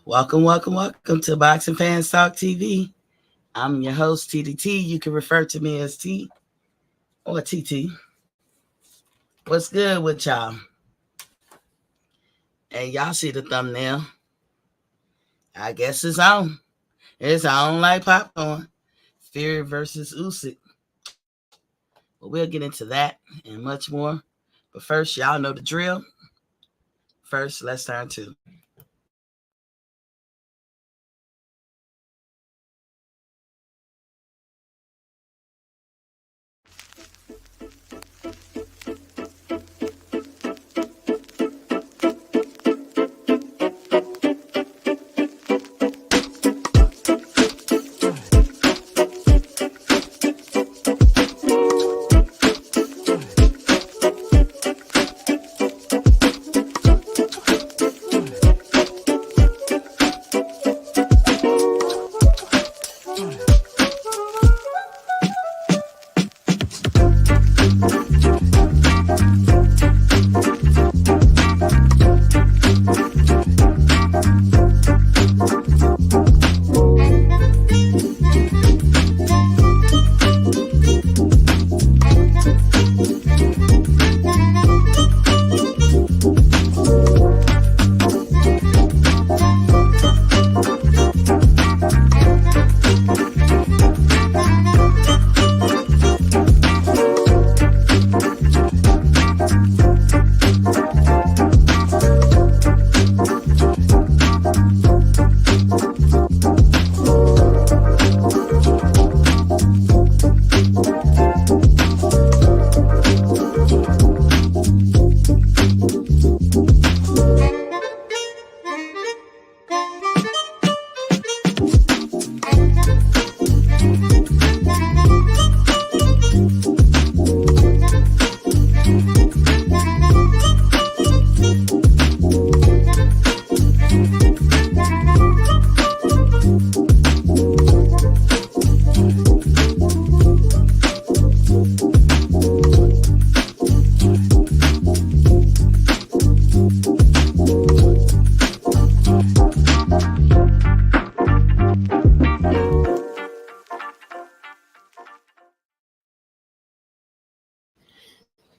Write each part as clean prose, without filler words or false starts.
Welcome to Boxing Fans Talk TV. I'm your host, TDT. You can refer to me as T or TT. What's good with y'all? Hey, y'all see the thumbnail. I guess it's on. It's on like popcorn. Fury versus Usyk. But we'll get into that and much more. But first, y'all know the drill. First, let's turn to.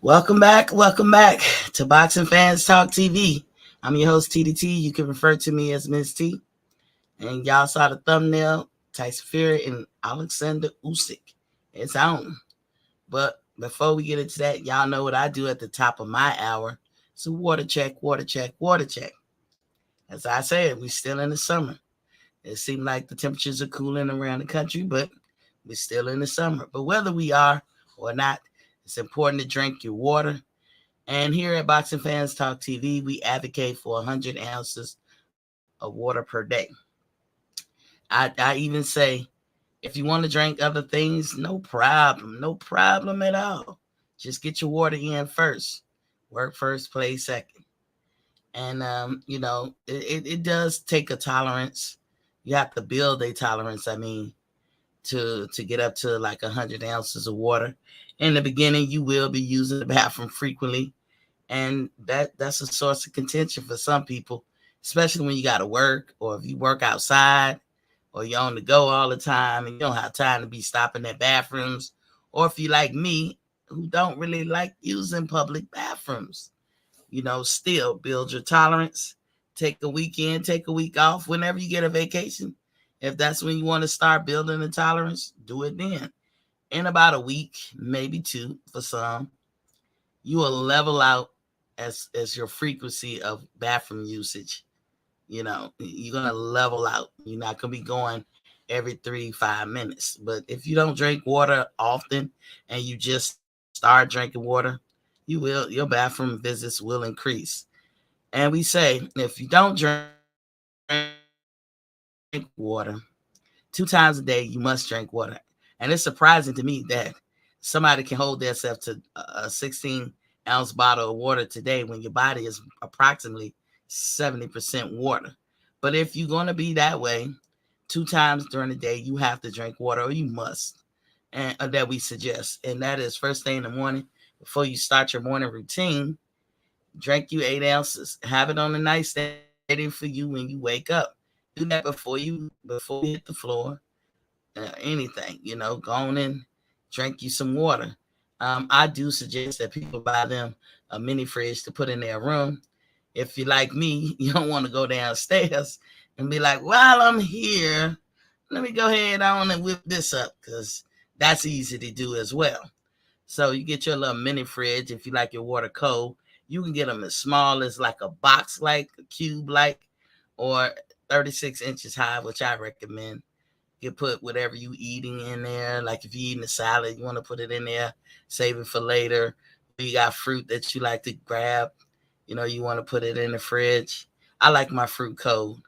Welcome back to Boxing Fans Talk TV. I'm your host, TDT. You can refer to me as Miss T. And y'all saw the thumbnail, Tyson Fury and Oleksandr Usyk. It's on. But before we get into that, y'all know what I do at the top of my hour. So water check, water check, water check. As I said, we're still in the summer. It seems like the temperatures are cooling around the country, but we're still in the summer. But whether we are or not, it's important to drink your water. And here at Boxing Fans Talk TV, we advocate for 100 ounces of water per day. I even say, if you want to drink other things, no problem. No problem at all. Just get your water in first. Work first, play second. And, it does take a tolerance. You have to build a tolerance, to get up to like 100 ounces of water. In the beginning, you will be using the bathroom frequently. And that's a source of contention for some people, especially when you got to work or if you work outside or you're on the go all the time and you don't have time to be stopping at bathrooms, or if you like me, who don't really like using public bathrooms. Still build your tolerance. Take a weekend, take a week off whenever you get a vacation. If that's when you want to start building the tolerance, do it then. In about a week, maybe two for some, you will level out as your frequency of bathroom usage. You're gonna level out. You're not gonna be going every 3-5 minutes. But if you don't drink water often and you just start drinking water, your bathroom visits will increase. And we say if you don't drink water 2 times a day, you must drink water. And it's surprising to me that somebody can hold themselves to a 16-ounce bottle of water today when your body is approximately 70% water. But if you're going to be that way, 2 times during the day, you have to drink water, or you must, and that we suggest. And that is first thing in the morning before you start your morning routine. Drink you 8 ounces. Have it on the nightstand ready for you when you wake up. do that before you hit the floor. Anything, go on and drink you some water. I do suggest that people buy them a mini fridge to put in their room. If you're like me, you don't want to go downstairs and be like, while I'm here, let me go ahead on and whip this up, because that's easy to do as well. So you get your little mini fridge. If you like your water cold, you can get them as small as like a box, like a cube, like, or 36 inches high, which I recommend. You put whatever you eating in there. Like if you're eating a salad, you want to put it in there, save it for later. You got fruit that you like to grab, you want to put it in the fridge. I like my fruit cold.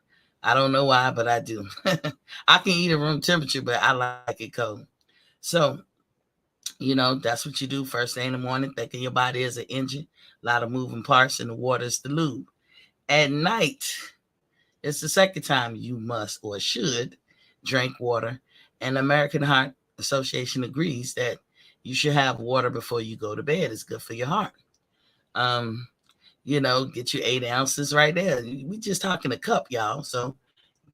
I don't know why, but I do. I can eat at room temperature, but I like it cold. So, that's what you do first thing in the morning, thinking your body is an engine, a lot of moving parts, and the water is the lube. At night, it's the second time you must or should drink water. And the American Heart Association agrees that you should have water before you go to bed. It's good for your heart. Um, get you 8 ounces right there. We just talking a cup, y'all. So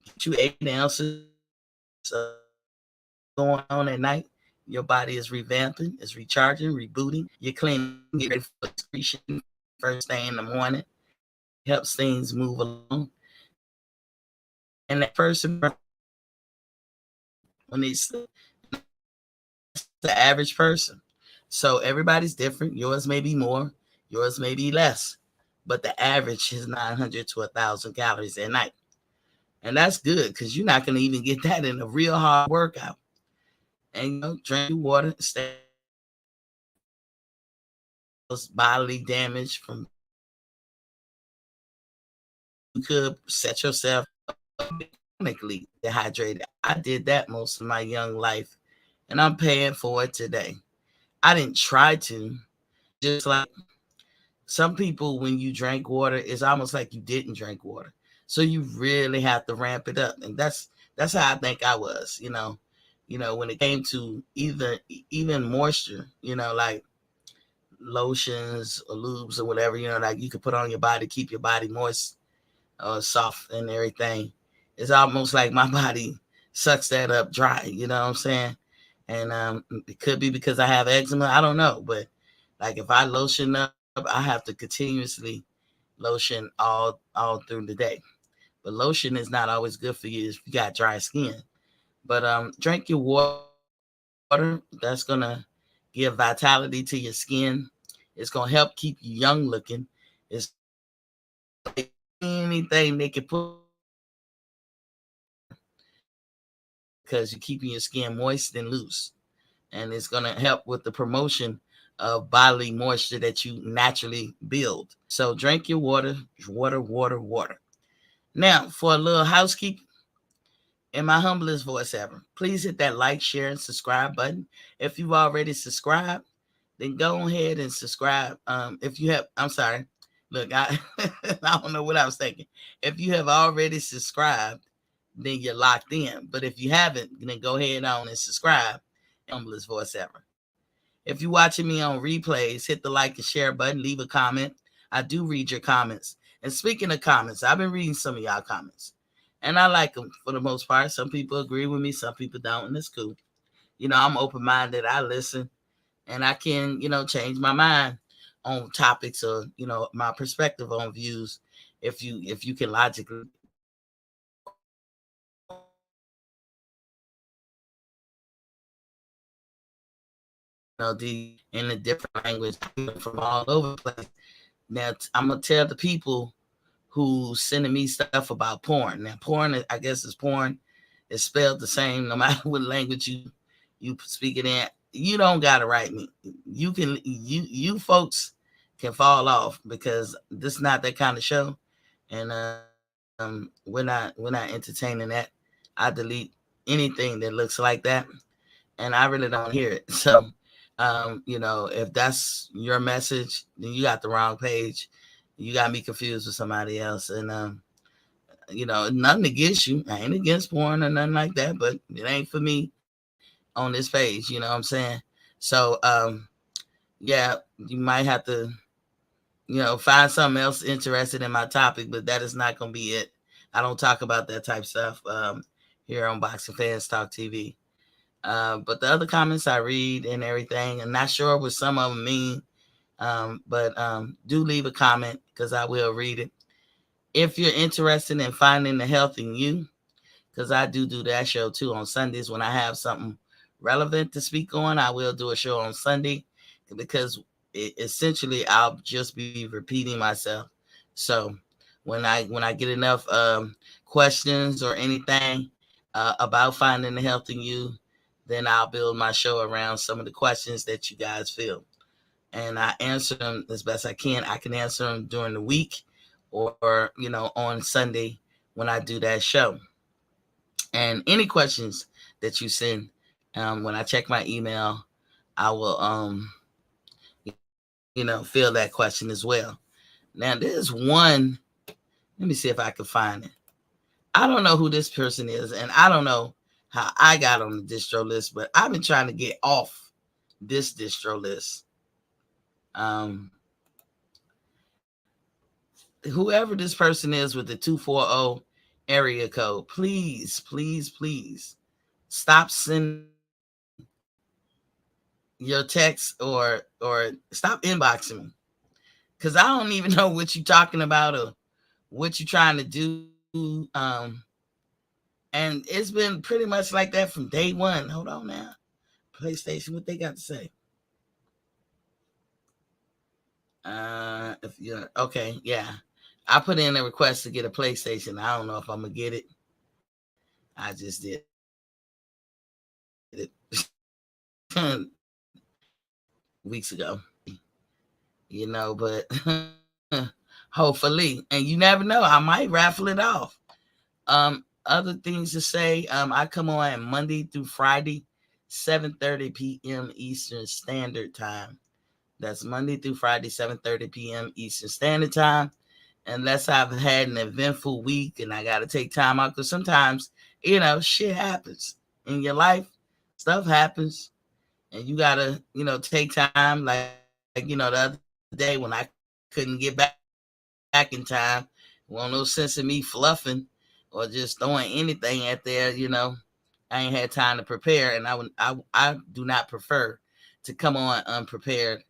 get you 8 ounces going on at night. Your body is revamping, it's recharging, rebooting. You're cleaning, get ready for excretion first thing in the morning. Helps things move along. And that person, when they sleep, the average person. So everybody's different. Yours may be more, yours may be less, but the average is 900 to 1,000 calories a night. And that's good, because you're not going to even get that in a real hard workout. And drink your water, stay bodily damage from, you could set yourself chronically dehydrated. I did that most of my young life, and I'm paying for it today. I didn't try to. Just like some people, when you drink water, it's almost like you didn't drink water. So you really have to ramp it up. And that's how I think I was, when it came to even moisture, like lotions or lubes or whatever, like you could put on your body, keep your body moist or soft and everything. It's almost like my body sucks that up dry, you know what I'm saying? And it could be because I have eczema. I don't know. But like if I lotion up, I have to continuously lotion all through the day. But lotion is not always good for you if you got dry skin. But drink your water. That's gonna give vitality to your skin. It's gonna help keep you young looking. It's like anything they can put, because you're keeping your skin moist and loose. And it's going to help with the promotion of bodily moisture that you naturally build. So drink your water, water, water, water. Now, for a little housekeeping, in my humblest voice ever, please hit that like, share, and subscribe button. If you've already subscribed, then go ahead and subscribe. If you have, I'm sorry, look, I I don't know what I was thinking. If you have already subscribed, then you're locked in. But if you haven't, then go ahead on and subscribe. Humblest voice ever. If you're watching me on replays, hit the like and share button, leave a comment. I do read your comments. And speaking of comments, I've been reading some of y'all comments. And I like them for the most part. Some people agree with me, some people don't, and it's cool. I'm open-minded. I listen, and I can, change my mind on topics or, my perspective on views if you can logically in a different language from all over the place. Now I'm gonna tell the people who sending me stuff about porn. Now porn, I guess, is porn. It's spelled the same no matter what language you speak it in. You don't gotta write me. You folks can fall off, because this is not that kind of show, and we're not entertaining that. I delete anything that looks like that, and I really don't hear it. So, if that's your message, then you got the wrong page. You got me confused with somebody else. And, nothing against you. I ain't against porn or nothing like that, but it ain't for me on this page. You know what I'm saying? So, yeah, you might have to, find something else interested in my topic, but that is not going to be it. I don't talk about that type stuff here on Boxing Fans Talk TV. But the other comments I read and everything, I'm not sure what some of them mean, but do leave a comment because I will read it. If you're interested in finding the health in you, because I do that show too on Sundays when I have something relevant to speak on, I will do a show on Sunday because essentially I'll just be repeating myself. So when I get enough questions or anything about finding the health in you, then I'll build my show around some of the questions that you guys feel, and I answer them as best I can. I can answer them during the week, or on Sunday when I do that show. And any questions that you send, when I check my email, I will fill that question as well. Now there's one. Let me see if I can find it. I don't know who this person is, and I don't know how I got on the distro list, but I've been trying to get off this distro list. Um, Whoever this person is with the 240 area code, please, please, please stop sending your text or stop inboxing me, because I don't even know what you're talking about or what you're trying to do. And it's been pretty much like that from day one. Hold on now. PlayStation, what they got to say? If you're okay, yeah. I put in a request to get a PlayStation. I don't know if I'm gonna get it. I just did it. Weeks ago. But hopefully. And you never know, I might raffle it off. Other things to say, I come on Monday through Friday, 7:30 p.m. Eastern Standard Time. That's Monday through Friday, 7:30 p.m. Eastern Standard Time. Unless I've had an eventful week and I got to take time out, because sometimes, shit happens in your life. Stuff happens. And you got to, take time. Like, the other day when I couldn't get back in time, well, no sense in me fluffing or just throwing anything at there. I ain't had time to prepare, and I do not prefer to come on unprepared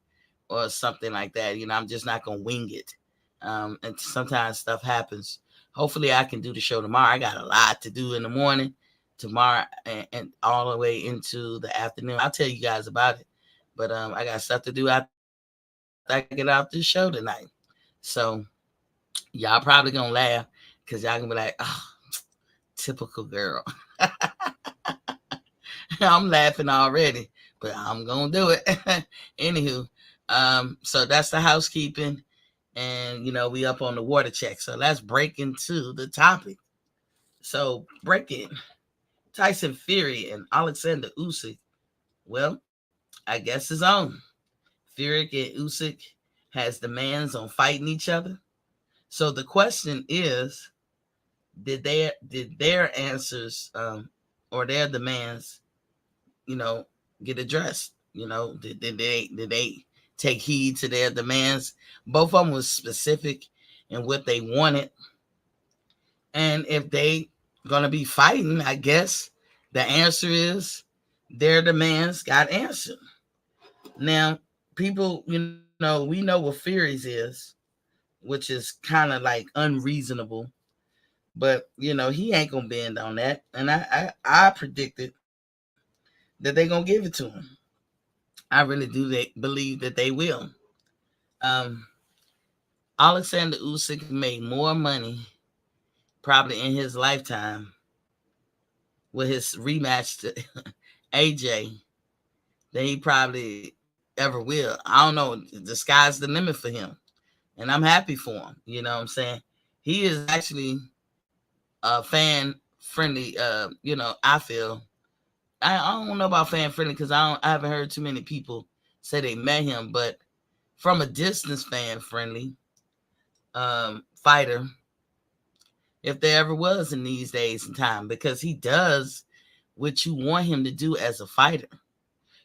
or something like that. I'm just not gonna wing it. And sometimes stuff happens. Hopefully, I can do the show tomorrow. I got a lot to do in the morning tomorrow and all the way into the afternoon. I'll tell you guys about it. But I got stuff to do after I get out this show tonight. So y'all probably gonna laugh because y'all gonna be like, oh, typical girl. I'm laughing already, but I'm gonna do it. Anywho, so that's the housekeeping, and we up on the water check. So let's break into the topic. So break it. Tyson Fury and Oleksandr Usyk. Well, I guess it's on. Fury and Usyk has demands on fighting each other. So the question is, did their answers or their demands, you know, get addressed? Did they take heed to their demands? Both of them was specific in what they wanted, and if they gonna be fighting, I guess the answer is their demands got answered. Now, people, we know what Fury's is, which is kind of like unreasonable, but he ain't gonna bend on that, and I predicted that they gonna give it to him. I really do believe that they will. Um, Oleksandr Usyk made more money probably in his lifetime with his rematch to AJ than he probably ever will. I don't know. The sky's the limit for him, and I'm happy for him. You know what I'm saying? He is actually fan friendly. I feel I don't know about fan friendly because I haven't heard too many people say they met him, but from a distance, fan friendly fighter, if there ever was in these days and time, because he does what you want him to do as a fighter.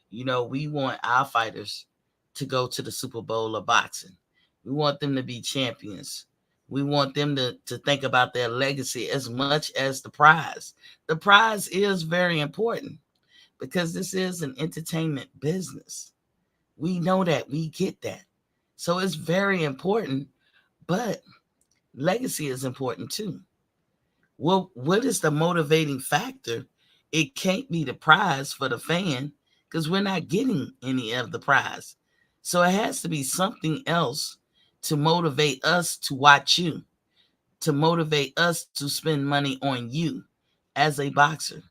We want our fighters to go to the Super Bowl of boxing. We want them to be champions. We want them to think about their legacy as much as the prize. The prize is very important because this is an entertainment business. We know that. We get that. So it's very important, but legacy is important too. Well, what is the motivating factor? It can't be the prize for the fan because we're not getting any of the prize. So it has to be something else to motivate us to watch you, to motivate us to spend money on you as a boxer.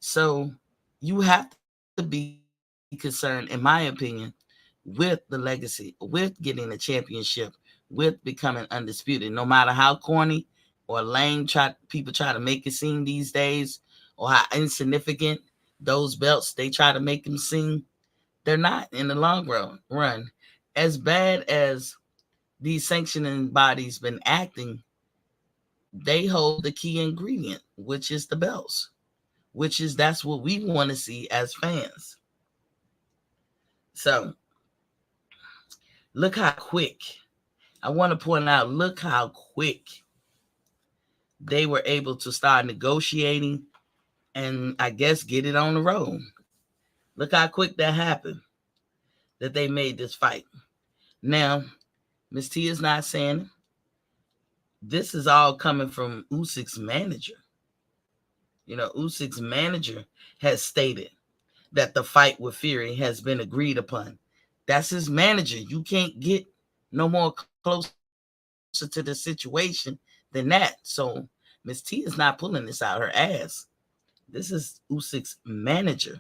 So you have to be concerned, in my opinion, with the legacy, with getting a championship, with becoming undisputed. No matter how corny or lame people try to make it seem these days, or how insignificant those belts they try to make them seem, they're not in the long run. As bad as these sanctioning bodies been acting, they hold the key ingredient, which is the belts, which is that's what we want to see as fans. So look how quick. I want to point out, look how quick they were able to start negotiating and I guess get it on the road. Look how quick that happened, that they made this fight. Now, Miss T is not saying it. This is all coming from Usyk's manager. Usyk's manager has stated that the fight with Fury has been agreed upon. That's his manager. You can't get no more closer to the situation than that. So Miss T is not pulling this out her ass. This is Usyk's manager.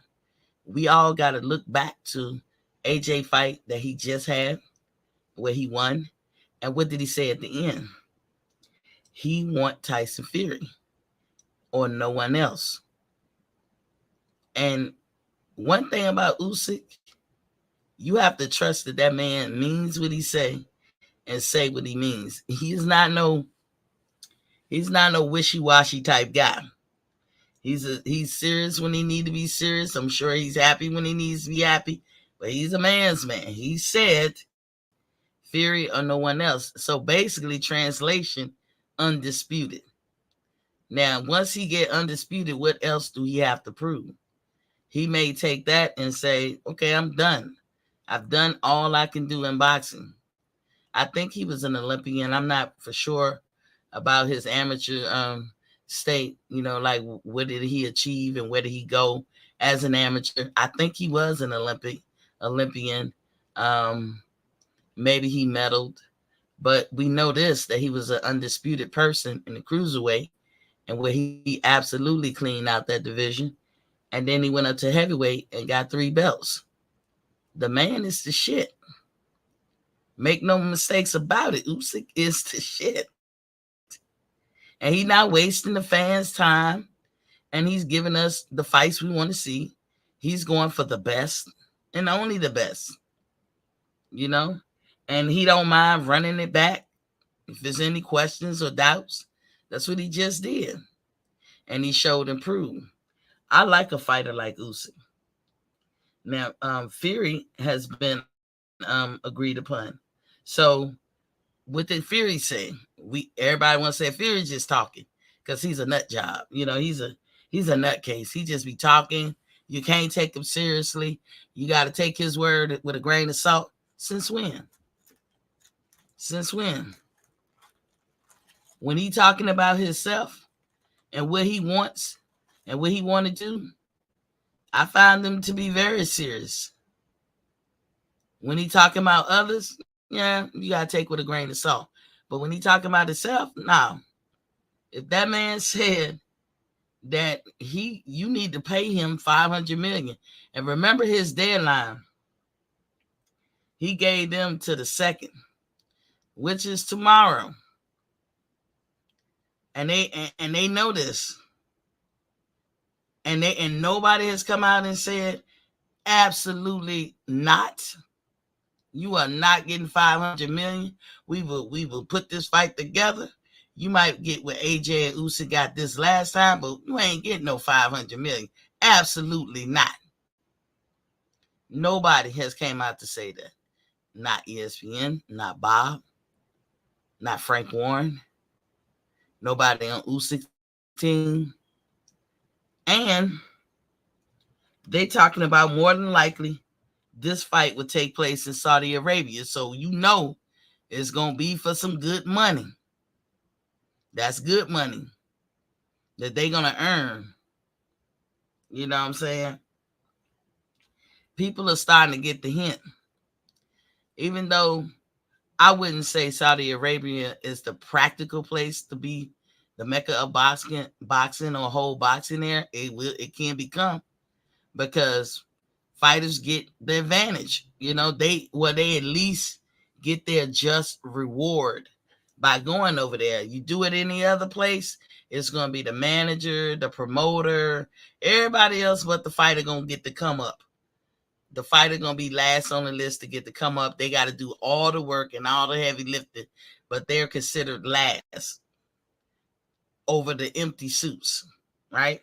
We all got to look back to AJ fight that he just had where he won. And what did he say at the end? He want Tyson Fury or no one else. And one thing about Usyk, you have to trust that that man means what he say and say what he means. He's not no wishy-washy type guy. He's serious when he need to be serious. I'm sure he's happy when he needs to be happy, but he's a man's man. He said Fury or no one else. So basically, translation, undisputed. Now, once he get undisputed, what else do he have to prove? He may take that and say, okay, I'm done. I've done all I can do in boxing. I think he was an Olympian. I'm not for sure about his amateur state. Like what did he achieve and where did he go as an amateur? I think he was an Olympian. Maybe he medaled, but we know this, that he was an undisputed person in the cruiserweight, and where he absolutely cleaned out that division. And then he went up to heavyweight and got 3 belts. The man is the shit. Make no mistakes about it. Usyk is the shit. And he's not wasting the fans' time. And he's giving us the fights we want to see. He's going for the best and only the best. And he don't mind running it back if there's any questions or doubts. That's what he just did. And he showed and proved. I like a fighter like Usyk. Now, Fury has been agreed upon. So, what did Fury say? Everybody wants to say Fury's just talking because he's a nut job. He's a nutcase. He just be talking. You can't take him seriously. You got to take his word with a grain of salt. Since when? When he talking about himself and what he wants and what he want to do, I find him to be very serious. When he talking about others, yeah, you got to take with a grain of salt. But when he talking about himself, no. If that man said that you need to pay him $500 million, and remember his deadline, he gave them to the 2nd, which is tomorrow. And they know this. And nobody has come out and said, absolutely not. You are not getting $500 million. We will put this fight together. You might get what AJ and Usyk got this last time, but you ain't getting no $500 million. Absolutely not. Nobody has came out to say that. Not ESPN, not Bob, not Frank Warren, nobody on Usyk's team. And they talking about more than likely this fight would take place in Saudi Arabia. So it's going to be for some good money. That's good money that they're going to earn. You know what I'm saying? People are starting to get the hint. Even though I wouldn't say Saudi Arabia is the practical place to be the mecca of boxing or whole boxing there, it can become, because fighters get the advantage. They at least get their just reward by going over there. You do it any other place, it's going to be the manager, the promoter, everybody else but the fighter going to get to come up. The fighter going to be last on the list to get to come up. They got to do all the work and all the heavy lifting, but they're considered last over the empty suits, right?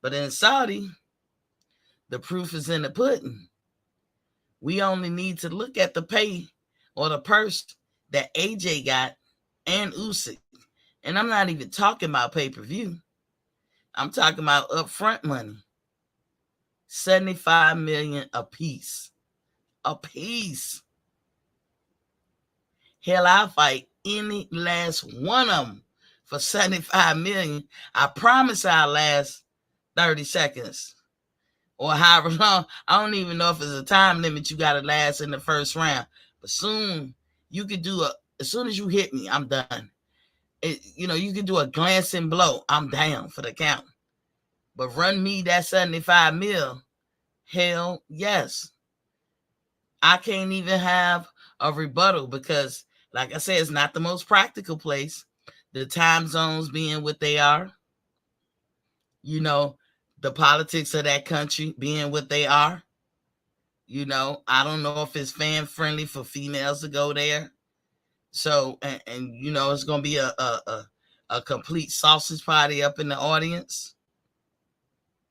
But in Saudi, the proof is in the pudding. We only need to look at the pay or the purse that AJ got and Usyk. And I'm not even talking about pay-per-view. I'm talking about upfront money. $75 million a piece. A piece. Hell, I'll fight any last one of them for $75 million. I promise I'll last 30 seconds. Or however long. I don't even know if it's a time limit you got to last in the first round. But soon, you could do as soon as you hit me, I'm done. You can do a glancing blow. I'm down for the count. But run me that 75 mil, hell yes. I can't even have a rebuttal because, like I said, it's not the most practical place. The time zones being what they are. The politics of that country being what they are. I don't know if it's fan friendly for females to go there. So, and it's going to be a complete sausage party up in the audience.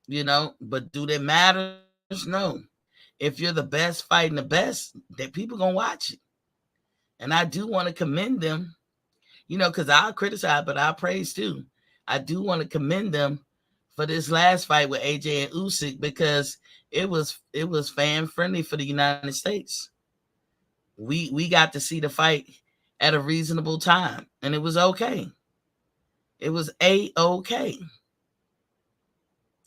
But do that matters? No. If you're the best fighting the best, that people going to watch it. And I do want to commend them, because I'll criticize, but I'll praise too. I do want to commend them for this last fight with AJ and Usyk, because it was fan friendly for the United States. We got to see the fight at a reasonable time, and it was okay. It was okay.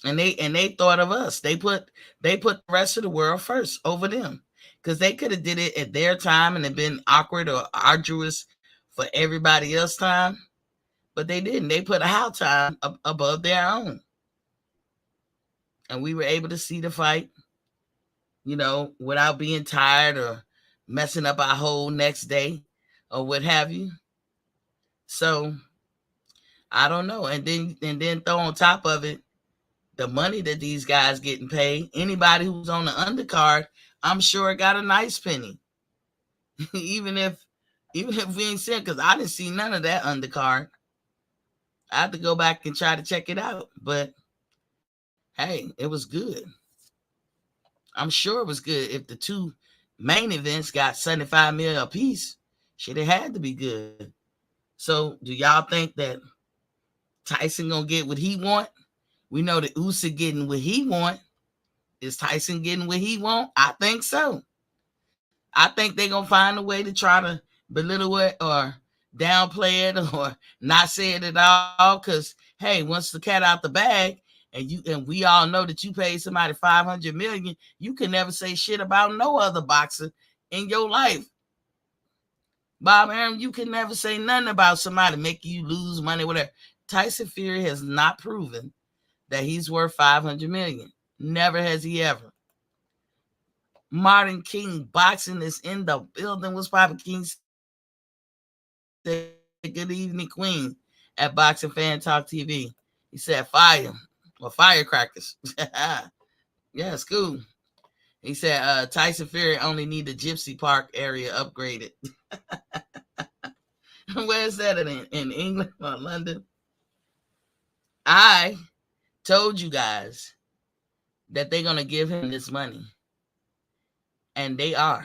And they thought of us. They put the rest of the world first over them, because they could have did it at their time and it been awkward or arduous for everybody else's time, but they didn't. They put our time above their own, and we were able to see the fight, without being tired or messing up our whole next day or what have you. So I don't know. And then throw on top of it the money that these guys getting paid. Anybody who's on the undercard, I'm sure got a nice penny. even if we ain't seen, because I didn't see none of that undercard. I have to go back and try to check it out. But hey, it was good. I'm sure it was good. If the two main events got 75 million a piece, shit, it had to be good. So do y'all think that Tyson gonna get what he want? We know that Usyk getting what he want. Is Tyson getting what he want? I think so. I think they're gonna find a way to try to belittle it or downplay it or not say it at all. Because hey, once the cat out the bag, and we all know that you paid somebody $500 million, you can never say shit about no other boxer in your life. Bob Arum, you can never say nothing about somebody making you lose money, whatever. Tyson Fury has not proven that he's worth $500 million. Never has he ever. Martin King Boxing is in the building. What's Papa King said? Good evening, Queen, at Boxing Fan Talk TV. He said fire or firecrackers. Yeah, it's cool. He said Tyson Fury only need the Gypsy Park area upgraded. Where is that in England or London? I told you guys that they're going to give him this money. And they are.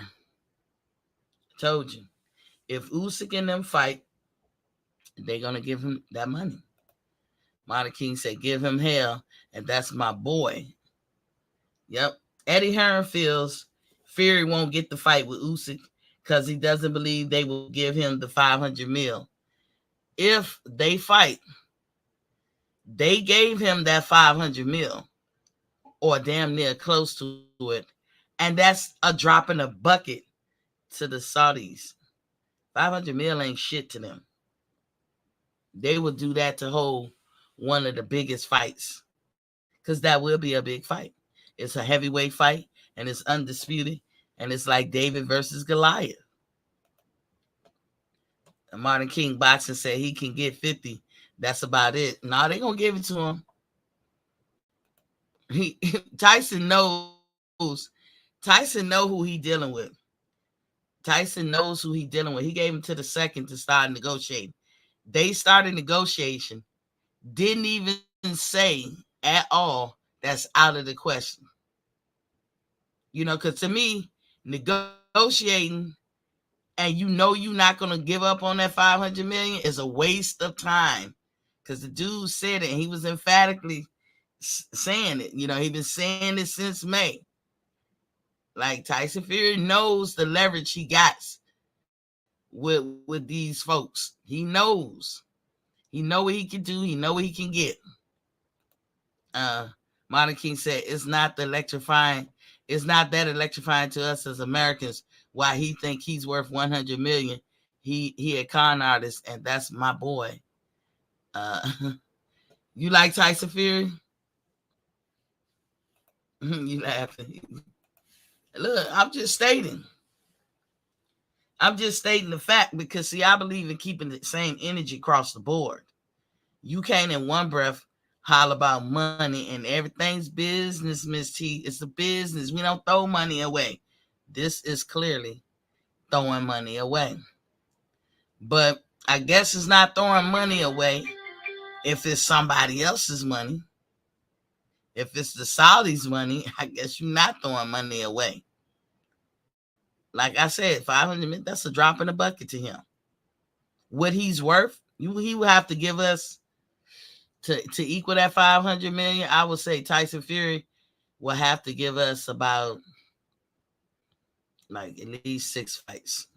Told you. If Usyk and them fight, they're going to give him that money. Martin King said, give him hell, and that's my boy. Yep. Eddie Hearn feels Fury won't get the fight with Usyk because he doesn't believe they will give him the 500 mil. If they fight, they gave him that 500 mil or damn near close to it, and that's a drop in the bucket to the Saudis. 500 mil ain't shit to them. They would do that to hold one of the biggest fights, because that will be a big fight. It's a heavyweight fight, and it's undisputed, and it's like David versus Goliath. And Martin King Boxing said he can get 50. That's about it. No, they're going to give it to him. Tyson knows. Tyson know who he dealing with. Tyson knows who he dealing with. He gave him to the second to start negotiating. They started negotiation. Didn't even say at all that's out of the question. Because to me, negotiating and you're not going to give up on that 500 million is a waste of time. Because the dude said it, and he was emphatically saying it. He's been saying it since May. Like, Tyson Fury knows the leverage he got with these folks. He knows. He know what he can do. He know what he can get. Martin King said it's not that electrifying to us as Americans why he think he's worth 100 million. He a con artist, and that's my boy. You like Tyson Fury? You laughing? Look, I'm just stating the fact, because see, I believe in keeping the same energy across the board. You can't in one breath holler about money and everything's business, Miss T. It's a business. We don't throw money away. This is clearly throwing money away. But I guess it's not throwing money away if it's somebody else's money. If it's the Saudis' money, I guess you're not throwing money away. Like I said, 500 million, that's a drop in the bucket to him. What he's worth, he would have to give us to equal that 500 million. I would say Tyson Fury will have to give us about like at least 6 fights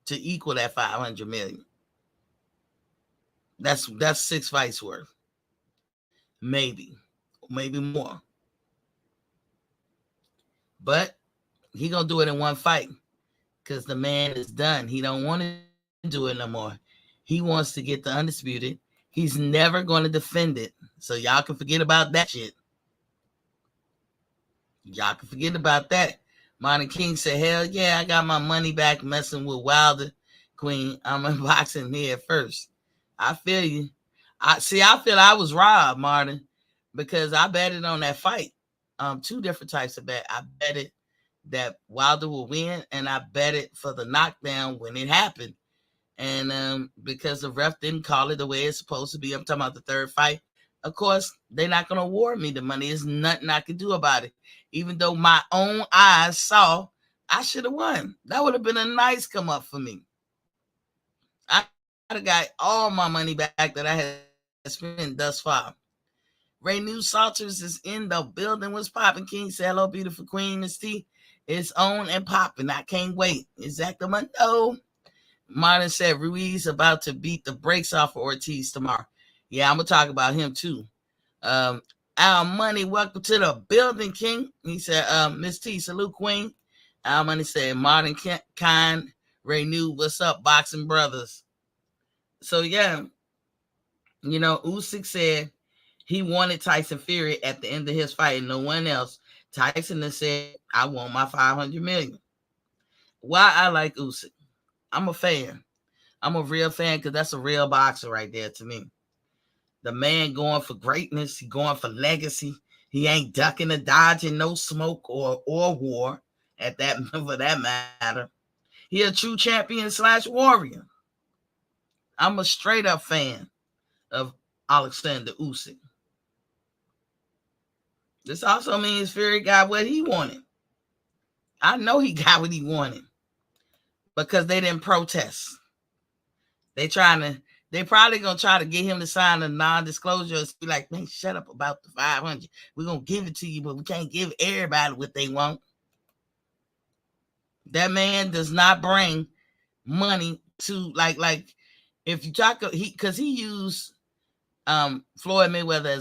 to equal that 500 million. That's 6 fights worth. Maybe more. But he gonna do it in one fight because the man is done. He don't want to do it no more. He wants to get the undisputed. He's never going to defend it. So y'all can forget about that shit. Y'all can forget about that. Martin King said, hell yeah, I got my money back messing with Wilder, Queen. I'm unboxing here first. I feel you. I feel I was robbed, Martin, because I betted on that fight. 2 different types of bet. I betted that Wilder will win, and I betted for the knockdown when it happened. And because the ref didn't call it the way it's supposed to be, I'm talking about the third fight. Of course, they're not going to award me the money. There's nothing I can do about it. Even though my own eyes saw I should have won. That would have been a nice come up for me. I would have got all my money back that I had spent thus far. Ray New Salters is in the building. What's popping? King said, hello, beautiful queen. Miss T is on and popping. I can't wait. Exactamundo. Martin said Ruiz about to beat the brakes off of Ortiz tomorrow. Yeah, I'm going to talk about him too. Our Money, welcome to the building, King. He said, Miss T, salute, queen. Our Money said, Martin Kind, Ray New, what's up, boxing brothers? So, yeah, Usyk said he wanted Tyson Fury at the end of his fight and no one else. Tyson has said, I want my 500 million. Why I like Usyk? I'm a fan. I'm a real fan because that's a real boxer right there to me. The man going for greatness. He going for legacy. He ain't ducking or dodging no smoke or war at that for that matter. He a true champion / warrior. I'm a straight up fan of Oleksandr Usyk. This also means Fury got what he wanted. I know he got what he wanted because they didn't protest. They trying They probably gonna try to get him to sign a non-disclosure and be like, man, shut up about the 500. We're gonna give it to you, but we can't give everybody what they want. That man does not bring money to like if you talk because he used Floyd Mayweather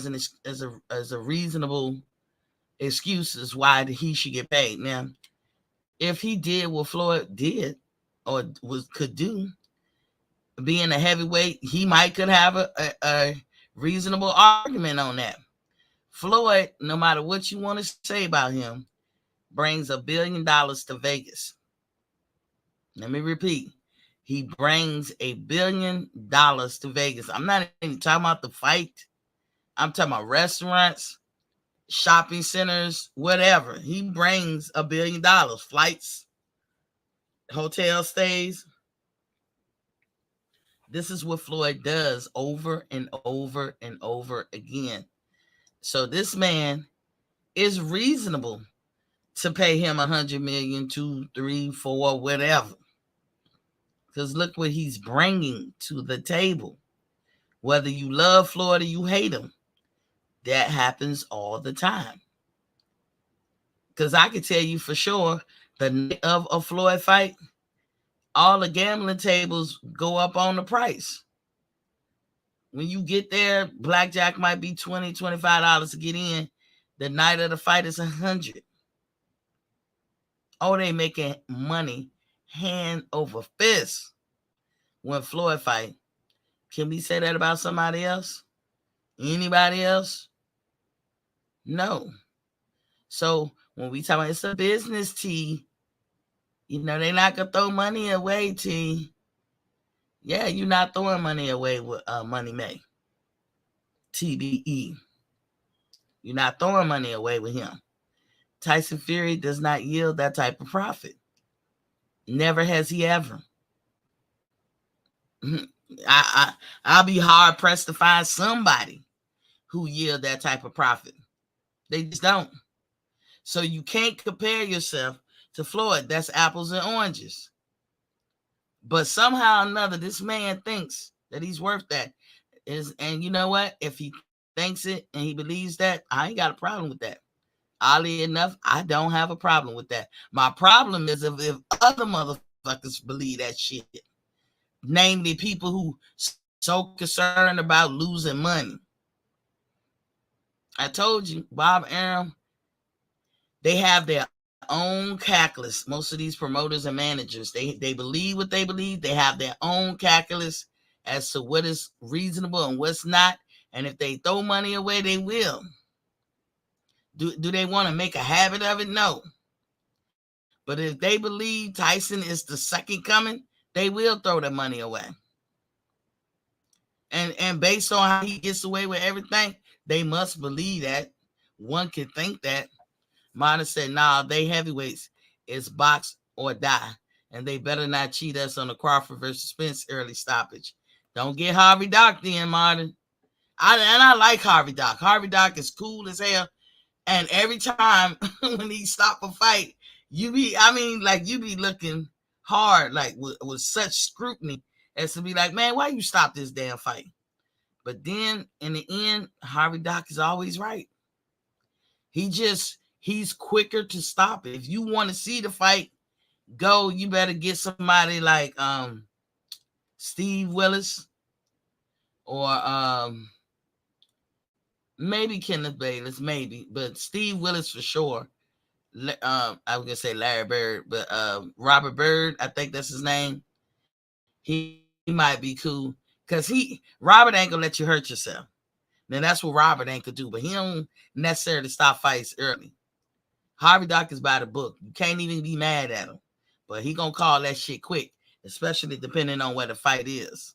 as a reasonable excuse as why he should get paid. Now, if he did what Floyd did or could do, being a heavyweight, he might could have a reasonable argument on that. Floyd, no matter what you want to say about him, brings $1 billion to Vegas. Let me repeat. He brings $1 billion to Vegas. I'm not even talking about the fight. I'm talking about restaurants, shopping centers, whatever. He brings $1 billion. Flights, hotel stays. This is what Floyd does over and over and over again. So this man is reasonable to pay him $100 million, 2, 3, 4, whatever. Because look what he's bringing to the table. Whether you love Floyd or you hate him, that happens all the time. Because I can tell you for sure, the night of a Floyd fight, all the gambling tables go up on the price. When you get there, blackjack might be $20, $25 to get in. The night of the fight is $100. Oh, they making money hand over fist when Floyd fight. Can we say that about somebody else? Anybody else? No. So when we talk about it's a business, T, they're not going to throw money away, T. Yeah, you're not throwing money away with Money May. TBE. You're not throwing money away with him. Tyson Fury does not yield that type of profit. Never has he ever. I'll be hard pressed to find somebody who yield that type of profit. They just don't. So you can't compare yourself to Floyd. That's apples and oranges. But somehow or another, this man thinks that he's worth that. And you know what? If he thinks it and he believes that, I ain't got a problem with that. Oddly enough, I don't have a problem with that. My problem is if other motherfuckers believe that shit. Namely, people who so concerned about losing money. I told you, Bob Arum, they have their own calculus. Most of these promoters and managers, they believe what they believe. They have their own calculus as to what is reasonable and what's not. And if they throw money away, they will. Do they want to make a habit of it? No. But if they believe Tyson is the second coming, they will throw the money away. And based on how he gets away with everything, they must believe that. One can think that. Martin said, nah, they heavyweights. It's box or die. And they better not cheat us on the Crawford versus Spence early stoppage. Don't get Harvey Dock then, Martin. I like Harvey Dock. Harvey Dock is cool as hell. And every time when he stop a fight, you be looking hard, like with such scrutiny as to be like, man, why you stop this damn fight? But then in the end, Harvey Dock is always right. He's quicker to stop it. If you want to see the fight go, you better get somebody like Steve Willis or maybe Kenneth Bayless, maybe, but Steve Willis for sure. I was gonna say Larry Bird, but Robert Bird, I think that's his name. He might be cool because Robert ain't gonna let you hurt yourself. Now that's what Robert ain't gonna do, but he don't necessarily stop fights early. Harvey Dock is by the book. You can't even be mad at him, but he gonna call that shit quick, especially depending on where the fight is.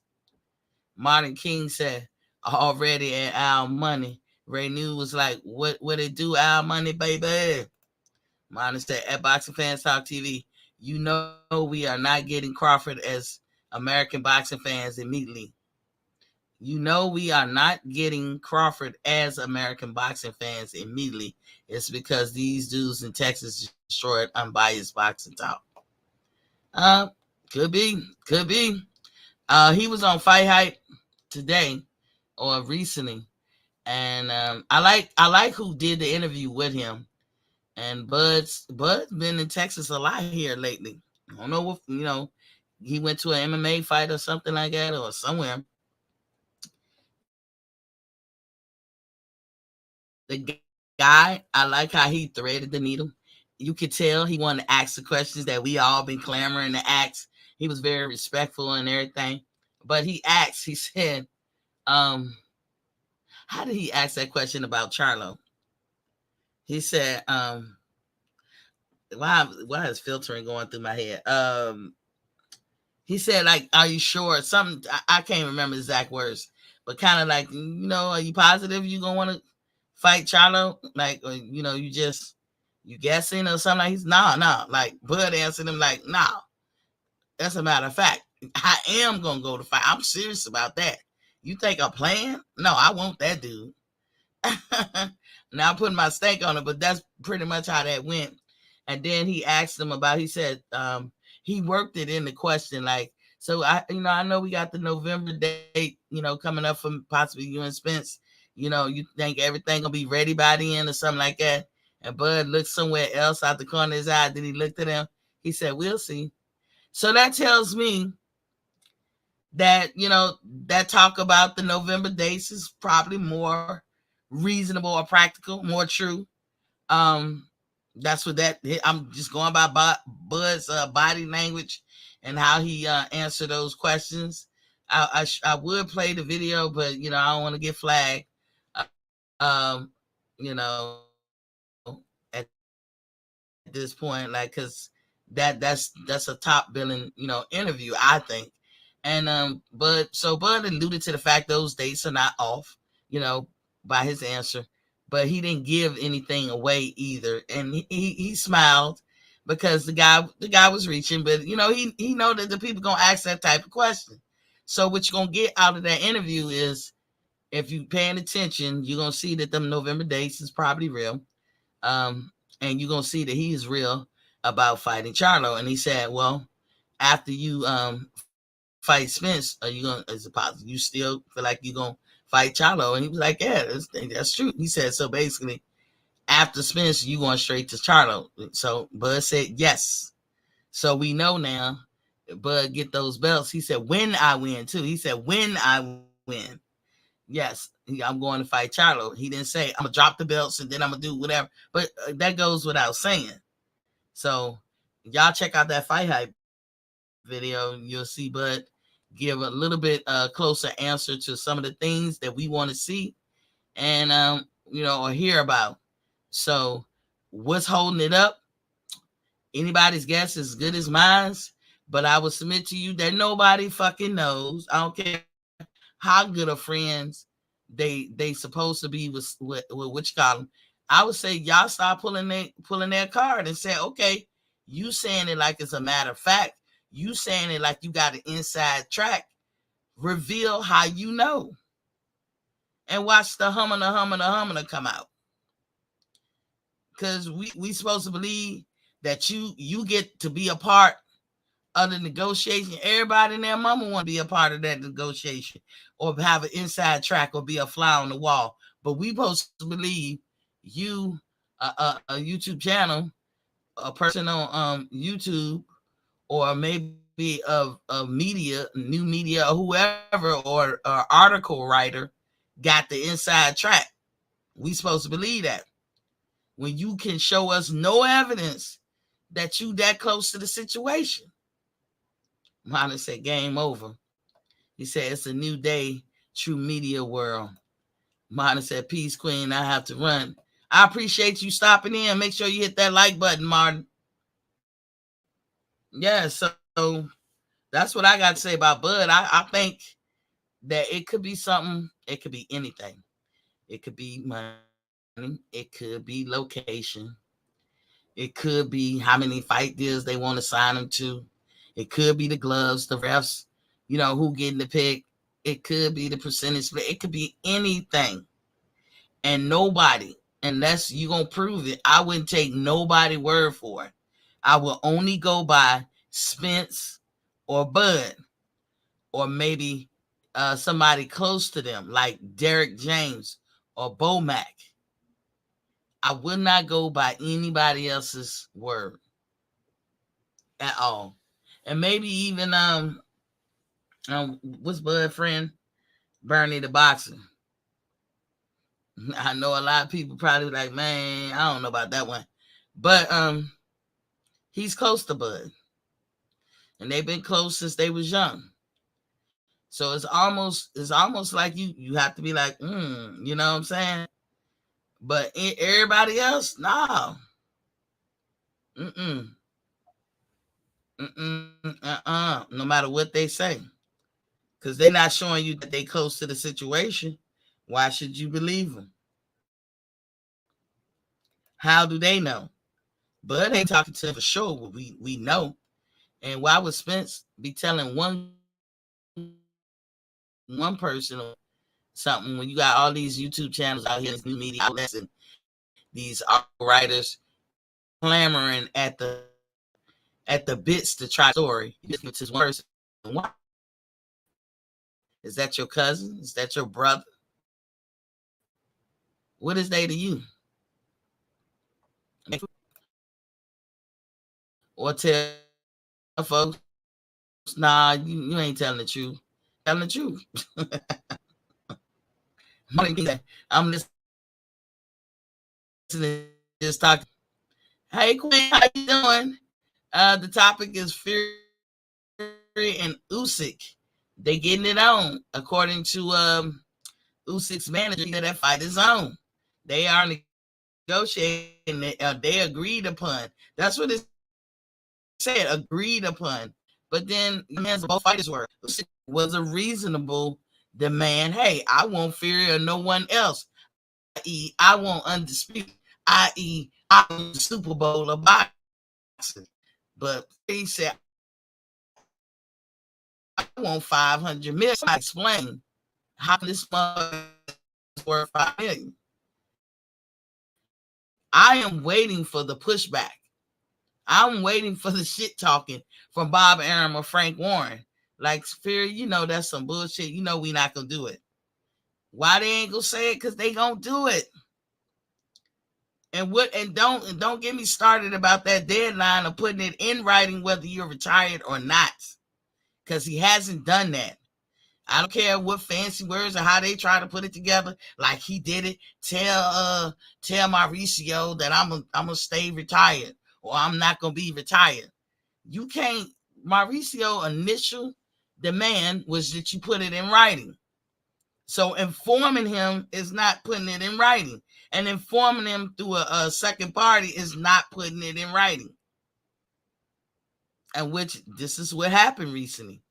Martin King said already at Al Money. Ray New was like, what it do, Al Money, baby? Martin said at Boxing Fans Talk TV, you know we are not getting Crawford as American boxing fans immediately. You know we are not getting Crawford as American boxing fans immediately. It's because these dudes in Texas destroyed unbiased boxing talk. Could be. He was on Fight Hype. today or recently, and I like who did the interview with him. And Bud's been in Texas a lot here lately. I don't know what he went to an MMA fight or something like that or somewhere. The guy, I like how he threaded the needle. You could tell he wanted to ask the questions that we all been clamoring to ask. He was very respectful and everything. But he asked, he said, how did he ask that question about Charlo? He said, why is filtering going through my head? He said, like, are you sure? Something I can't remember exact words, but kind of like, are you positive you gonna want to fight Charlo? Like, or, you guessing or something like he's nah. Like Bud answered him like, nah. That's a matter of fact. I am gonna go to fight. I'm serious about that. You think I'm playing? No, I want that dude. Now I'm putting my stake on it, but that's pretty much how that went. And then he asked him about. He said he worked it in the question, like, so I know we got the November date, coming up from possibly you and Spence. You think everything gonna be ready by the end or something like that. And Bud looked somewhere else out the corner of his eye. Then he looked at him. He said, "We'll see." So that tells me that that talk about the November dates is probably more reasonable or practical, more true. Um, that's what that. I'm just going by Bud's body language and how he answered those questions. I would play the video, but I don't want to get flagged. Um, at this point, like, because that's a top billing interview, I think. And Bud alluded to the fact those dates are not off, you know, by his answer, but he didn't give anything away either. And he smiled because the guy was reaching, but he know that the people gonna ask that type of question. So what you're gonna get out of that interview is, if you paying attention, you're gonna see that them November dates is probably real. And you're gonna see that he's real about fighting Charlo. And he said, well, after you fight Spence, are you gonna, is it possible you still feel like you're gonna fight Charlo? And he was like, yeah, that's true. He said, so basically, after Spence, you going straight to Charlo. So Bud said yes. So we know now. Bud get those belts. He said, when I win too. He said, when I win. Yes, I'm going to fight Charlo. He didn't say I'm gonna drop the belts and then I'm gonna do whatever. But that goes without saying. So y'all check out that Fight Hype video. You'll see Bud give a little bit closer answer to some of the things that we want to see and or hear about. So what's holding it up? Anybody's guess is as good as mine's. But I will submit to you that nobody fucking knows. I don't care how good of friends they supposed to be with what you call them. I would say y'all start pulling their card and say, okay, you saying it like it's a matter of fact. You saying it like you got an inside track. Reveal how you know. And watch the humming come out. Because we supposed to believe that you get to be a part of the negotiation. Everybody and their mama want to be a part of that negotiation or have an inside track or be a fly on the wall. But we supposed to believe you, a YouTube channel, a person on YouTube, or maybe of media, new media, or whoever, or article writer got the inside track. We supposed to believe that when you can show us no evidence that you that close to the situation. Marlon said, game over. He said, it's a new day, true media world. Martin said, peace, queen, I have to run. I appreciate you stopping in. Make sure you hit that like button, Martin. Yeah, so that's what I got to say about Bud. I think that it could be something. It could be anything. It could be money. It could be location. It could be how many fight deals they want to sign him to. It could be the gloves, the refs, who getting the pick. It could be the percentage split. It could be anything. And nobody, unless you gonna prove it, I wouldn't take nobody word for it. I will only go by Spence or Bud, or maybe somebody close to them, like Derek James or Bo Mack. I will not go by anybody else's word at all. And maybe even what's Bud friend? Bernie the boxer. I know a lot of people probably like, man, I don't know about that one. But he's close to Bud. And they've been close since they was young. So it's almost like you have to be like, you know what I'm saying? But everybody else, no. Mm-mm. No matter what they say. Because they're not showing you that they close to the situation. Why should you believe them? How do they know? Bud ain't talking to them for sure. We know. And why would Spence be telling one person something when you got all these YouTube channels out here, these new media outlets, and these writers clamoring at the bits to try the story? You just give it to one person. Why? Is that your cousin? Is that your brother? What is they to you? Or tell folks, nah, you ain't telling the truth. Telling the truth. I'm listening, just talking. Hey, Queen, how you doing? The topic is Fury and Usyk. They getting it on, according to Usyk's manager. That fight is on. They are negotiating. They agreed upon. That's what it said. Agreed upon. But then, as both fighters were, Usyk was a reasonable demand. Hey, I want Fury or no one else. I.e., I want undisputed. I.e., I want the Super Bowl of boxing. But he said, I want 500 million. I explain how this mother is worth 5 million. I am waiting for the pushback. I'm waiting for the shit talking from Bob Arum or Frank Warren. Like, Fury, you know that's some bullshit. You know we not gonna do it. Why they ain't gonna say it? Because they gonna do it. And don't get me started about that deadline of putting it in writing whether you're retired or not. Because he hasn't done that. I don't care what fancy words or how they try to put it together. Like he did it. Tell Mauricio that I'm gonna stay retired or I'm not gonna be retired. You can't. Mauricio initial demand was that you put it in writing. So informing him is not putting it in writing, and informing him through a second party is not putting it in writing. And which this is what happened recently.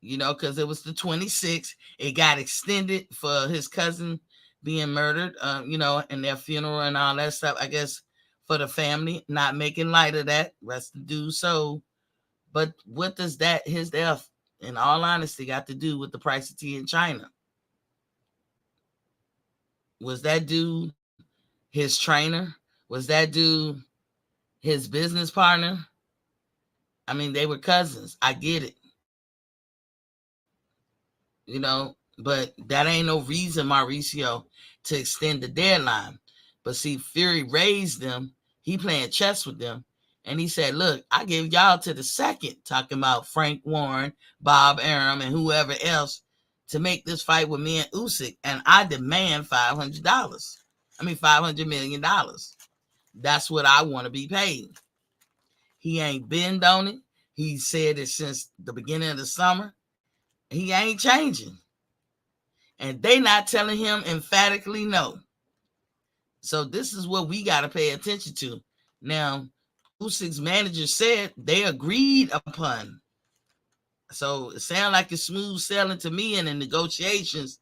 You know, because it was the 26th. It got extended for his cousin being murdered, you know, and their funeral and all that stuff. I guess for the family, not making light of that. Rest the dude's soul. But what does that, his death, in all honesty, got to do with the price of tea in China? Was that dude his trainer? Was that dude his business partner? I mean, they were cousins. I get it. You know, but that ain't no reason, Mauricio, to extend the deadline. But see, Fury raised them. He playing chess with them. And he said, look, I give y'all to the second, talking about Frank Warren, Bob Arum, and whoever else, to make this fight with me and Usyk. And I demand $500. I mean, $500 million. That's what I want to be paid. He ain't been on it. He said it since the beginning of the summer. He ain't changing. And they not telling him emphatically no. So this is what we got to pay attention to. Now, Usyk's manager said they agreed upon. So it sounds like it's smooth sailing to me in the negotiations.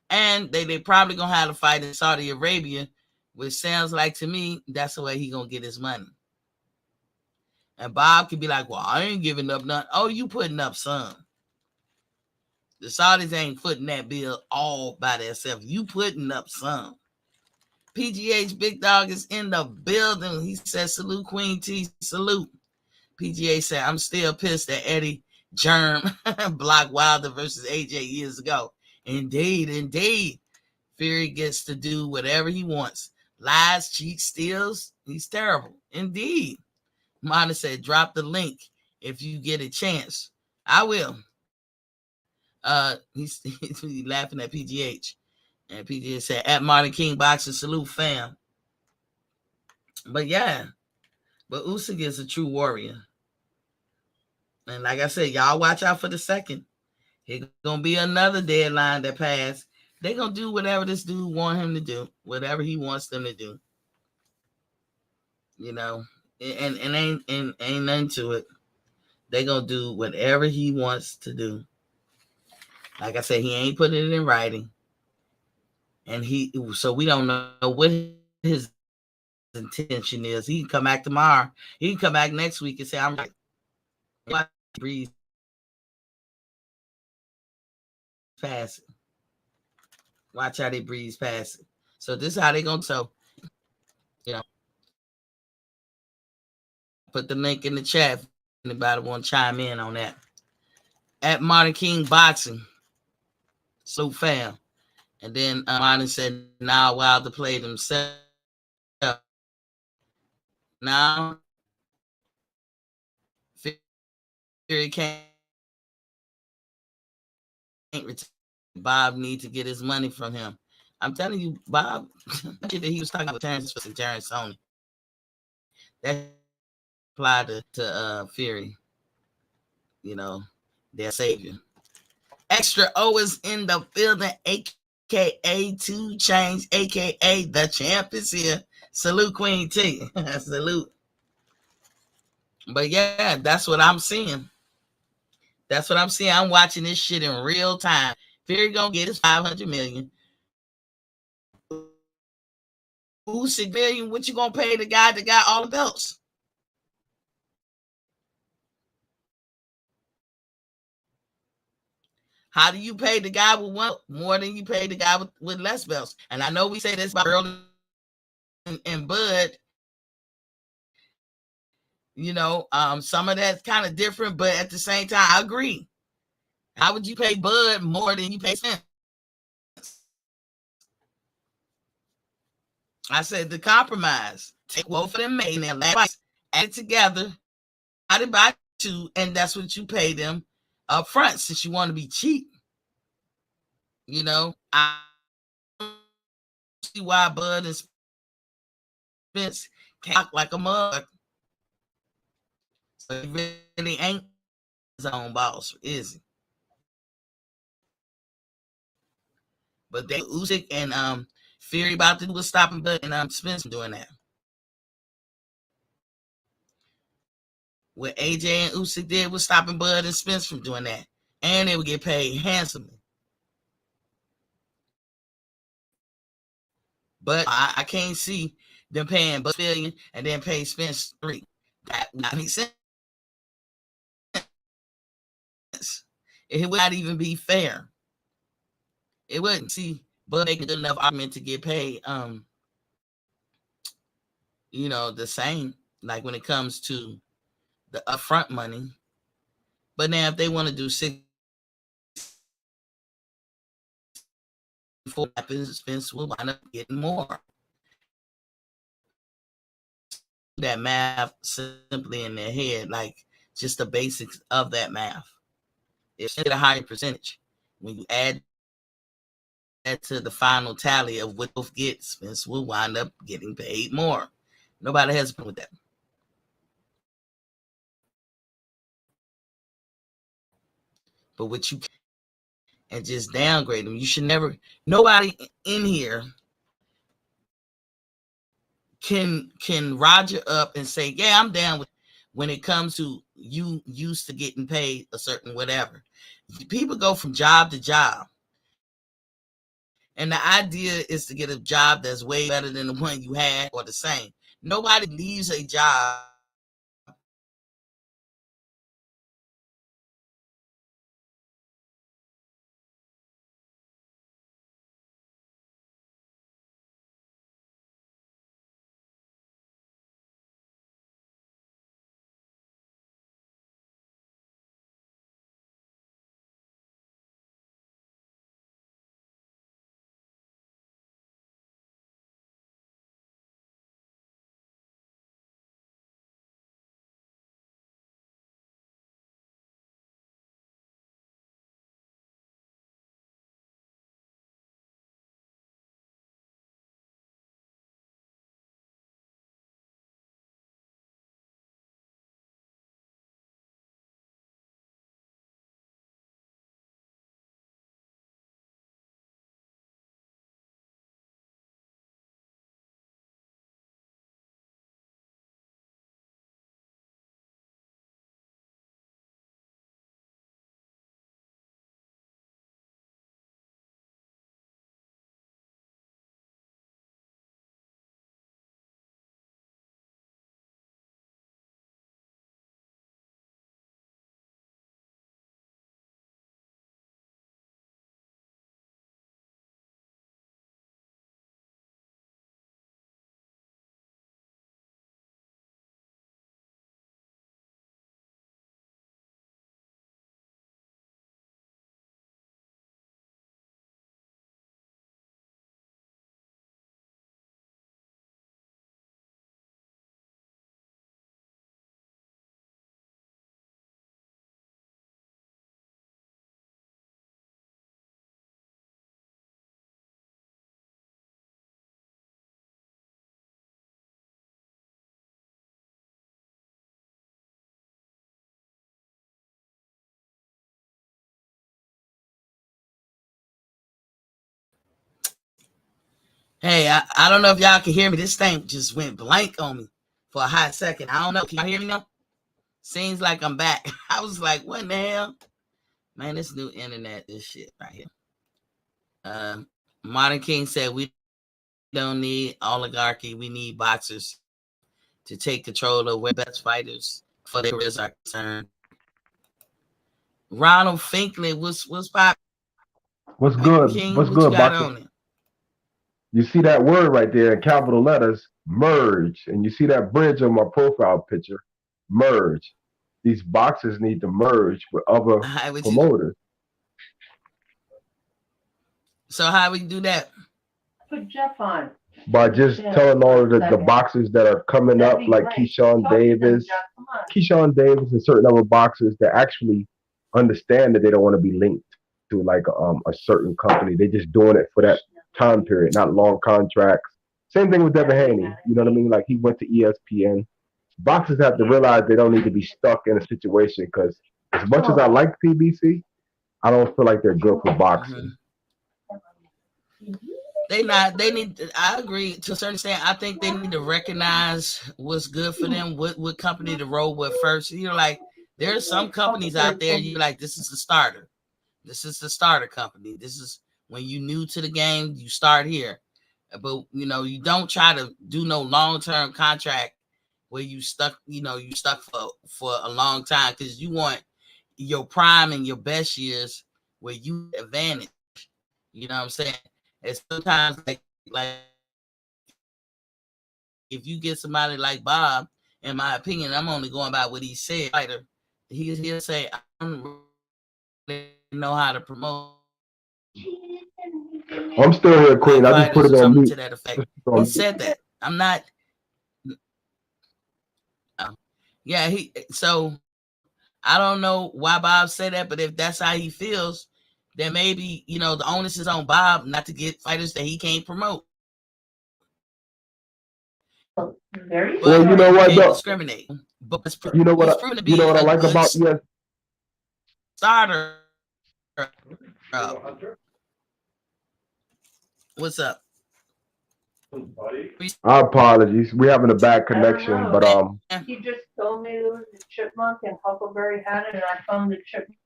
And they probably going to have to fight in Saudi Arabia, which sounds like to me that's the way he going to get his money. And Bob could be like, well, I ain't giving up none. Oh, you putting up some. The Saudis ain't footing that bill all by themselves. You putting up some. PGH Big Dog is in the building. He says, salute, Queen T, salute. PGA said, I'm still pissed that Eddie germ block Wilder versus AJ years ago. Indeed. Fury gets to do whatever he wants. Lies, cheats, steals. He's terrible. Indeed. Martin said, drop the link if you get a chance. I will. He's laughing at PGH. And PGH said, at Martin King Boxing, salute fam. But yeah, but Usyk is a true warrior. And like I said, y'all watch out for the second. It's gonna be another deadline that passed. They're gonna do whatever this dude want him to do, whatever he wants them to do. You know, and ain't nothing to it. They gonna do whatever he wants to do. Like I said, he ain't putting it in writing, and so we don't know what his intention is. He can come back tomorrow. He can come back next week and say, "I'm right." Watch breeze past it. Watch how they breeze past it. So this is how they gonna. So you know, put the link in the chat. If anybody want to chime in on that? At Martin King Boxing, so fam. And then Martin said, now Wilder played himself. Now Fury can't retire. Bob needs to get his money from him. I'm telling you, Bob, that he was talking about Terrence Sony. That applied to Fury. You know, their savior. Extra O is in the building, aka 2 Chainz, aka the champ is here. Salute Queen T. Salute. But yeah, that's what I'm seeing. That's what I'm seeing. I'm watching this shit in real time. Fury gonna get his 500 million. Usyk million. What you gonna pay the guy that got all the belts? How do you pay the guy with one more than you pay the guy with less belts? And I know we say this about Earl and Bud. You know, some of that's kind of different, but at the same time, I agree. How would you pay Bud more than you pay Spence? I said the compromise. Take both of them made and then add it together, divide it by 2, and that's what you pay them up front since you want to be cheap. You know, I don't see why Bud and Spence can't like a mug. So he really ain't his own boss, is he? But they Usyk and Fury about to do a stopping Bud and Spence doing that. What AJ and Usyk did was stopping Bud and Spence from doing that. And they would get paid handsomely. But I can't see them paying Bud $1 billion and then pay Spence $3 million. That would not make sense. It would not even be fair. It wouldn't. See, Bud making a good enough argument to get paid, you know, the same, like when it comes to the upfront money. But now if they want to do 6 Spence will wind up getting more. That math simply in their head, like just the basics of that math. It's a higher percentage. When you add that to the final tally of what both get, Spence will wind up getting paid more. Nobody has a problem with that. But what you and just downgrade them, you should never. Nobody in here can Roger up and say, yeah, I'm down with. When it comes to you used to getting paid a certain whatever, people go from job to job. And the idea is to get a job that's way better than the one you had or the same. Nobody leaves a job Hey, I don't know if y'all can hear me. This thing just went blank on me for a hot second. I don't know. Can y'all hear me now? Seems like I'm back. I was like, what in the hell? Man, this new internet, this shit right here. Modern King said we don't need oligarchy. We need boxers to take control of where best fighters for their careers are concerned. Ronald Finkley, what's pop? What's good? King, What's what you good, got boxer? on it? You see that word right there in capital letters, merge. And you see that bridge on my profile picture, merge. These boxers need to merge with other promoters. So how we do that? Put Jeff on. By just telling all of the boxers that are coming up, like Keyshawn Davis and certain other boxers that actually understand that they don't want to be linked to like a certain company. They're just doing it for that time period, not long contracts. Same thing with Devin Haney. You know what I mean? Like he went to ESPN. Boxers have to realize they don't need to be stuck in a situation because as much as I like PBC, I don't feel like they're good for boxing. They need, I agree to a certain extent. I think they need to recognize what's good for them, what company to roll with first. You know, like there's some companies out there, you're like, this is the starter. This is the starter company. This is when you new to the game, you start here. But you know, you don't try to do no long-term contract where you stuck, you stuck for a long time because you want your prime and your best years where you advantage. You know what I'm saying? And sometimes like if you get somebody like Bob, in my opinion, I'm only going by what he said. He'll say, I don't really know how to promote. I'm still here, Black Queen. I just put fighters it or on something mute. to that effect. He said that. I'm not. Yeah, so I don't know why Bob said that, but if that's how he feels, then maybe the onus is on Bob not to get fighters that he can't promote. Well, you know You what can't though? discriminate. But He's proven to you know be what I a like good about starter. What's up? Our apologies. We're having a bad connection, but He just told me there was a chipmunk and Huckleberry had it, and I found the chipmunk.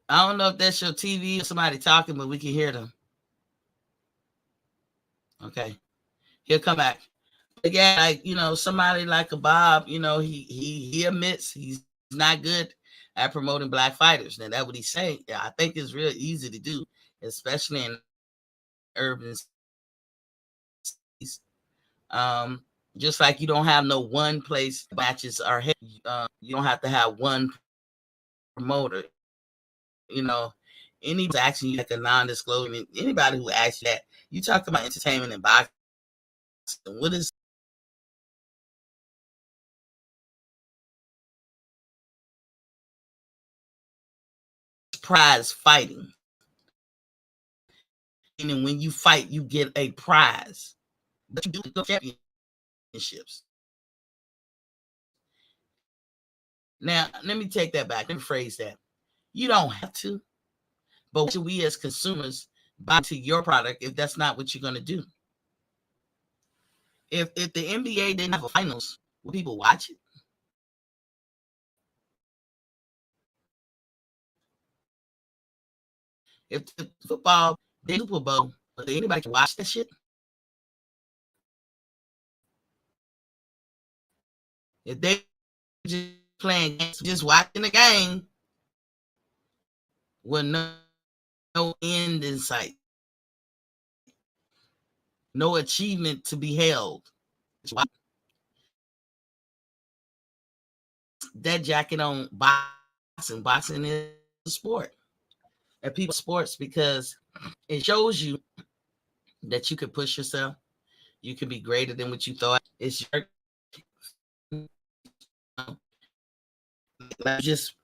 I don't know if that's your TV or somebody talking, but we can hear them. Okay, he'll come back. But yeah, like somebody like a Bob, he admits he's not good at promoting black fighters. Now that's what he's saying. Yeah, I think it's real easy to do, especially in urban cities. Just like you don't have no one place matches are held. You don't have to have one promoter. Anybody's asking you like a non-disclosure. Anybody who asks you that, you talk about entertainment and boxing. What is prize fighting? And when you fight, you get a prize. But you do championships. Now, let me take that back. Let me phrase that. You don't have to, but should we as consumers buy into your product if that's not what you're going to do? If the NBA didn't have a finals, would people watch it? If the football did Super Bowl, would anybody watch that shit? If they just playing games, just watching the game with no end in sight, no achievement to be held. That jacket on boxing. Boxing is a sport. And people sports because it shows you that you can push yourself. You can be greater than what you thought. It's your just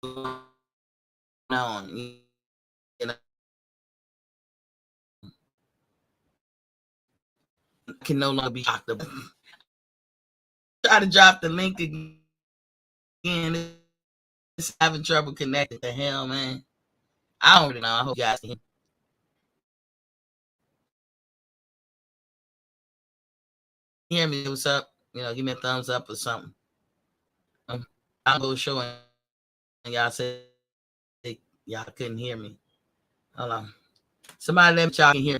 on. You know, can no longer be talked about. Try to drop the link again. It's having trouble connecting. The hell, man. I don't really know. I hope you guys can hear me. What's up? You know, give me a thumbs up or something. I'll go show and y'all say y'all couldn't hear me. Hold on. Somebody let me y'all can hear.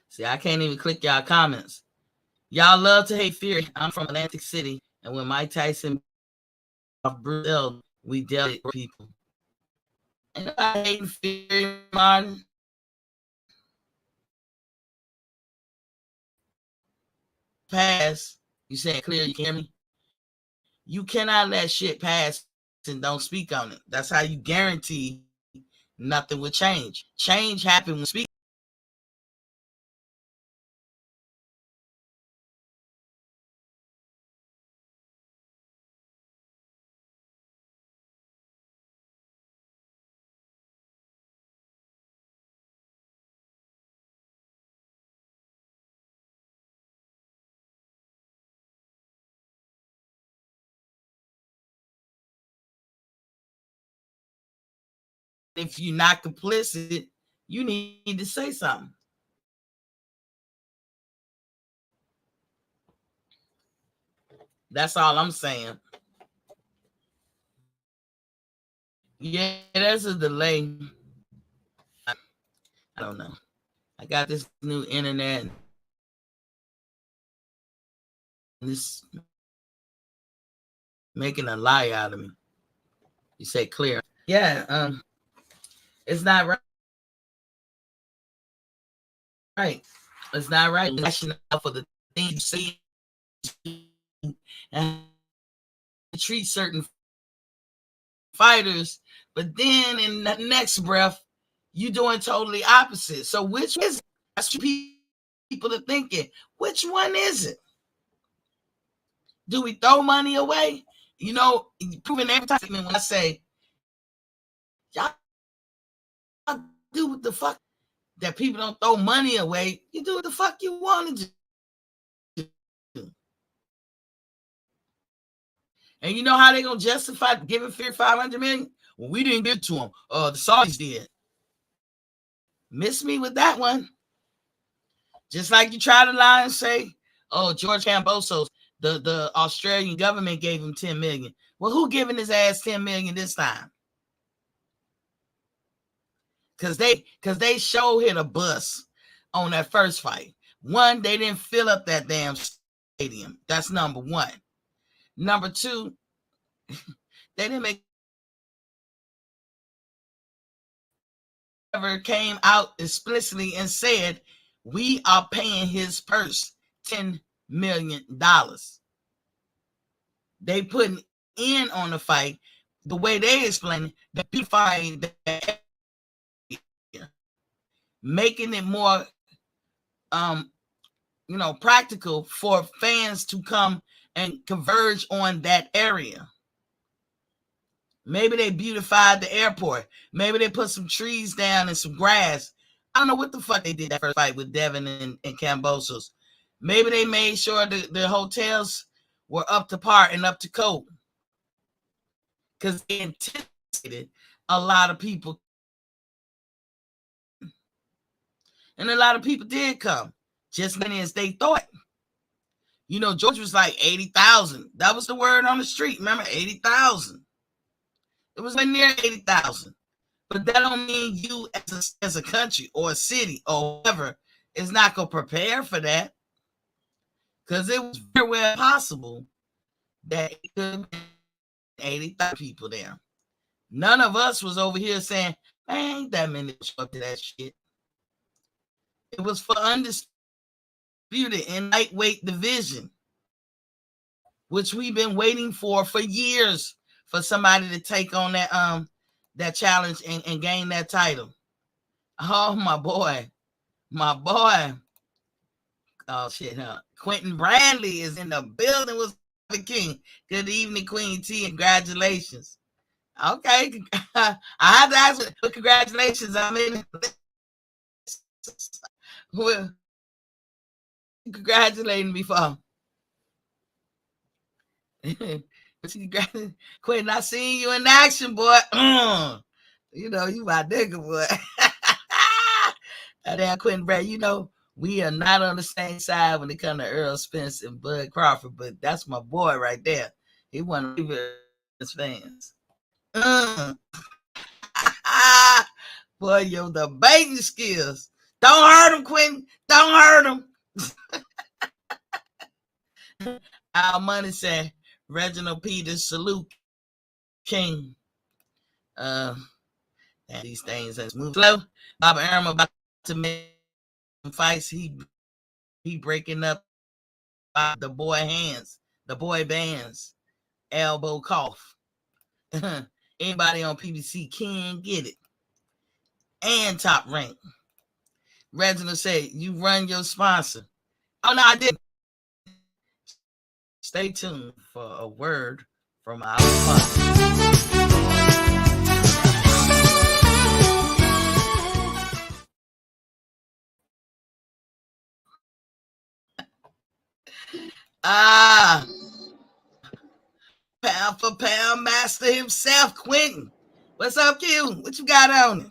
See, I can't even click y'all comments. Y'all love to hate Fury. I'm from Atlantic City, and when Mike Tyson off Brazil, we dealt with people. And I hate Fury, Martin. Pass. You saying clear? You can hear me? You cannot let shit pass and don't speak on it. That's how you guarantee nothing will change. Change happens when speak. If you're not complicit, you need to say something. That's all I'm saying. Yeah, there's a delay. I don't know. I got this new internet. This making a lie out of me. You say clear. Yeah, it's not right. Right. It's not right. Lashing out for the things you say and treat certain fighters, but then in the next breath, you doing totally opposite. So which is it? That's what people are thinking. Which one is it? Do we throw money away? You know, proving every time when I say, y'all do what the fuck that people don't throw money away. You do what the fuck you want to do. And you know how they gonna justify giving Fear 500 million? Well, we didn't give it to them. The Saudis did. Miss me with that one. Just like you try to lie and say, oh, George Cambosos, the Australian government gave him 10 million. Well, who giving his ass 10 million this time? Cause they show hit a bus on that first fight. One, they didn't fill up that damn stadium. That's number one. Number two, they didn't make ever came out explicitly and said, we are paying his purse $10 million. They putting in on the fight the way they explain it, beautifying that, making it more practical for fans to come and converge on that area. Maybe they beautified the airport. Maybe they put some trees down and some grass. I don't know what the fuck they did that first fight with Devin and Cambosos. Maybe they made sure the hotels were up to par and up to code. Because they anticipated a lot of people. And a lot of people did come. Just many as they thought. You know, George was like 80,000. That was the word on the street. Remember, 80,000. It was like near 80,000. But that don't mean you as a country or a city or whatever is not going to prepare for that. Because it was very well possible that it could be 80,000 people there. None of us was over here saying, man, ain't that many show up to that shit. It was for undisputed in lightweight division, which we've been waiting for years for somebody to take on that challenge and gain that title. Oh, my boy. Oh shit, huh? Quentin Bradley is in the building with the king. Good evening, Queen T, and congratulations. Okay. I have to ask, but congratulations. I mean, well, congratulating me for. Quentin, I seen you in action, boy. You know, you my nigga, boy. Damn, Quentin Brad, you know, we are not on the same side when it comes to Earl Spence and Bud Crawford, but that's my boy right there. He one of his fans. Boy, yo, the baiting skills. Don't hurt him, Quentin. Don't hurt him. Our money said Reginald Peters, salute King. These things has moved slow. Bob Arum about to make some fights. He breaking up the boy hands, the boy bands, elbow cough. Anybody on PBC can get it. And Top Rank. Reginald said, you run your sponsor. Oh, no, I didn't. Stay tuned for a word from our sponsor. Pound for pound master himself, Quentin. What's up, Q? What you got on it?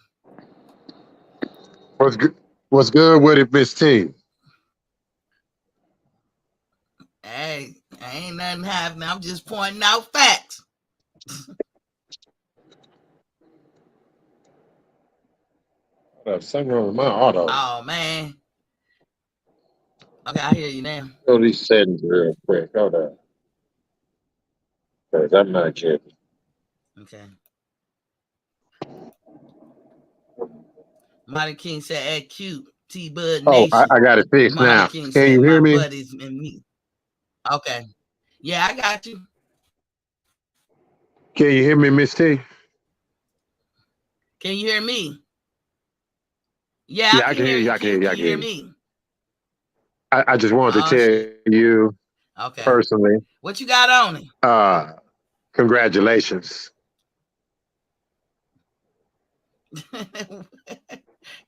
What's good with it, Miss T? Hey, ain't nothing happening. I'm just pointing out facts. Something wrong with my auto. Oh, man. Okay, I hear you now. Go these settings real quick. Hold on. Because I'm not kidding. Okay. Mighty King said, "Add cute T Bud Oh, Nation." I got it fixed Mighty now. King Can said, you "My hear me? buddies and me." Okay. Yeah, I got you. Can you hear me, Miss T? Can you hear me? Yeah, Yeah, I I can can hear hear you. you, I can hear Q. you. Can I you can hear hear you. me? I just wanted Oh, to shit. tell you Okay. personally, What you got on it? congratulations.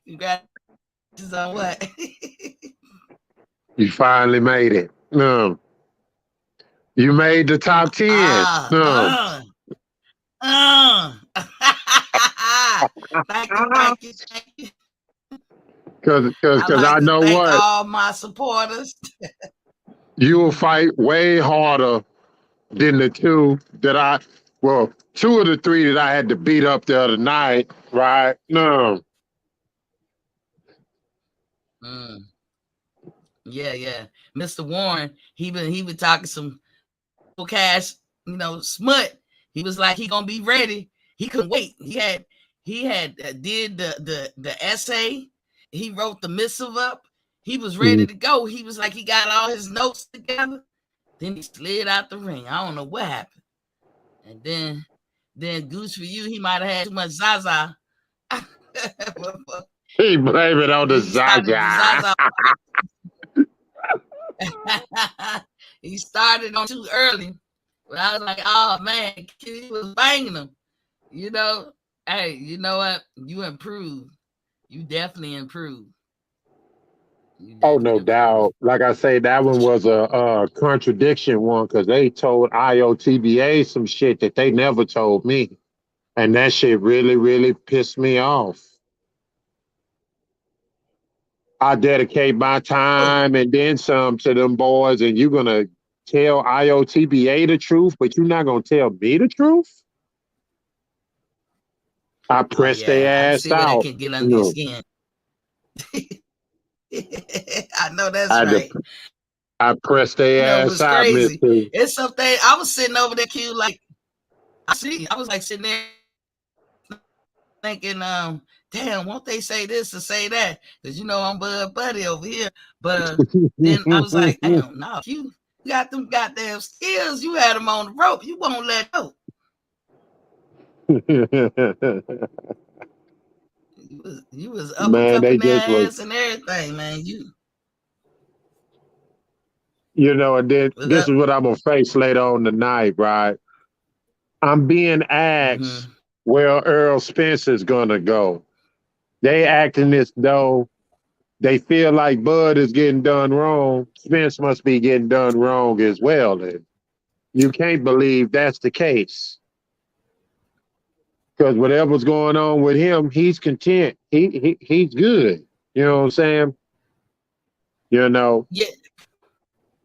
Congratulations on what? You finally made it. You made the top 10. Thank you, thank you, thank you. Because I'd like I to know thank what? all my supporters. You will fight way harder than the two of the three that I had to beat up the other night, right? Yeah. Mr. Warren, he been talking some cash, smut. He was like he gonna be ready. He couldn't wait. He had did the essay. He wrote the missive up. He was ready to go. He was like he got all his notes together. Then he slid out the ring. I don't know what happened. And then Goose for you, he might have had too much Zaza. He blamed it on the He started the Zaza. Zaza. He started on too early. But I was like, oh man, he was banging them. Hey, you know what? You improved. You definitely improved. Oh, no doubt. Like I say, that one was a contradiction one because they told IOTBA some shit that they never told me. And that shit really, really pissed me off. I dedicate my time and then some to them boys, and you're going to tell IOTBA the truth, but you're not going to tell me the truth? I pressed their I can ass see where that out. can get under your skin. I know that's right. I pressed their It ass was out, crazy. Mr. It's something. I was sitting over there, Q, like I was like sitting there thinking, damn, won't they say this or say that? Because I'm Bud Buddy over here. But then I was like, damn, no, you got them goddamn skills. You had them on the rope. You won't let go. You was Man, they uppercutting just their was. ass and everything, man. And then What's this up? is what I'm gonna face later on tonight, right? I'm being asked where Earl Spencer's gonna go. They acting as though they feel like Bud is getting done wrong. Spence must be getting done wrong as well. And you can't believe that's the case. Because whatever's going on with him, he's content. He's good. You know what I'm saying? You know. Yeah,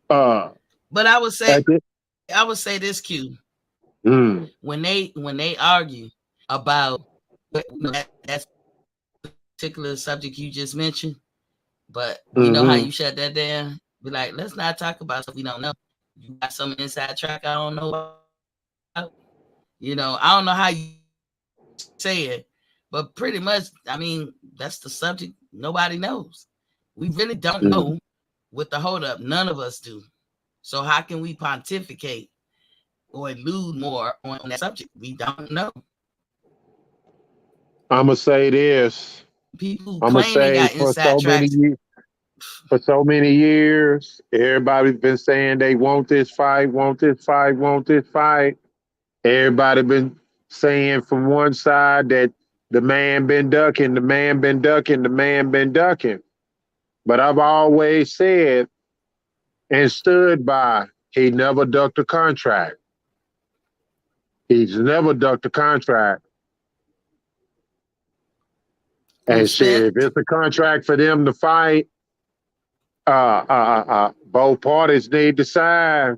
Uh but I would at say this, Q. mm, When they argue about that particular subject you just mentioned, but you know how mm-hmm. you shut that down? Be like, let's not talk about stuff we don't know. You got some inside track I don't know about. I don't know how you say it, but pretty much, I mean, that's the subject nobody knows. We really don't know what the hold up. None of us do. So how can we pontificate or allude more on that subject? We don't know. I'ma say this. People who I'ma claim they say got inside tracks. for so many years, everybody's been saying they want this fight, want this fight, want this fight. Everybody been saying from one side that the man been ducking, the man been ducking, the man been ducking. But I've always said and stood by, he never ducked a contract. He's never ducked a contract. Who And shit, spent? if it's a contract for them to fight, both parties need to sign,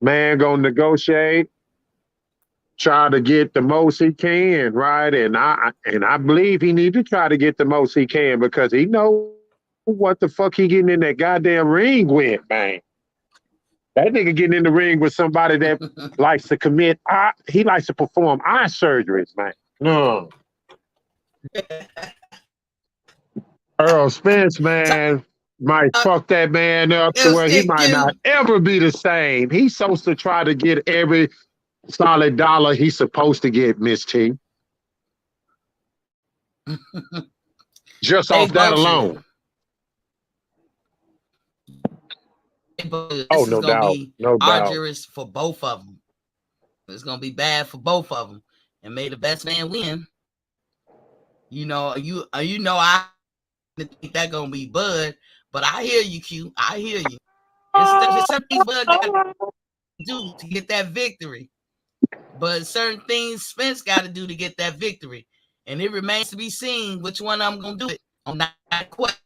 man gonna negotiate, try to get the most he can, right? And I believe he need to try to get the most he can because he know what the fuck he getting in that goddamn ring with, man. That nigga getting in the ring with somebody that likes to he likes to perform eye surgeries, man. No. Earl Spence, man, might fuck that man up to where he might not ever be the same. He's supposed to try to get every solid dollar he's supposed to get, Miss T. Just They off that both should. alone. This Oh, is no gonna doubt. be No doubt. arduous for both of them. It's gonna be bad for both of them, and may the best man win. I think that gonna be Bud, but I hear you, Q. I hear you. It's some things Bud got to do to get that victory, but certain things Spence got to do to get that victory, and it remains to be seen which one I'm gonna do it on that question.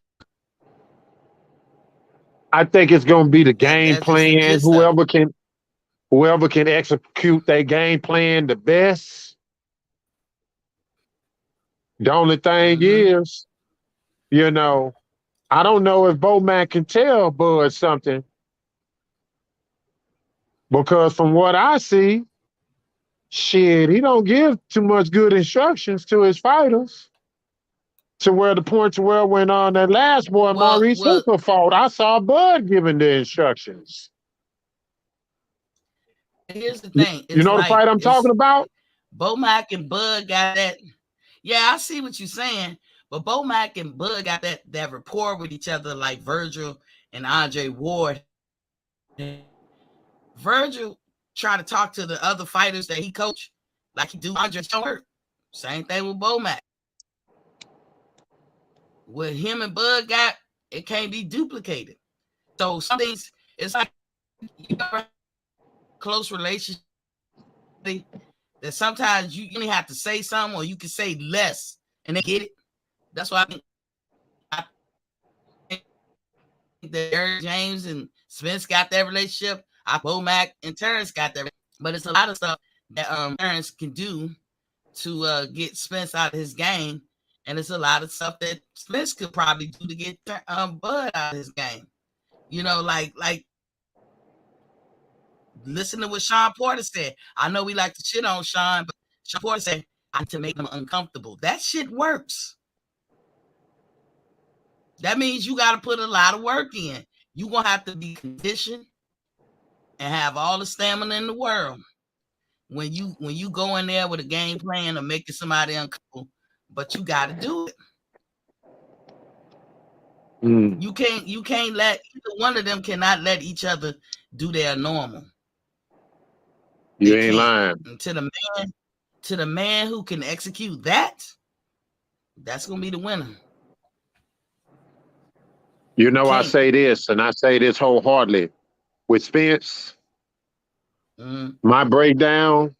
I think it's gonna be the game That's just the plan. gist of it. Whoever can execute their game plan the best. The only thing is, I don't know if Bowman can tell Bud something because from what I see, shit, he don't give too much good instructions to his fighters. To where the point to where when on that last boy Maurice Well, Hooker fought, I saw Bud giving the instructions. here's the You, thing. you know the fight I'm talking about? Bomac and Bud got that. Yeah, I see what you're saying. But Bomac and Bud got that rapport with each other like Virgil and Andre Ward. Virgil tried to talk to the other fighters that he coached like he do Andre Ward. Same thing with Bomac. What him and Bud got, it can't be duplicated. So some things, it's like you have a close relationship that sometimes you only have to say something or you can say less and they get it. That's why I think that Eric James and Spence got that relationship. Bomac and Terrence got that. But it's a lot of stuff that Terrence can do to get Spence out of his game. And it's a lot of stuff that Spence could probably do to get Bud out of his game. Like listen to what Sean Porter said. I know we like to shit on Sean, but Sean Porter said, I need to make them uncomfortable. That shit works. That means you got to put a lot of work in. You're going to have to be conditioned and have all the stamina in the world. When you go in there with a game plan of making somebody uncomfortable, but you got to do it. Mm. You can't let either one of them cannot let each other do their normal. You They ain't can't. lying. And to the man who can execute that, that's gonna be the winner. You You know, I can't. say this, and I say this wholeheartedly. With Spence, my breakdown,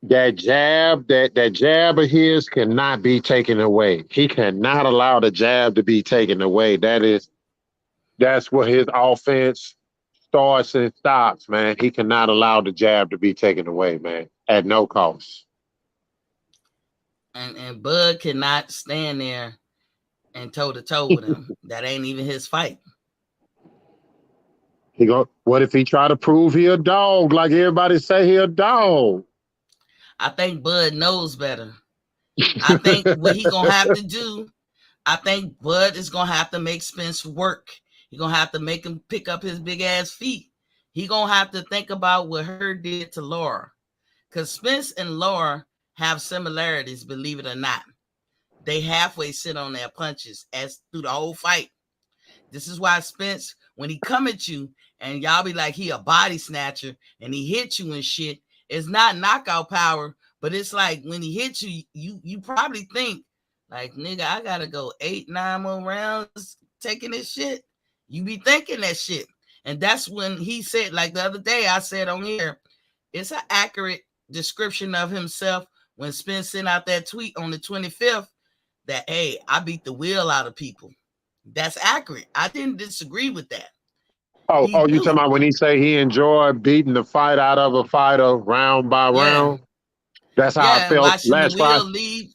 that jab of his cannot be taken away. He cannot allow the jab to be taken away. That's where his offense starts and stops, man. He cannot allow the jab to be taken away, man, at no cost. And Bud cannot stand there and toe to toe with him. That ain't even his fight. What if he try to prove he a dog like everybody say he a dog? I think Bud knows better. I think what he gonna have to do, I think Bud is gonna have to make Spence work. He gonna have to make him pick up his big ass feet. He gonna have to think about what her did to Laura. Because Spence and Laura have similarities, believe it or not. They halfway sit on their punches as through the whole fight. This is why Spence, when he come at you and y'all be like he a body snatcher and he hit you and shit, it's not knockout power, but it's like when he hits you, you probably think like, nigga, I gotta go 8-9 more rounds taking this shit. You be thinking that shit. And that's when he said, like the other day I said on here, it's an accurate description of himself when Spence sent out that tweet on the 25th that, hey, I beat the wheel out of people. That's accurate. I didn't disagree with that. Oh, He you do. talking about when he say he enjoyed beating the fight out of a fighter round by round? That's how I Yeah, and felt watching the last Friday. wheel leave.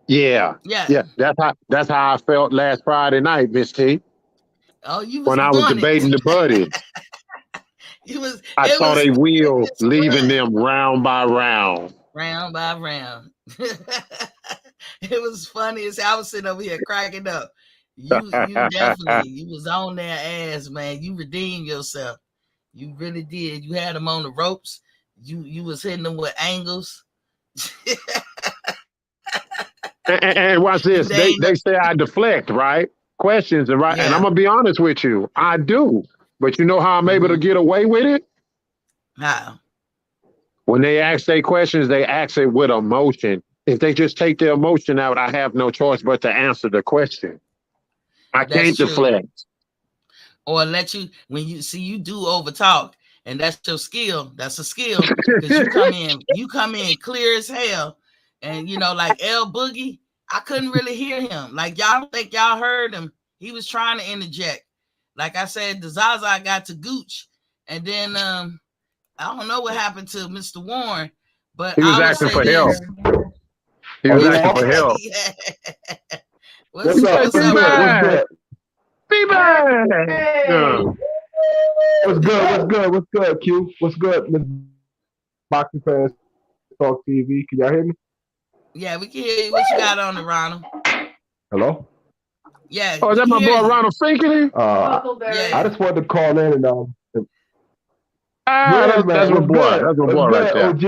Yeah. Yeah. That's how I felt last Friday night, Miss T. Oh, you was When I was doing it. debating the buddies. I saw they wheel leaving them round by round. Round by round. It was funny as I was sitting over here cracking up. You definitely, you was on their ass, man. You redeemed yourself. You really did. You had them on the ropes. You was hitting them with angles. And watch this. They say I deflect, right? Questions and right. Yeah. And I'm gonna be honest with you. I do. But you know how I'm able to get away with it? How? When they ask their questions, they ask it with emotion. If they just take the emotion out, I have no choice but to answer the question. I can't deflect. Or let you, when you see you do over talk, and that's your skill. That's a skill because you come in clear as hell, and you know, like L Boogie, I couldn't really hear him. Like y'all don't think y'all heard him. He was trying to interject. Like I said, the Zaza got to Gooch, and then I don't know what happened to Mr. Warren, but he was asking for help. He was asking for help. What's up? What's good? Hey. What's good, Q? What's good, Miss Boxing Fans Talk TV? Can y'all hear me? Yeah, we can hear you. What you got on the Ronald? Hello? Yeah. Oh, is that my boy Ronald Finkley? I just wanted to call in and that's my boy. That's my boy right there. OG?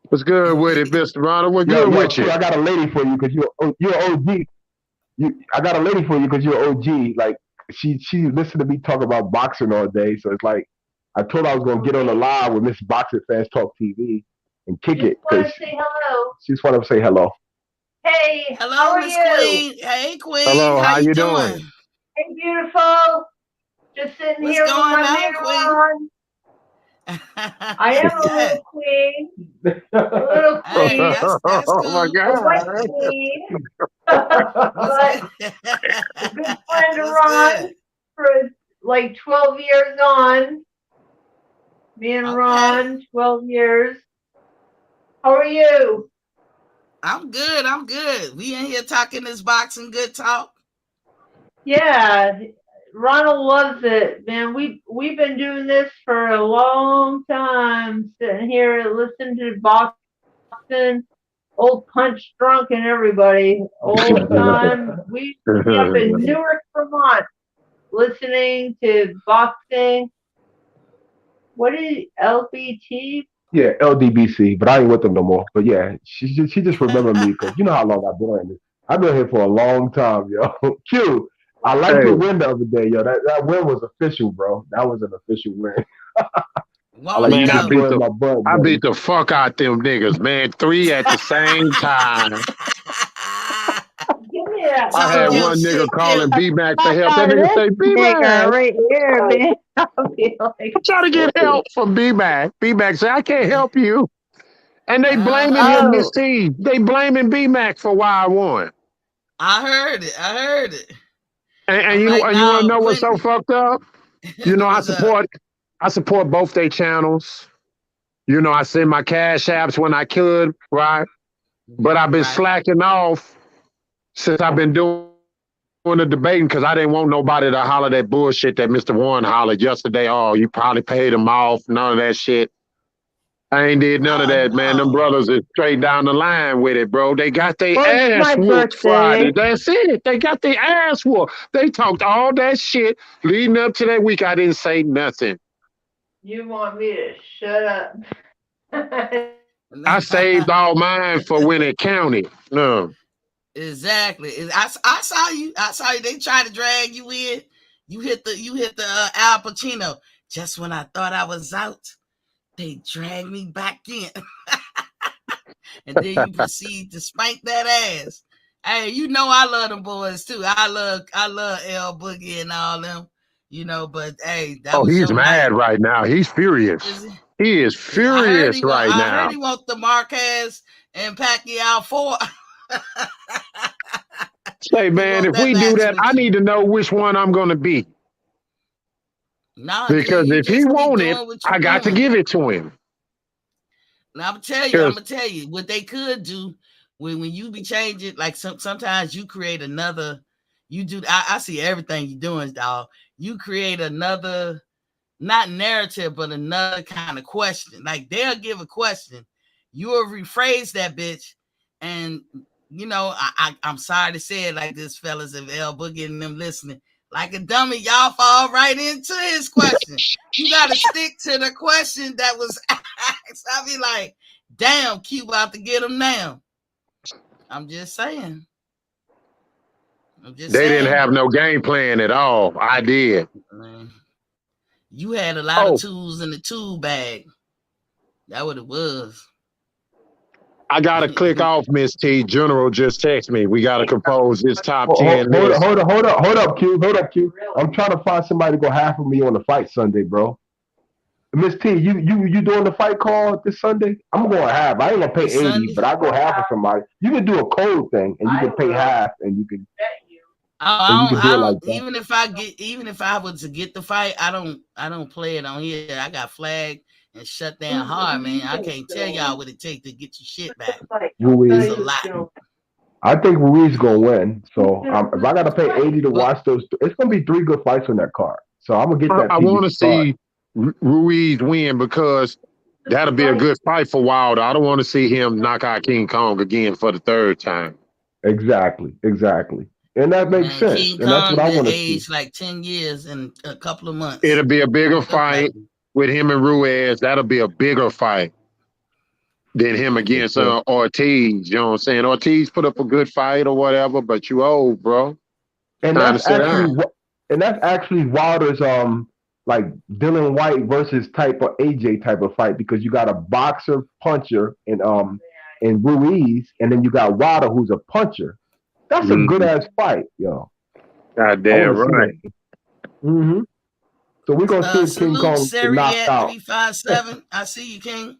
What's good with it, Mr. Ronald? What's good with you? I got a lady for you because you're OG. I got a lady for you because you're OG. Like she listened to me talk about boxing all day, so it's like I told her I was gonna get on the live with Miss Boxing Fans Talk TV and kick it. Want to say hello? She just wanted to say hello. Hey, hello, how are Miss you? Queen. Hey, Queen. Hello, how you doing? Hey, beautiful. Just sitting What's here with going my on, man Queen? Ron. I am a little queen. A little Hey, queen. that's Oh cool. my A white God. queen. What's But good? a good friend of What's Ron good? for like 12 years on. Me and Okay. Ron, 12 years. How are you? I'm good. I'm good. We in here talking this boxing good talk. Yeah, Ronald loves it, man. We've been doing this for a long time, sitting here listening to boxing, old Punch Drunk and everybody. Old time. We be up in Newark, Vermont, listening to boxing. What is LBT? Yeah, LDBC, but I ain't with them no more. But yeah, she just remembered me because you know how long I've been on this. I've been here for a long time, yo. Q, I liked Hey, your win the other day, yo. That win was official, bro. That was an official win. I like Won't he you man, though? destroyed my butt, I buddy. beat the fuck out them niggas, man. 3 at the same time. Give me that I had Talk your one phone. nigga shit, calling Q. B-Mac for help. That nigga This say, nigga B-Mac, right here, man. I'll be like, I'm trying to get help from B-Mac. B-Mac say, I can't help you. And they blaming Uh-huh. him, Miss oh, T. They blaming B-Mac for why I won. I heard it. I heard it. And I'm you like, and you want to no, know what's so Quentin. fucked up? You know, What's up? I support both their channels. You know, I send my cash apps when I could, right? But I've been Right. slacking off since I've been doing the debating because I didn't want nobody to holler that bullshit that Mr. Warren hollered yesterday. Oh, you probably paid him off. None of that shit. I ain't did none of that, man. Them No. brothers is straight down the line with it, bro. They got their well, it's ass my whooped Friday. birthday. That's it. They got their ass whooped. They talked all that shit leading up to that week. I didn't say nothing. You want me to shut up? I saved all mine for when it counted. No. Exactly. I saw you. I saw you. They tried to drag you in. You hit the Al Pacino. Just when I thought I was out, they dragged me back in. And then you proceed to spank that ass. Hey, you know I love them boys too. I love L Boogie and all them. But hey, that Oh, was he's your night. mad right now. He's furious. Is it? He is I heard furious he want. right I heard now. he wants the Marquez and Pacquiao for. Say, He man, want if that we do match that, with I you. need to know which one I'm going to be. Nah, G, Because you if he just keep want it, doing what you're I got to doing. give it to him. Now I'm Because gonna tell you what they could do when you be changing. Like sometimes you create another. You do. I see everything you're doing, dog. You create another, not narrative, but another kind of question. Like they'll give a question, you'll rephrase that bitch, and I'm sorry to say it like this, fellas, if L Boogie and them listening, like a dummy, y'all fall right into his question. You got to stick to the question that was asked. I be like, damn, Q about to get him now. I'm just saying. they didn't have no game plan at all. I did. You had a lot of Oh, tools in the tool bag. That what it was. I got to click off, Miss T. General just text me. We got to compose this top 10 Hold list. up, hold up, Q. Hold up, Q. I'm trying to find somebody to go half of me on the fight Sunday, bro. Miss T, you doing the fight call this Sunday? I'm going half. I ain't gonna pay This 80, Sunday. but I go half of somebody. You can do a code thing and you can pay half and you can do it like that. Even if I was to get the fight, I don't play it on here. I got flagged and shut down hard, man. I can't tell y'all what it takes to get your shit back. Ruiz. It's a lot. I think Ruiz gonna win. So if I gotta pay 80 to watch those, it's gonna be 3 good fights on that card. So I'm gonna get that I want to PBC card. see Ruiz win because that'll be a good fight for Wilder. I don't want to see him knock out King Kong again for the third time. Exactly. And that makes sense. King And that's what Kong I did want to see. age like 10 years in a couple of months. It'll be a bigger Look like fight with him and Ruiz. That'll be a bigger fight than him against Ortiz. You know what I'm saying? Ortiz put up a good fight or whatever, but you old, bro. And Time to that's sit down. actually Wilder's like Dylan White versus type of AJ type of fight because you got a boxer puncher in Ruiz, and then you got Wilder who's a puncher. That's a good ass fight, yo. Goddamn right. Mm-hmm. So we're gonna see if King salute Kong get knocked Sariat out. 357. I see you, King.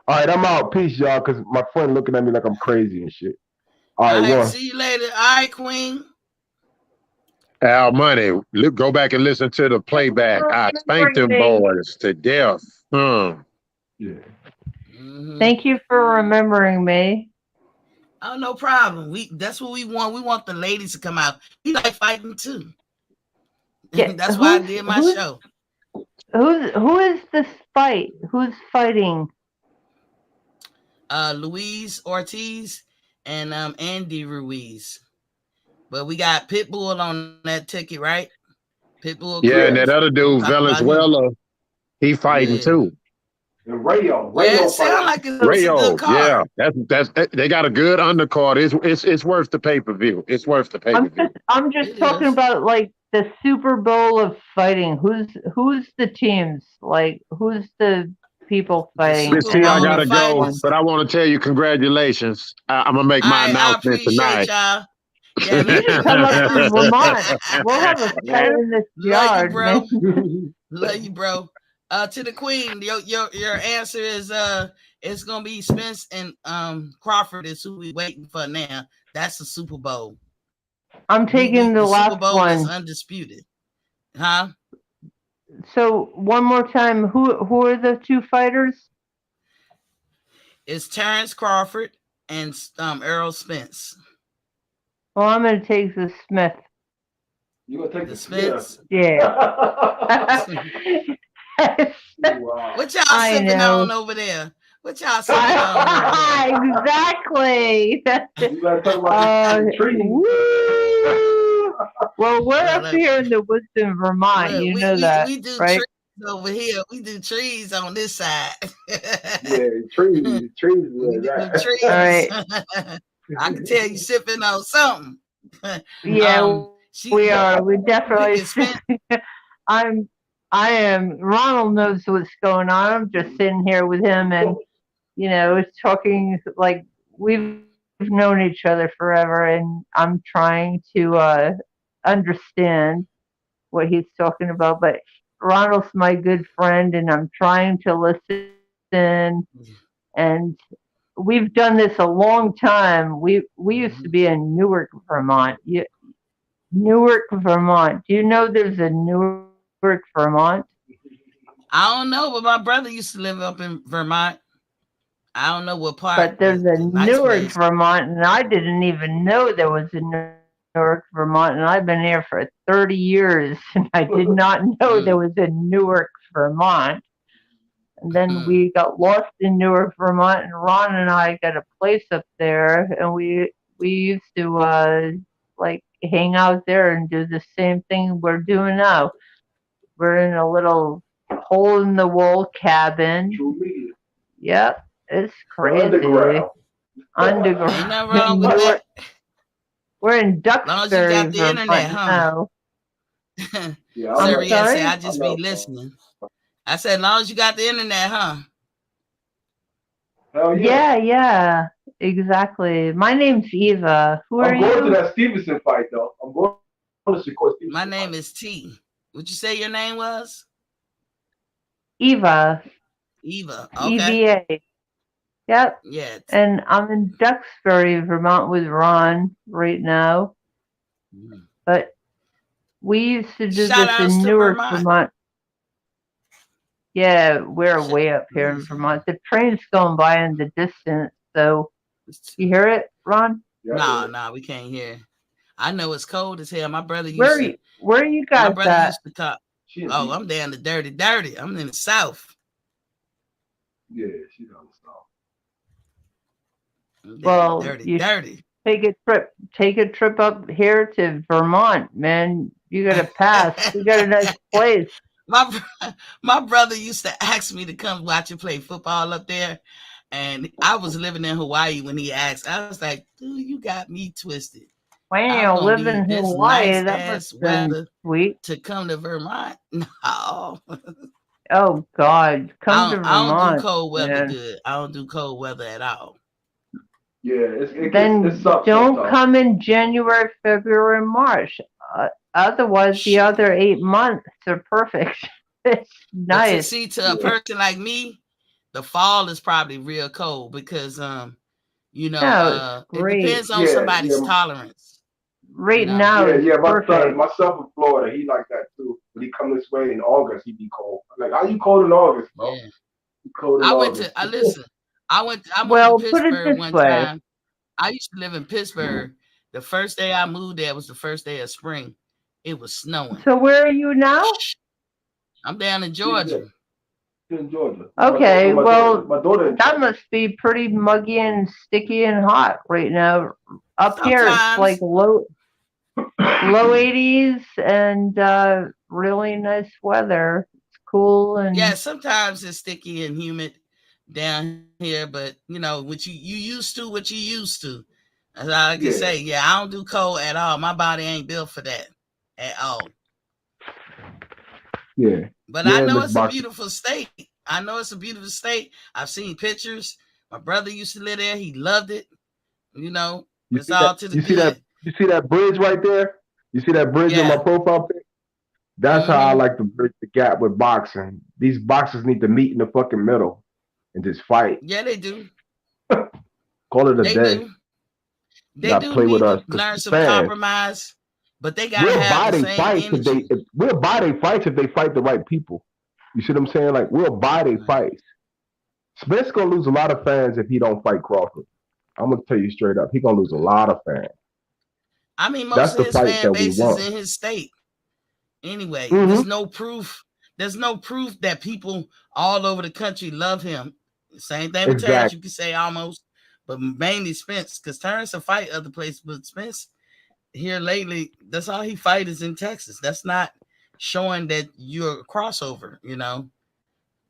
All right, I'm out. Peace, y'all, because my friend looking at me like I'm crazy and shit. All right, one. See you later. All right, Queen. Al Money, go back and listen to the playback. I spanked them boys to death. Yeah. Thank you for remembering me. Oh, no problem. That's what we want. We want the ladies to come out. We like fighting too. Yeah, that's why I did my show. Who is this fight? Who's fighting? Luis Ortiz and Andy Ruiz. But we got Pitbull on that ticket, right? Pitbull. Yeah, and that other dude, Valenzuela, he fighting too. And Rayo, Yeah, Rayo it sounds fighting. like it's a good Rayo, yeah, card. that's they got a good undercard. It's worth the pay per view. It's worth the pay per view. I'm just It talking is. about like the Super Bowl of fighting. Who's the teams? Like who's the people The fighting Miss Super T, in I Bowl this of gotta go, one? fighters. but I want to tell you congratulations. I'm gonna make my I announcement appreciate tonight. y'all. Yeah, You let me should put come up my to Vermont. We'll have a fight in this Love you, yard, man. bro. Love you, bro. To the queen, your answer is it's gonna be Spence and Crawford is who we waiting for now. That's the Super Bowl. I'm taking the The Super last Bowl is one. undisputed. Huh? So one more time, who are the two fighters? It's Terrence Crawford and Errol Spence. Well, I'm gonna take the Smith. You gonna take The the Spence. Yeah. Wow. What y'all I sipping know. on over there? What y'all sipping on over there? Exactly. You gotta talk about the trees. Woo! Well, we're up Look, here in the woods in Vermont. look, You know that, we do right? trees over here. We do trees on this side. Yeah, trees, We do right. trees. All right. I can tell you sipping on something. Yeah, She we are. We definitely. picking Spence. I am. Ronald knows what's going on. I'm just sitting here with him, and talking like we've known each other forever, and I'm trying to understand what he's talking about. But Ronald's my good friend, and I'm trying to listen. And we've done this a long time. We used to be in Newark, Vermont. Newark, Vermont. Do you know there's a Newark, Vermont? I don't know, but my brother used to live up in Vermont. I don't know what part, But there's a the nice Newark, place. Vermont, and I didn't even know there was a Newark, Vermont, and I've been here for 30 years, and I did not know there was a Newark, Vermont. And then we got lost in Newark, Vermont, and Ron and I got a place up there, and we used to like hang out there and do the same thing we're doing now. We're in a little hole in the wall cabin. Yep, it's crazy. Underground. Underground. Ain't nothing wrong with that. We're in As long as you Duxbury, got the Vermont internet, huh? now. Yeah, I'm Sorry, I sorry? said I just be listening. I said, as long as you got the internet, huh? Hell yeah. Yeah, exactly. My name's Eva. Who are I'm going you? to that Stevenson fight though. I'm going to Shakur Stevenson. My name is T. Would you say your name was? Eva. Eva. Okay. EVA. Yep. Yeah. And I'm in Duxbury, Vermont with Ron right now. But we used to do Shout this outs in to Newark, Vermont. Vermont. Yeah, we're way up here in Vermont. The train's going by in the distance, so you hear it, Ron? Yeah, No, we can't hear. I know it's cold as hell. My brother used Where are you my guys brother at? used to talk. Oh, I'm down to dirty. I'm in the south. Yeah, she's on the south. Well, dirty. Take a trip up here to Vermont, man. You gotta pass. We got a nice place. My brother used to ask me to come watch him play football up there, and I was living in Hawaii when he asked. I was like, dude, you got me twisted. Wow, living in Hawaii, nice that must ass have been weather sweet. to come to Vermont. No. Oh God, come to I don't Vermont. do cold weather man. good. I don't do cold weather at all. Yeah, Then sucks. don't come in January, February, and March. Otherwise, the other 8 months are perfect. It's nice. To a person like me, the fall is probably real cold because No, it depends on somebody's tolerance. Right now, my son from Florida, he like that too. When he come this way in August, he be cold. Like, how you cold in August, bro? Yeah. Cold in August. I went well, to put it Pittsburgh this one way. time. I used to live in Pittsburgh. The first day I moved there was the first day of spring. It was snowing. So where are you now? I'm down in Georgia. In Georgia. Okay, my daughter that must be pretty muggy and sticky and hot right now. Up here, it's like low 80s and really nice weather. It's cool and yeah, sometimes it's sticky and humid down here, but what you used to what you used to. That's all I can say. Yeah, I don't do cold at all. My body ain't built for that at all. Yeah. But I know Miss it's a Boxer. beautiful state. I know it's a beautiful state. I've seen pictures. My brother used to live there. He loved it. It's all to the good. You see that bridge right there? You see that bridge on my Yeah. profile pic? That's how I like to bridge the gap with boxing. These boxers need to meet in the fucking middle and just fight. Yeah, they do. Call it a They day. do. They Not do play with need us to because learn some fans. compromise, but they gotta We'll have buy the they same fights energy. we'll buy they fights if they fight the right people. You see what I'm saying? Like we'll buy they fights. Smith's gonna lose a lot of fans if he don't fight Crawford. I'm gonna tell you straight up, he gonna lose a lot of fans. I mean, most That's of the his fight fan that we base is want. in his state. Anyway, there's Mm-hmm. no proof. There's no proof that people all over the country love him. Same thing with Terrence, you could say almost, but mainly Spence, because Terrence will fight other places, but Spence here lately, that's all he fight is in Texas. That's not showing that you're a crossover,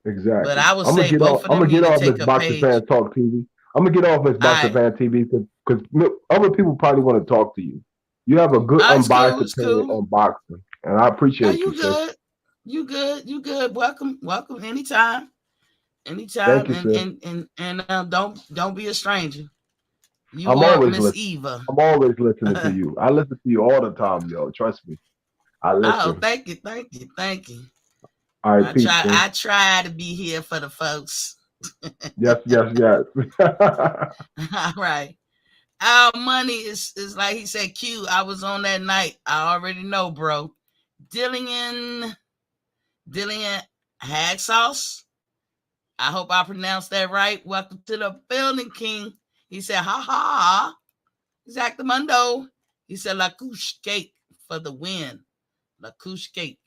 Exactly. But I would say both of I'm them gonna need get to off take Miss a Boxer page. Fan Talk TV. I'm gonna get off Miss Boxer Fan TV because other people probably want to talk to you. You have a good unbiased opinion on boxing, and I appreciate you, sis. Good. You good. Welcome anytime. Thank you, sis. And don't be a stranger. You I'm are always Miss listening. Eva. I'm always listening to you. I listen to you all the time, yo. Trust me. I listen. Oh, thank you. All right, peace, sis. I try to be here for the folks. Yes. All right. Our money is like he said, Q. I was on that night. I already know, bro. Dillian Hagsauce. I hope I pronounced that right. Welcome to the building, King. He said, ha ha. Exactamundo. He said, La Couche Cake for the win. La Couche Cake.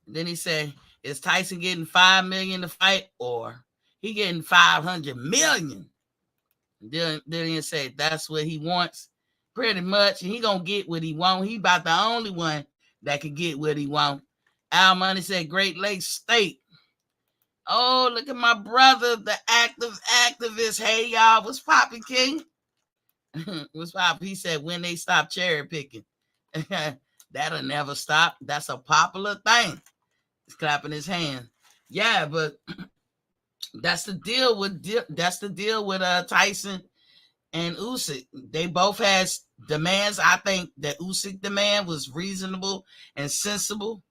And then he said, is Tyson getting $5 million to fight or he getting $500 million? Then he said, that's what he wants. Pretty much. And he going to get what he want. He about the only one that can get what he want. Al Money said, Great Lakes State. Oh, look at my brother, the activist. Hey, y'all, what's popping, King? What's popping? He said, when they stop cherry picking. That'll never stop. That's a popular thing. He's clapping his hand. Yeah, but that's the deal with Tyson and Usyk. They both had demands. I think the Usyk demand was reasonable and sensible.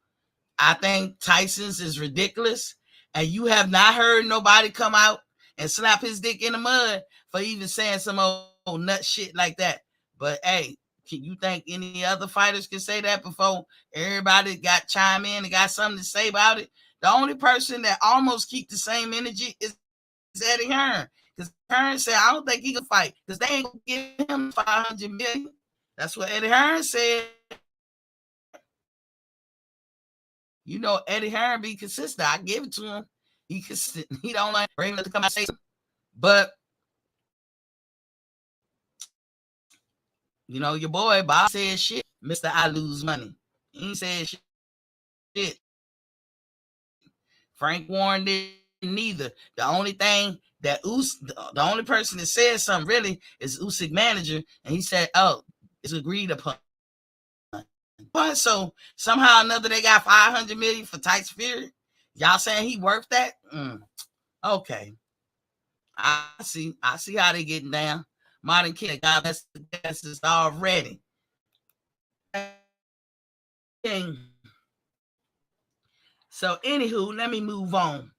I think Tyson's is ridiculous. And you have not heard nobody come out and slap his dick in the mud for even saying some old nut shit like that. But hey, can you think any other fighters can say that before everybody got chime in and got something to say about it? The only person that almost keep the same energy is Eddie Hearn. Because Hearn said, I don't think he can fight because they ain't gonna give him $500 million. That's what Eddie Hearn said. Eddie Hearn be consistent. I give it to him. He don't like bring it to come out and say something. But your boy Bob said shit. Mr. I lose money. He said shit. Frank Warren didn't neither. The only thing that the only person that said something really is Usyk manager, and he said, "Oh, it's agreed upon." But so somehow or another they got $500 million for Tyson Fury. Y'all saying he worth that? Okay. I see how they getting down. Modern Kid, God bless the guests is already. So anywho, let me move on.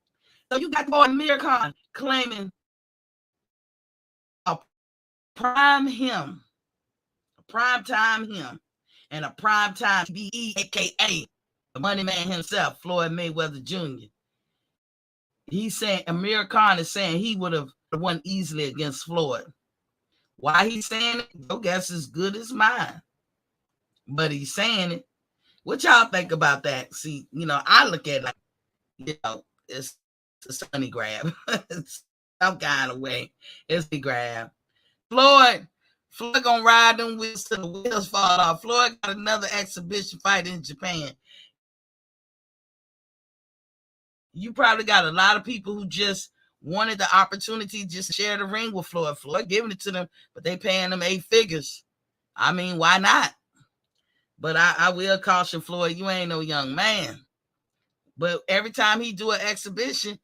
So you got the boy Amir Khan claiming a prime time him, and a prime time BE, aka the money man himself, Floyd Mayweather Jr. He's saying Amir Khan is saying he would have won easily against Floyd. Why he's saying it? Your guess is good as mine. But he's saying it. What y'all think about that? See, I look at it like, it's a money grab. Some kind of way. It's a grab. Floyd gonna ride them wheels till the wheels fall off. Floyd got another exhibition fight in Japan. You probably got a lot of people who just wanted the opportunity just to share the ring with Floyd. Floyd giving it to them, but they paying them 8 figures. I mean, why not? But I will caution Floyd, you ain't no young man. But every time he do an exhibition,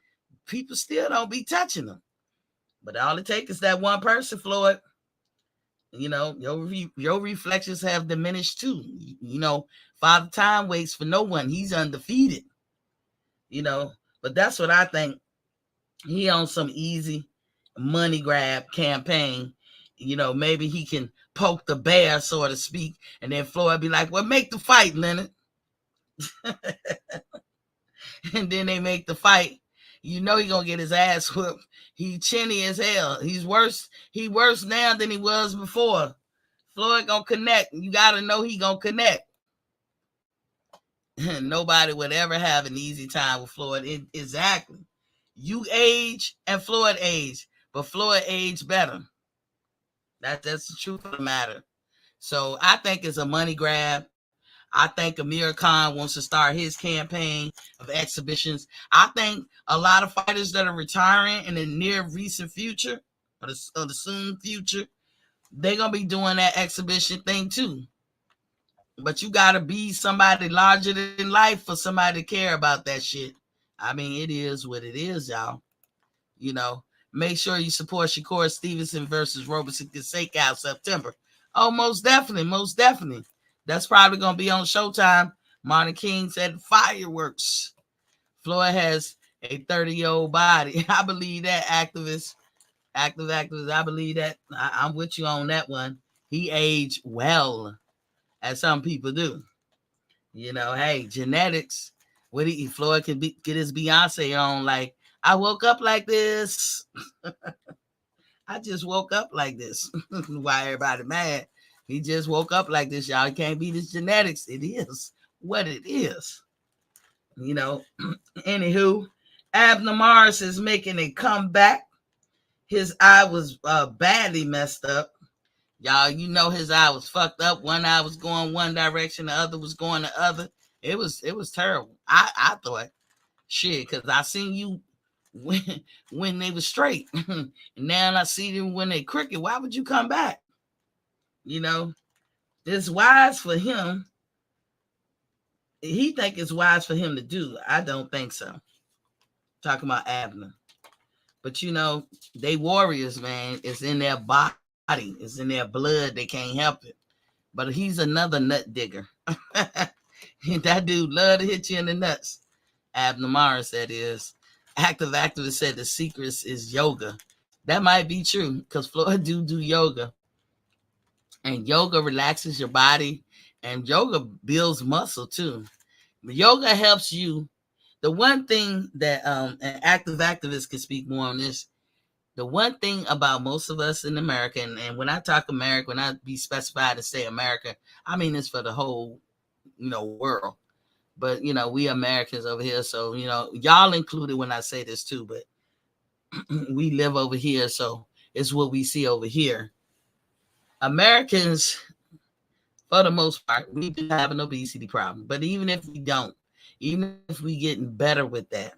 people still don't be touching him. But all it takes is that one person, Floyd. You know, your reflections have diminished too. You know, Father Time waits for no one. He's undefeated. You know, but that's what I think. He on some easy money grab campaign. You know, maybe he can poke the bear, so to speak, and then Floyd be like, well, make the fight, Leonard. And then they make the fight. You know he gonna get his ass whooped. He chinny as hell. He's worse. He worse now than he was before. Floyd gonna connect. You gotta know he gonna connect. Nobody would ever have an easy time with Floyd. Exactly. You age and Floyd age, but Floyd age better. That's the truth of the matter. So I think it's a money grab. I think Amir Khan wants to start his campaign of exhibitions. I think a lot of fighters that are retiring in the near recent future, or the soon future, they're going to be doing that exhibition thing too. But you got to be somebody larger than life for somebody to care about that shit. I mean, it is what it is, y'all. You know, make sure you support Shakur Stevenson versus Robertson Kaseka September. Oh, most definitely, most definitely. That's probably going to be on Showtime. Martin King said fireworks. Floyd has a 30-year-old body. I believe that, activist. I believe that. I'm with you on that one. He aged well, as some people do. You know, hey, genetics. Floyd can get his Beyonce on like, I woke up like this. I just woke up like this. Why everybody mad? He just woke up like this, y'all. It can't be this genetics. It is what it is. You know, anywho, Abner Morris is making a comeback. His eye was badly messed up. Y'all, you know his eye was fucked up. One eye was going one direction, the other was going the other. It was terrible. I thought, shit, because I seen you when they were straight. And now I see them when they crooked. Why would you come back? You know, it's wise for him. He think it's wise for him to do. I don't think so. Talking about Abner. But you know, they warriors, man. It's in their body. It's in their blood. They can't help it. But he's another nut digger. That dude love to hit you in the nuts. Abner Morris, that is. Activist said the secret is yoga. That might be true because Floyd do yoga. And yoga relaxes your body. And yoga builds muscle too. Yoga helps you. The one thing that an activist can speak more on this. The one thing about most of us in America, and when I talk America, when I be specified to say America, I mean this for the whole, world. But, we Americans over here. So, y'all included when I say this too, but we live over here. So it's what we see over here. Americans, for the most part, we do have an obesity problem. But even if we don't, even if we getting better with that,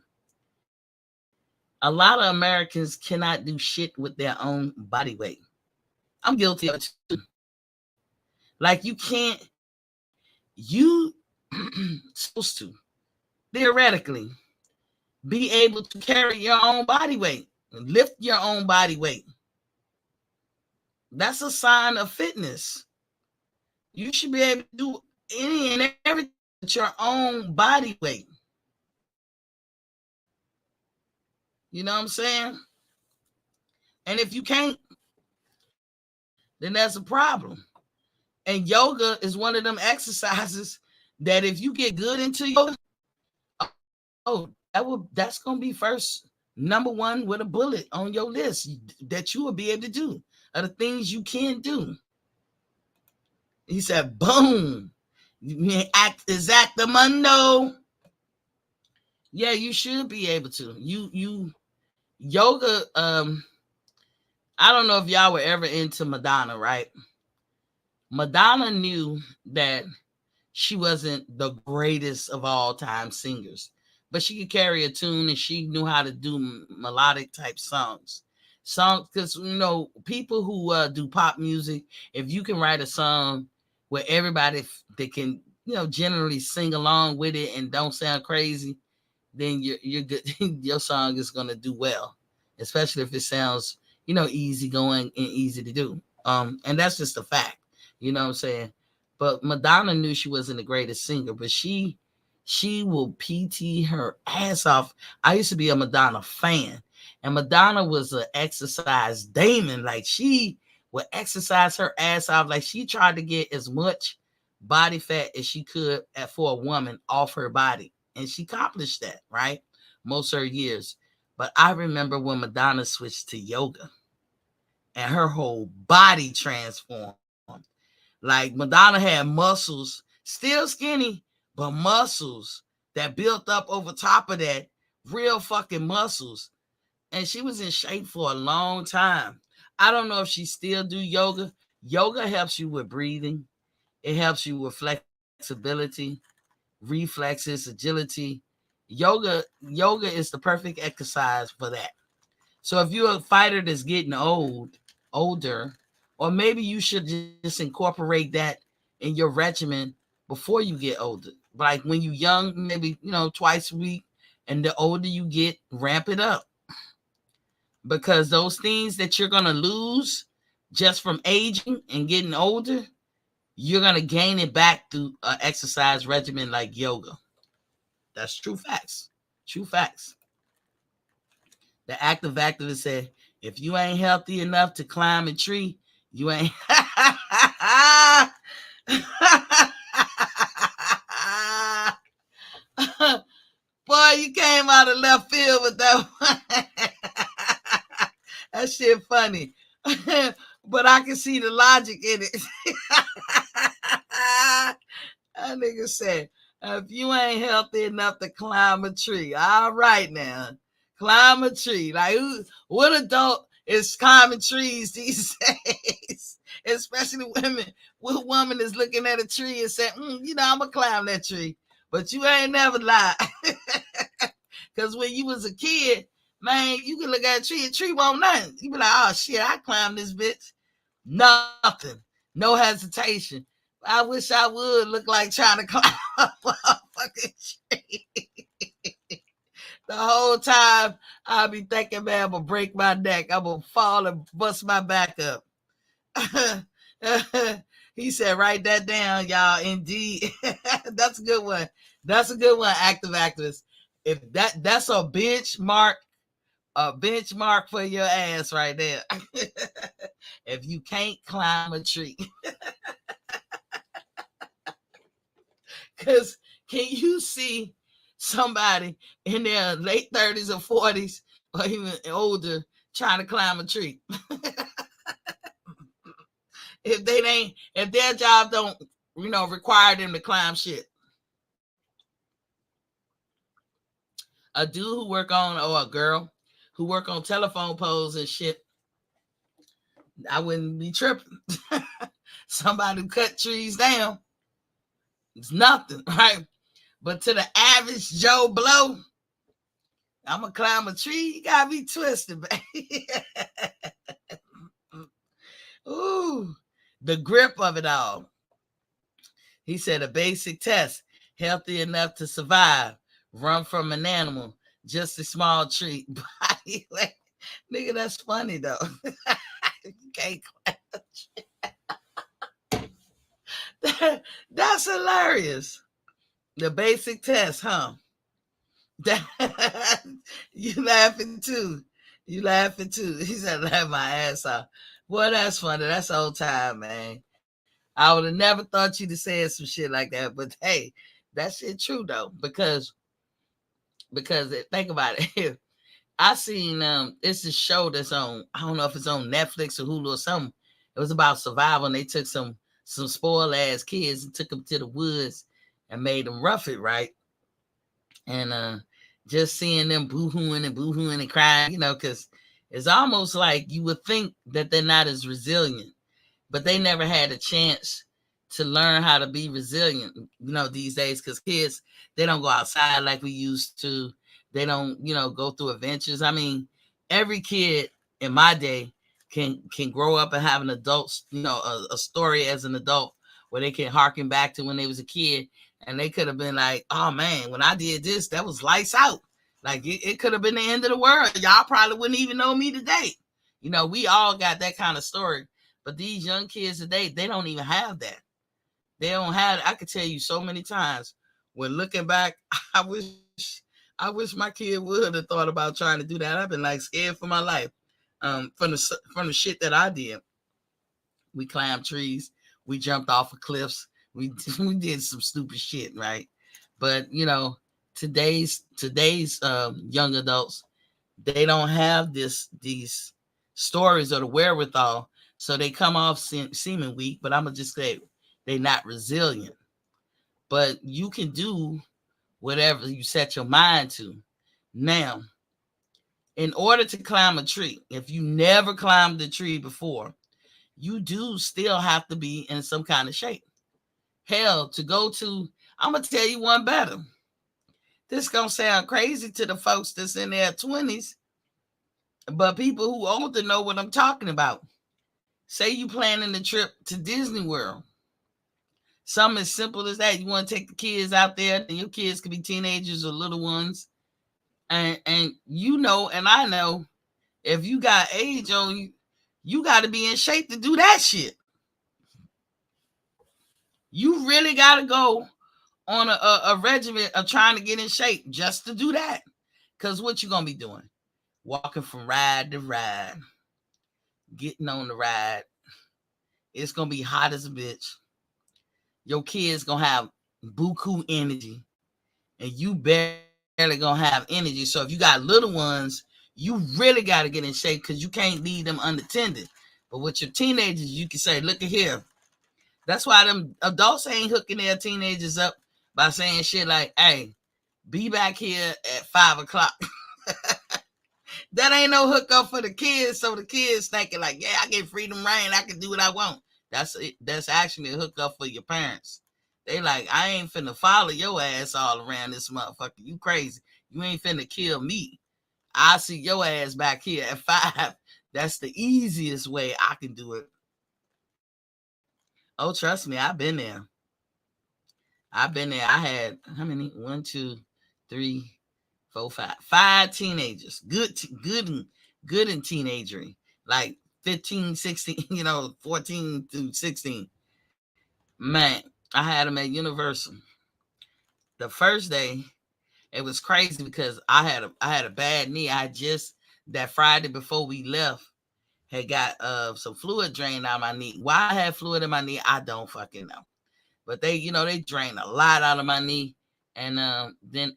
a lot of Americans cannot do shit with their own body weight. I'm guilty of it too. Like you supposed to, theoretically, be able to carry your own body weight, lift your own body weight. That's a sign of fitness. You should be able to do any and everything with your own body weight. You know what I'm saying? And if you can't, then that's a problem. And yoga is one of them exercises that if you get good into yoga, that's gonna be first number one with a bullet on your list that you will be able to do are the things you can do. He said, boom. Exactamundo. Yeah, you should be able to. You yoga, I don't know if y'all were ever into Madonna, right? Madonna knew that she wasn't the greatest of all time singers, but she could carry a tune and she knew how to do melodic type songs. Because people who do pop music, if you can write a song where everybody that can generally sing along with it and don't sound crazy, then you're good. Your song is gonna do well, especially if it sounds easy going and easy to do. And that's just a fact. You know what I'm saying? But Madonna knew she wasn't the greatest singer, but she will PT her ass off. I used to be a Madonna fan, and Madonna was an exercise demon. Like, she would exercise her ass off. Like, she tried to get as much body fat as she could for a woman off her body, and she accomplished that, right? Most of her years. But I remember when Madonna switched to yoga and her whole body transformed. Like, Madonna had muscles, still skinny, but muscles that built up over top of that, real fucking muscles. And she was in shape for a long time. I don't know if she still do yoga. Yoga helps you with breathing. It helps you with flexibility, reflexes, agility. Yoga is the perfect exercise for that. So if you're a fighter that's getting older, or maybe you should just incorporate that in your regimen before you get older. Like, when you're young, maybe, twice a week, and the older you get, ramp it up. Because those things that you're going to lose just from aging and getting older, you're going to gain it back through an exercise regimen like yoga. That's true facts. True facts. The active activist said, if you ain't healthy enough to climb a tree, you ain't. Boy, you came out of left field with that one. That shit funny. But I can see the logic in it. That nigga said, if you ain't healthy enough to climb a tree, all right now, climb a tree. Like, what adult is climbing trees these days? Especially women. What woman is looking at a tree and saying, I'm going to climb that tree. But you ain't never lied. Because when you was a kid, man, you can look at a tree won't nothing. You be like, oh, shit, I climbed this bitch. Nothing. No hesitation. I wish I would look like trying to climb up a fucking tree. The whole time I'll be thinking, man, I'm going to break my neck. I'm going to fall and bust my back up. He said, write that down, y'all. Indeed. That's a good one. That's a good one, active activist. If that's a benchmark for your ass right there. If you can't climb a tree. Because can you see somebody in their late 30s or 40s or even older trying to climb a tree? If their job don't, require them to climb shit. A dude who work on, or a girl who work on telephone poles and shit, I wouldn't be tripping. Somebody who cut trees down, it's nothing, right? But to the average Joe Blow, I'm going to climb a tree. You got to be twisted, baby. Ooh, the grip of it all. He said a basic test, healthy enough to survive, run from an animal, just a small treat. Nigga, that's funny, though. You can't climb a tree. That's hilarious. The basic test, huh? You laughing too. He said, laugh my ass off. Boy, that's funny. That's old time, man. I would have never thought you'd have said some shit like that. But hey, that shit true though. Because think about it. I seen it's a show that's on, I don't know if it's on Netflix or Hulu or something. It was about survival, and they took some spoiled ass kids and took them to the woods and made them rough it, right? And just seeing them boo-hooing and crying, because it's almost like you would think that they're not as resilient, but they never had a chance to learn how to be resilient, these days, because kids, they don't go outside like we used to. They don't, go through adventures. I mean, every kid in my day can grow up and have an adult, a story as an adult where they can harken back to when they was a kid, and they could have been like, oh man, when I did this, that was lights out. Like it could have been the end of the world. Y'all probably wouldn't even know me today. We all got that kind of story. But these young kids today, they don't even have that. They don't have. I could tell you so many times when looking back, I wish my kid would have thought about trying to do that. I've been like scared for my life, from the shit that I did. We climbed trees, we jumped off of cliffs, we did some stupid shit, right? But today's young adults, they don't have these stories or the wherewithal, so they come off seeming weak. But I'm gonna just say they're not resilient. But you can do whatever you set your mind to. Now, in order to climb a tree, if you never climbed a tree before, you do still have to be in some kind of shape. Hell, I'm gonna tell you one better. This gonna sound crazy to the folks that's in their 20s, but people who older know what I'm talking about. Say you planning a trip to Disney World. Something as simple as that. You want to take the kids out there, and your kids could be teenagers or little ones. And and I know, if you got age on you, you got to be in shape to do that shit. You really got to go on a regimen of trying to get in shape just to do that. Because what you going to be doing? Walking from ride to ride. Getting on the ride. It's going to be hot as a bitch. Your kids going to have buku energy. And you barely going to have energy. So if you got little ones, you really got to get in shape, because you can't leave them unattended. But with your teenagers, you can say, look at here. That's why them adults ain't hooking their teenagers up by saying shit like, hey, be back here at 5 o'clock. That ain't no hookup for the kids. So the kids thinking like, yeah, I get freedom reign. I can do what I want. That's actually a hookup for your parents. They like, I ain't finna follow your ass all around this motherfucker. You crazy. You ain't finna kill me. I see your ass back here at 5. That's the easiest way I can do it. Oh, trust me, I've been there. I had how many? 1, 2, 3, 4, 5. 5 teenagers. Good in teenagery. Like 15, 16, 14 through 16. Man, I had them at Universal. The first day, it was crazy because I had a bad knee. I just, that Friday before we left, had got some fluid drained out of my knee. Why I had fluid in my knee, I don't fucking know. But they drained a lot out of my knee, and then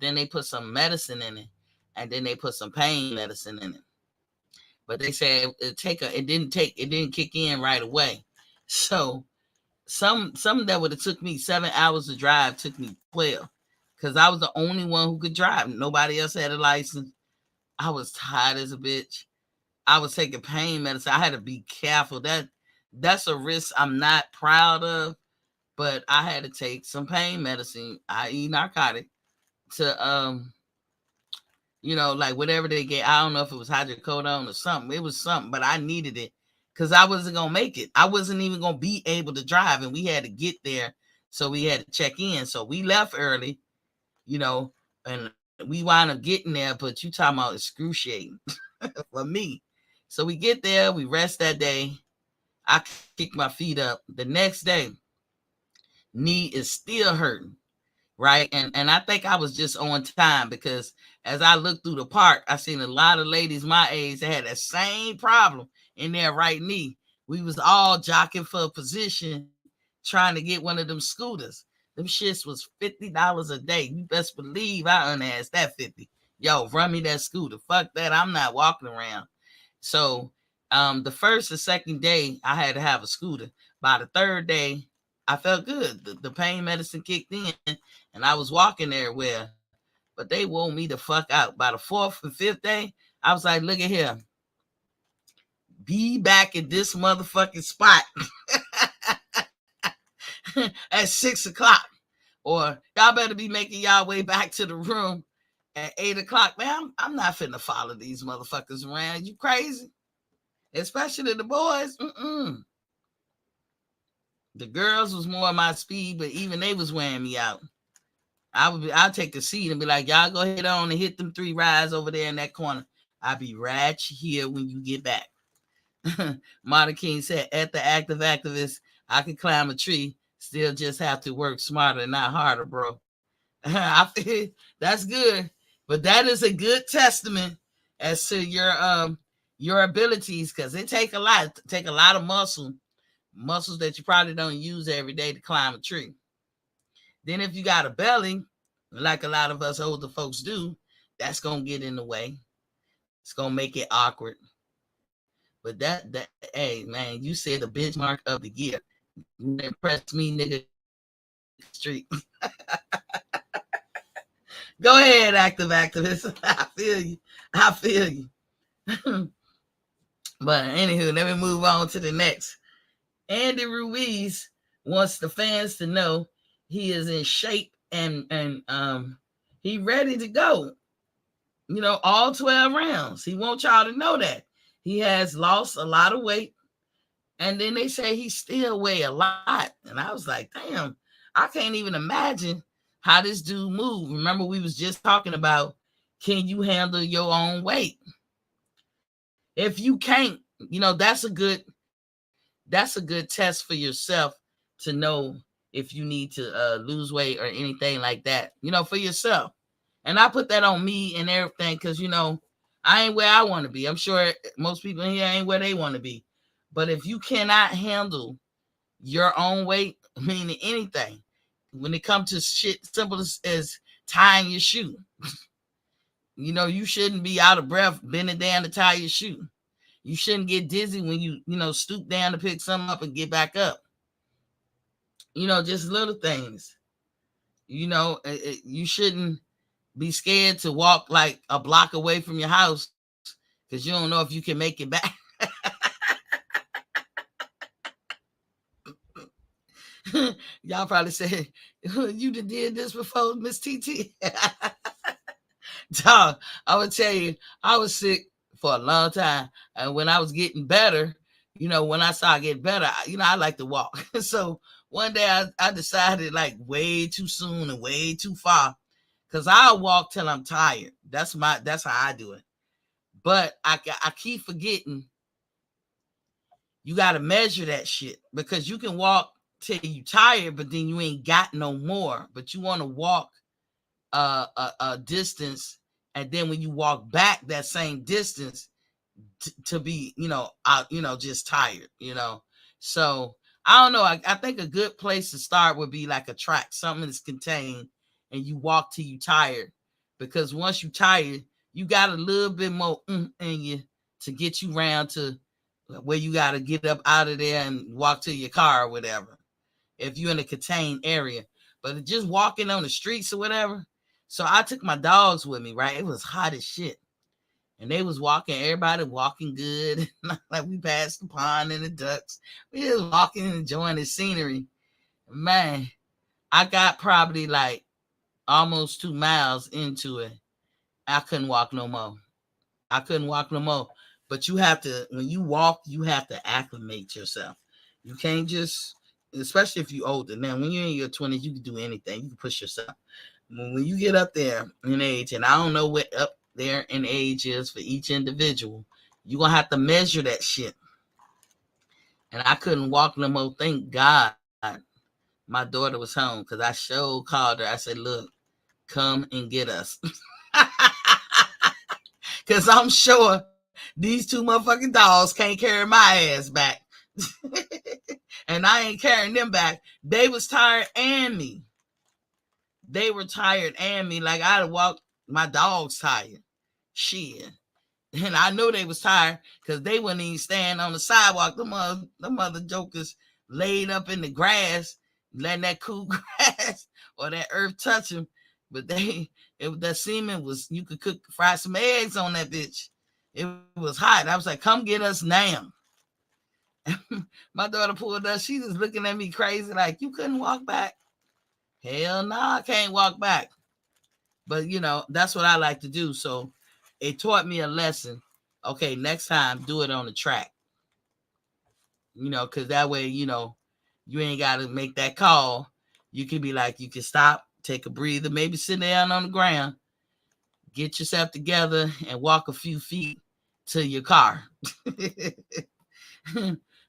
they put some medicine in it, and then they put some pain medicine in it. But they said it didn't kick in right away. So some that would have took me 7 hours to drive took me 12, because I was the only one who could drive. Nobody else had a license. I was tired as a bitch. I was taking pain medicine. I had to be careful. That's a risk I'm not proud of, but I had to take some pain medicine, i.e. narcotic, to like whatever they get. I don't know if it was hydrocodone or something. It was something, but I needed it because I wasn't gonna make it. I wasn't even gonna be able to drive, and we had to get there, so we had to check in. So we left early, and we wound up getting there. But you talking about excruciating for me. So we get there, we rest that day. I kick my feet up. The next day, knee is still hurting, right? And I think I was just on time, because as I looked through the park, I seen a lot of ladies my age that had that same problem in their right knee. We was all jockeying for a position, trying to get one of them scooters. Them shits was $50 a day. You best believe I unasked that 50. Yo, run me that scooter. Fuck that. I'm not walking around. So the first and second day, I had to have a scooter. By the third day, I felt good. The pain medicine kicked in, and I was walking everywhere. But they wore me the fuck out. By the fourth and fifth day, I was like, look at here. Be back at this motherfucking spot at 6 o'clock. Or y'all better be making y'all way back to the room at 8 o'clock. Man, I'm not finna follow these motherfuckers around. You crazy? Especially the boys. The girls was more my speed, but even they was wearing me out. I'll take the seat and be like, y'all go ahead on and hit them 3 rides over there in that corner. I'll be right here when you get back. Martin King said, at the active activist, I could climb a tree, still just have to work smarter, not harder, bro. I feel that's good, but that is a good testament as to your abilities, because it take a lot of muscles that you probably don't use every day to climb a tree. Then if you got a belly, like a lot of us older folks do, that's gonna get in the way. It's gonna make it awkward. But that hey man, you said the benchmark of the year. You impressed me, nigga. Street. Go ahead, active activist. I feel you. But anywho, let me move on to the next. Andy Ruiz wants the fans to know he is in shape and he ready to go. You know, all 12 rounds. He wants y'all to know that. He has lost a lot of weight. And then they say he still weigh a lot. And I was like, damn, I can't even imagine how this dude move. Remember, we was just talking about, can you handle your own weight? If you can't, you know, that's a good test for yourself to know if you need to lose weight or anything like that, you know, for yourself. And I put that on me and everything because, you know, I ain't where I want to be. I'm sure most people in here ain't where they want to be. But if you cannot handle your own weight, meaning anything, when it comes to shit simple as tying your shoe, you know, you shouldn't be out of breath bending down to tie your shoe. You shouldn't get dizzy when you stoop down to pick something up and get back up. You know, just little things. You know, you shouldn't be scared to walk like a block away from your house because you don't know if you can make it back. Y'all probably say, you did this before, Miss TT. Dog, I would tell you, I was sick for a long time. And when I was getting better, you know, when I started getting better, I like to walk. So one day I decided, like, way too soon and way too far, because I'll walk till I'm tired. That's how I do it. But I keep forgetting you got to measure that shit, because you can walk till you tired, but then you ain't got no more. But you want to walk a distance, and then when you walk back that same distance to be, out, just tired, So I don't know. I think a good place to start would be like a track, something that's contained, and you walk till you tired, because once you tired, you got a little bit more in you to get you around to where you got to get up out of there and walk to your car or whatever, if you're in a contained area. But just walking on the streets or whatever. So I took my dogs with me, right? It was hot as shit. And they was walking, everybody walking good. Like, we passed the pond and the ducks. We just walking and enjoying the scenery. Man, I got probably like almost 2 miles into it. I couldn't walk no more. But you have to, when you walk, you have to acclimate yourself. You can't just, especially if you're older. Now, when you're in your 20s, you can do anything. You can push yourself. When you get up there in age, and I don't know what up there in age is for each individual, you're going to have to measure that shit. And I couldn't walk no more. Thank God my daughter was home, because I called her. I said, look, come and get us. Because I'm sure these 2 motherfucking dogs can't carry my ass back. And I ain't carrying them back. They was tired and me. They were tired and me. Like, I'd walk, my dogs tired. Shit. And I know they was tired because they wouldn't even stand on the sidewalk. Them other jokers laid up in the grass, letting that cool grass or that earth touch them. But that semen was, you could fry some eggs on that bitch. It was hot. I was like, come get us now. My daughter pulled up. She was looking at me crazy, like, you couldn't walk back? Hell no, I can't walk back. But, that's what I like to do. So it taught me a lesson. Okay, next time, do it on the track. Because that way, you ain't got to make that call. You can be like, you can stop, take a breather, maybe sit down on the ground, get yourself together, and walk a few feet to your car.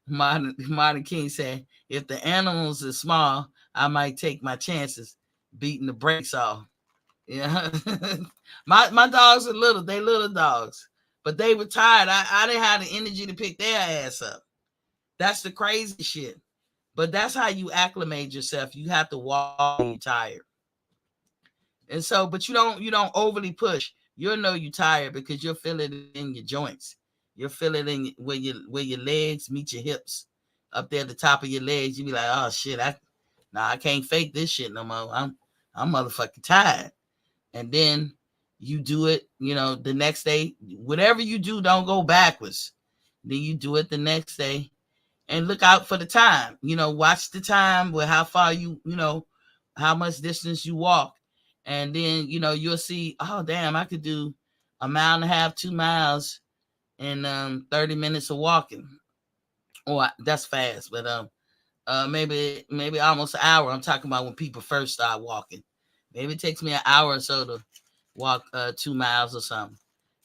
Martin King said, if the animals are small, I might take my chances beating the brakes off. Yeah. my dogs are little. They little dogs. But they were tired. I didn't have the energy to pick their ass up. That's the crazy shit. But that's how you acclimate yourself. You have to walk when you're tired. And so, but you don't overly push. You'll know you're tired because you'll feel it in your joints. You'll feel it in where your legs meet your hips. Up there at the top of your legs, you be like, oh shit, I can't fake this shit no more. I'm motherfucking tired. And then you do it, the next day. Whatever you do, don't go backwards. Then you do it the next day. And look out for the time. Watch the time with how far how much distance you walk. And then, you'll see, oh, damn, I could do 1.5 miles, 2 miles in 30 minutes of walking. Or that's fast, but maybe almost an hour. I'm talking about when people first start walking. Maybe it takes me an hour or so to walk 2 miles or something.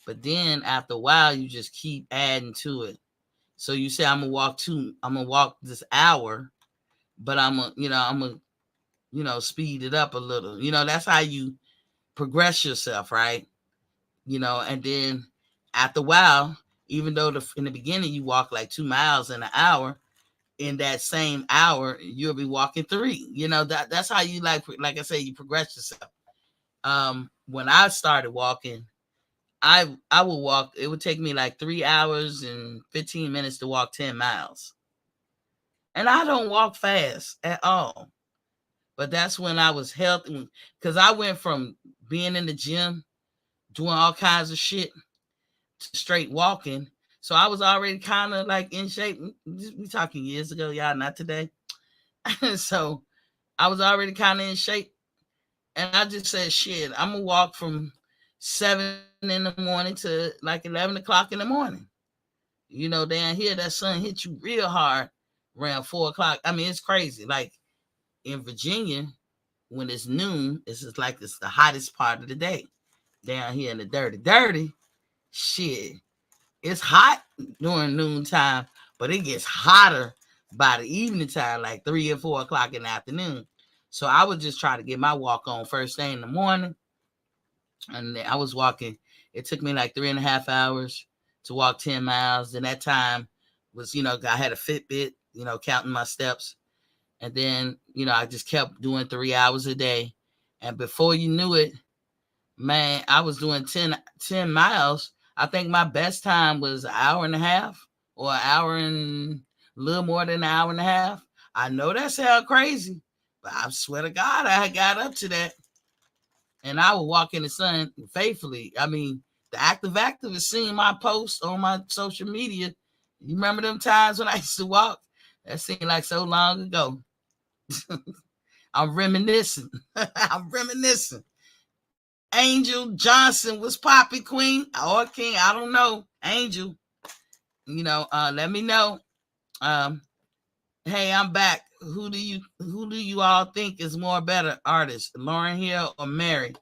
But then after a while, you just keep adding to it. So you say, I'm gonna walk this hour, but I'm gonna speed it up a little. That's how you progress yourself, right? And then after a while, even though in the beginning you walk like 2 miles in an hour, in that same hour you'll be walking 3. That's how you like I say, you progress yourself. When I started walking, I would walk. It would take me like 3 hours and 15 minutes to walk 10 miles. And I don't walk fast at all. But that's when I was healthy, because I went from being in the gym, doing all kinds of shit, to straight walking. So I was already kind of like in shape. We talking years ago, y'all, not today. So I was already kind of in shape. And I just said, shit, I'm going to walk from 7 in the morning to like 11 o'clock in the morning. Down here, that sun hits you real hard around 4 o'clock. I mean, it's crazy. Like in Virginia, when it's noon, it's just like it's the hottest part of the day. Down here in the dirty, shit, it's hot during noontime, but it gets hotter by the evening time, like 3 or 4 o'clock in the afternoon. So I would just try to get my walk on first thing in the morning. And I was walking. It took me like 3.5 hours to walk 10 miles. And that time was, I had a Fitbit, counting my steps. And then, I just kept doing 3 hours a day. And before you knew it, man, I was doing 10 miles. I think my best time was 1.5 hours or an hour and a little more than 1.5 hours. I know that sounds crazy, but I swear to God, I got up to that. And I would walk in the sun faithfully. I mean, the active has seen my posts on my social media. You remember them times when I used to walk? That seemed like so long ago. I'm reminiscing. I'm reminiscing. Angel Johnson was Poppy Queen or King. I don't know. Angel. Let me know. Hey, I'm back. Who do you all think is more better artist, Lauryn Hill or Mary?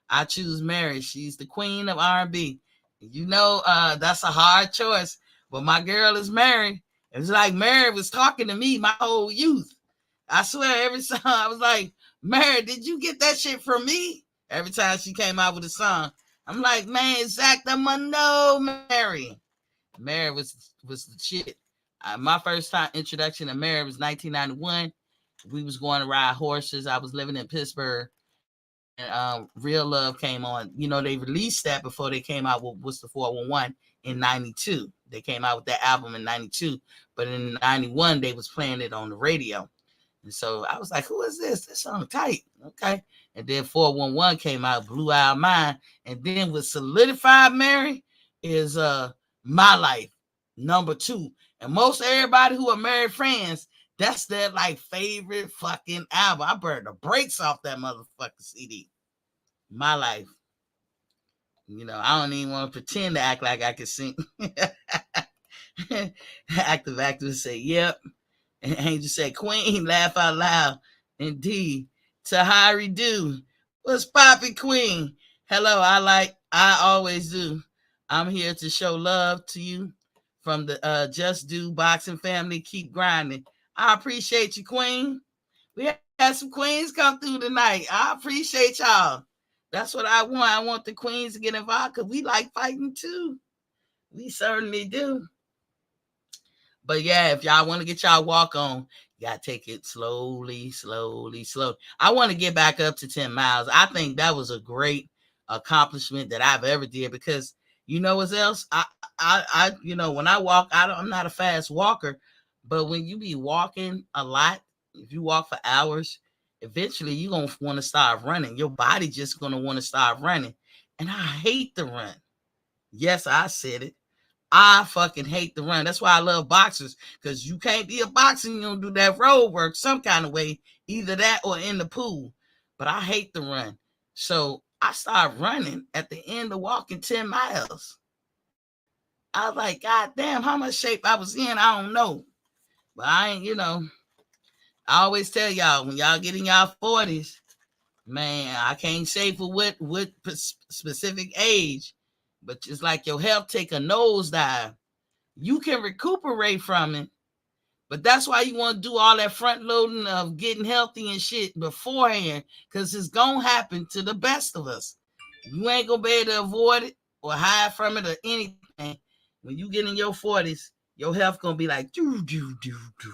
I choose Mary. She's the queen of R&B. That's a hard choice, but my girl is Mary. It's like Mary was talking to me my whole youth. I swear, every song I was like, Mary, did you get that shit from me? Every time she came out with a song, I'm like, man, Zach, I'm gonna know Mary. Mary was the shit. My first time introduction to Mary was 1991. We was going to ride horses. I was living in Pittsburgh, and Real Love came on. They released that before they came out with What's the 411 in 92. They came out with that album in 92, but in 91 they was playing it on the radio. And so I was like, who is this? This song tight. Okay. And then 411 came out, blew our mind. And then with Solidified Mary is My Life, number 2. And most everybody who are married friends, that's their like favorite fucking album. I burned the brakes off that motherfucking CD. My life. You know, I don't even want to pretend to act like I can sing. Active actors say, yep. And Angel said, Queen, laugh out loud. Indeed. Tahari do. What's poppin', Queen? Hello, I always do. I'm here to show love to you from the Just Do Boxing family. Keep grinding. I appreciate you, Queen. We had some queens come through tonight. I appreciate y'all. That's what I want. I want the queens to get involved because we like fighting too. We certainly do. But yeah, if y'all want to get y'all walk on, you gotta take it slowly, slowly, slowly. I want to get back up to 10 miles. I think that was a great accomplishment that I've ever did because you know what else? You know, when I walk, I'm not a fast walker, but when you be walking a lot, if you walk for hours, eventually you're gonna want to start running. Your body just gonna want to start running. And I hate to run. Yes, I said it. I fucking hate the run. That's why I love boxers, because you can't be a boxer and you don't do that road work some kind of way, either that or in the pool. But I hate the run. So I started running at the end of walking 10 miles. I was like, God damn, how much shape I was in, I don't know. But I ain't, you know, I always tell y'all, when y'all get in y'all 40s, man, I can't say for what specific age, but just like your health take a nosedive. You can recuperate from it, but that's why you want to do all that front loading of getting healthy and shit beforehand, because it's gonna happen to the best of us. You ain't gonna be able to avoid it or hide from it or anything. When you get in your 40s, your health gonna be like do do do do,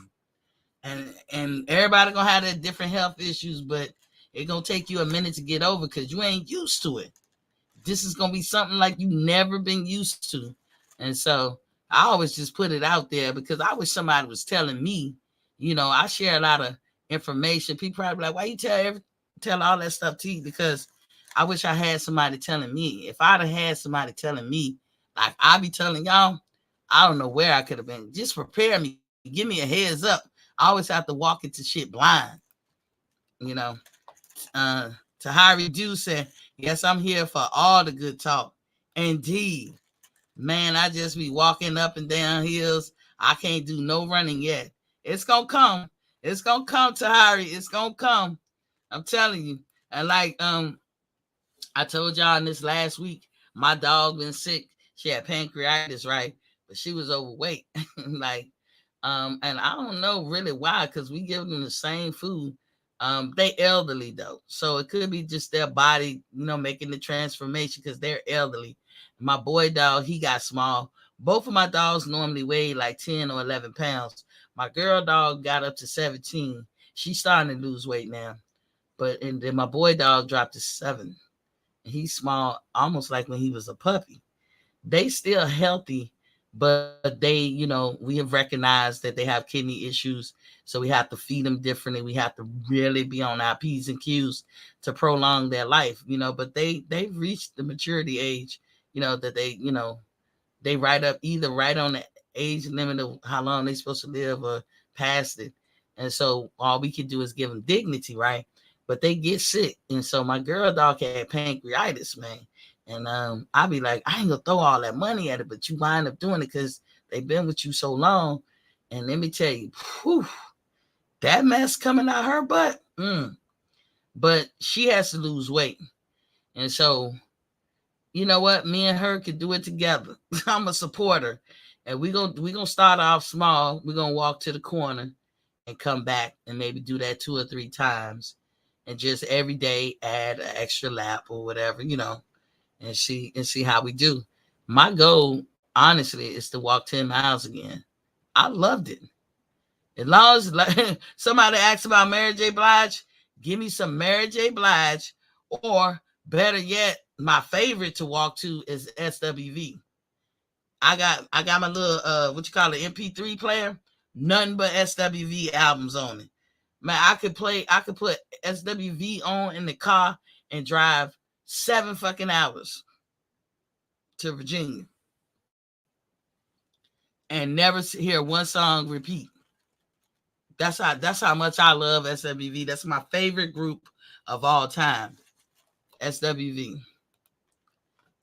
and everybody gonna have their different health issues, but it gonna take you a minute to get over because you ain't used to it. This is gonna be something like you never been used to, and so I always just put it out there because I wish somebody was telling me. You know, I share a lot of information. People probably like, why you tell all that stuff to you? Because I wish I had somebody telling me. If I'd have had somebody telling me, like I be telling y'all, I don't know where I could have been. Just prepare me, give me a heads up. I always have to walk into shit blind, you know. Tahari Dew said, yes, I'm here for all the good talk. Indeed. Man, I just be walking up and down hills. I can't do no running yet. It's gonna come. It's gonna come, Tahari. It's gonna come. I'm telling you. And like I told y'all in this last week, my dog been sick. She had pancreatitis, right? But she was overweight. Like, and I don't know really why, because we give them the same food. They elderly though, so it could be just their body, you know, making the transformation because they're elderly. My boy dog, he got small. Both of my dogs normally weigh like 10 or 11 pounds. My girl dog got up to 17. She's starting to lose weight now, and then my boy dog dropped to 7. He's small, almost like when he was a puppy. They still healthy, but they, you know, we have recognized that they have kidney issues, so we have to feed them differently. We have to really be on our P's and Q's to prolong their life, you know. But they've reached the maturity age, you know, that they, you know, they either right on the age limit of how long they're supposed to live or past it. And so all we can do is give them dignity, right? But they get sick. And so my girl dog had pancreatitis, man. And I be like, I ain't gonna throw all that money at it, but you wind up doing it because they've been with you so long. And let me tell you, whew, that mess coming out her butt. But she has to lose weight. And so, you know what? Me and her could do it together. I'm a supporter. And we're gonna start off small. We're gonna walk to the corner and come back and maybe do that 2 or 3 times. And just every day add an extra lap or whatever, you know, and see how we do. My goal, honestly, is to walk 10 miles again. I loved it. As long as like, somebody asks about Mary J. Blige, give me some Mary J. Blige, or better yet, my favorite to walk to is SWV. I got my little what you call it, MP3 player, nothing but SWV albums on it. Man, I could put SWV on in the car and drive 7 fucking hours to Virginia. and never hear one song repeat. That's how much I love SWV. That's my favorite group of all time. SWV.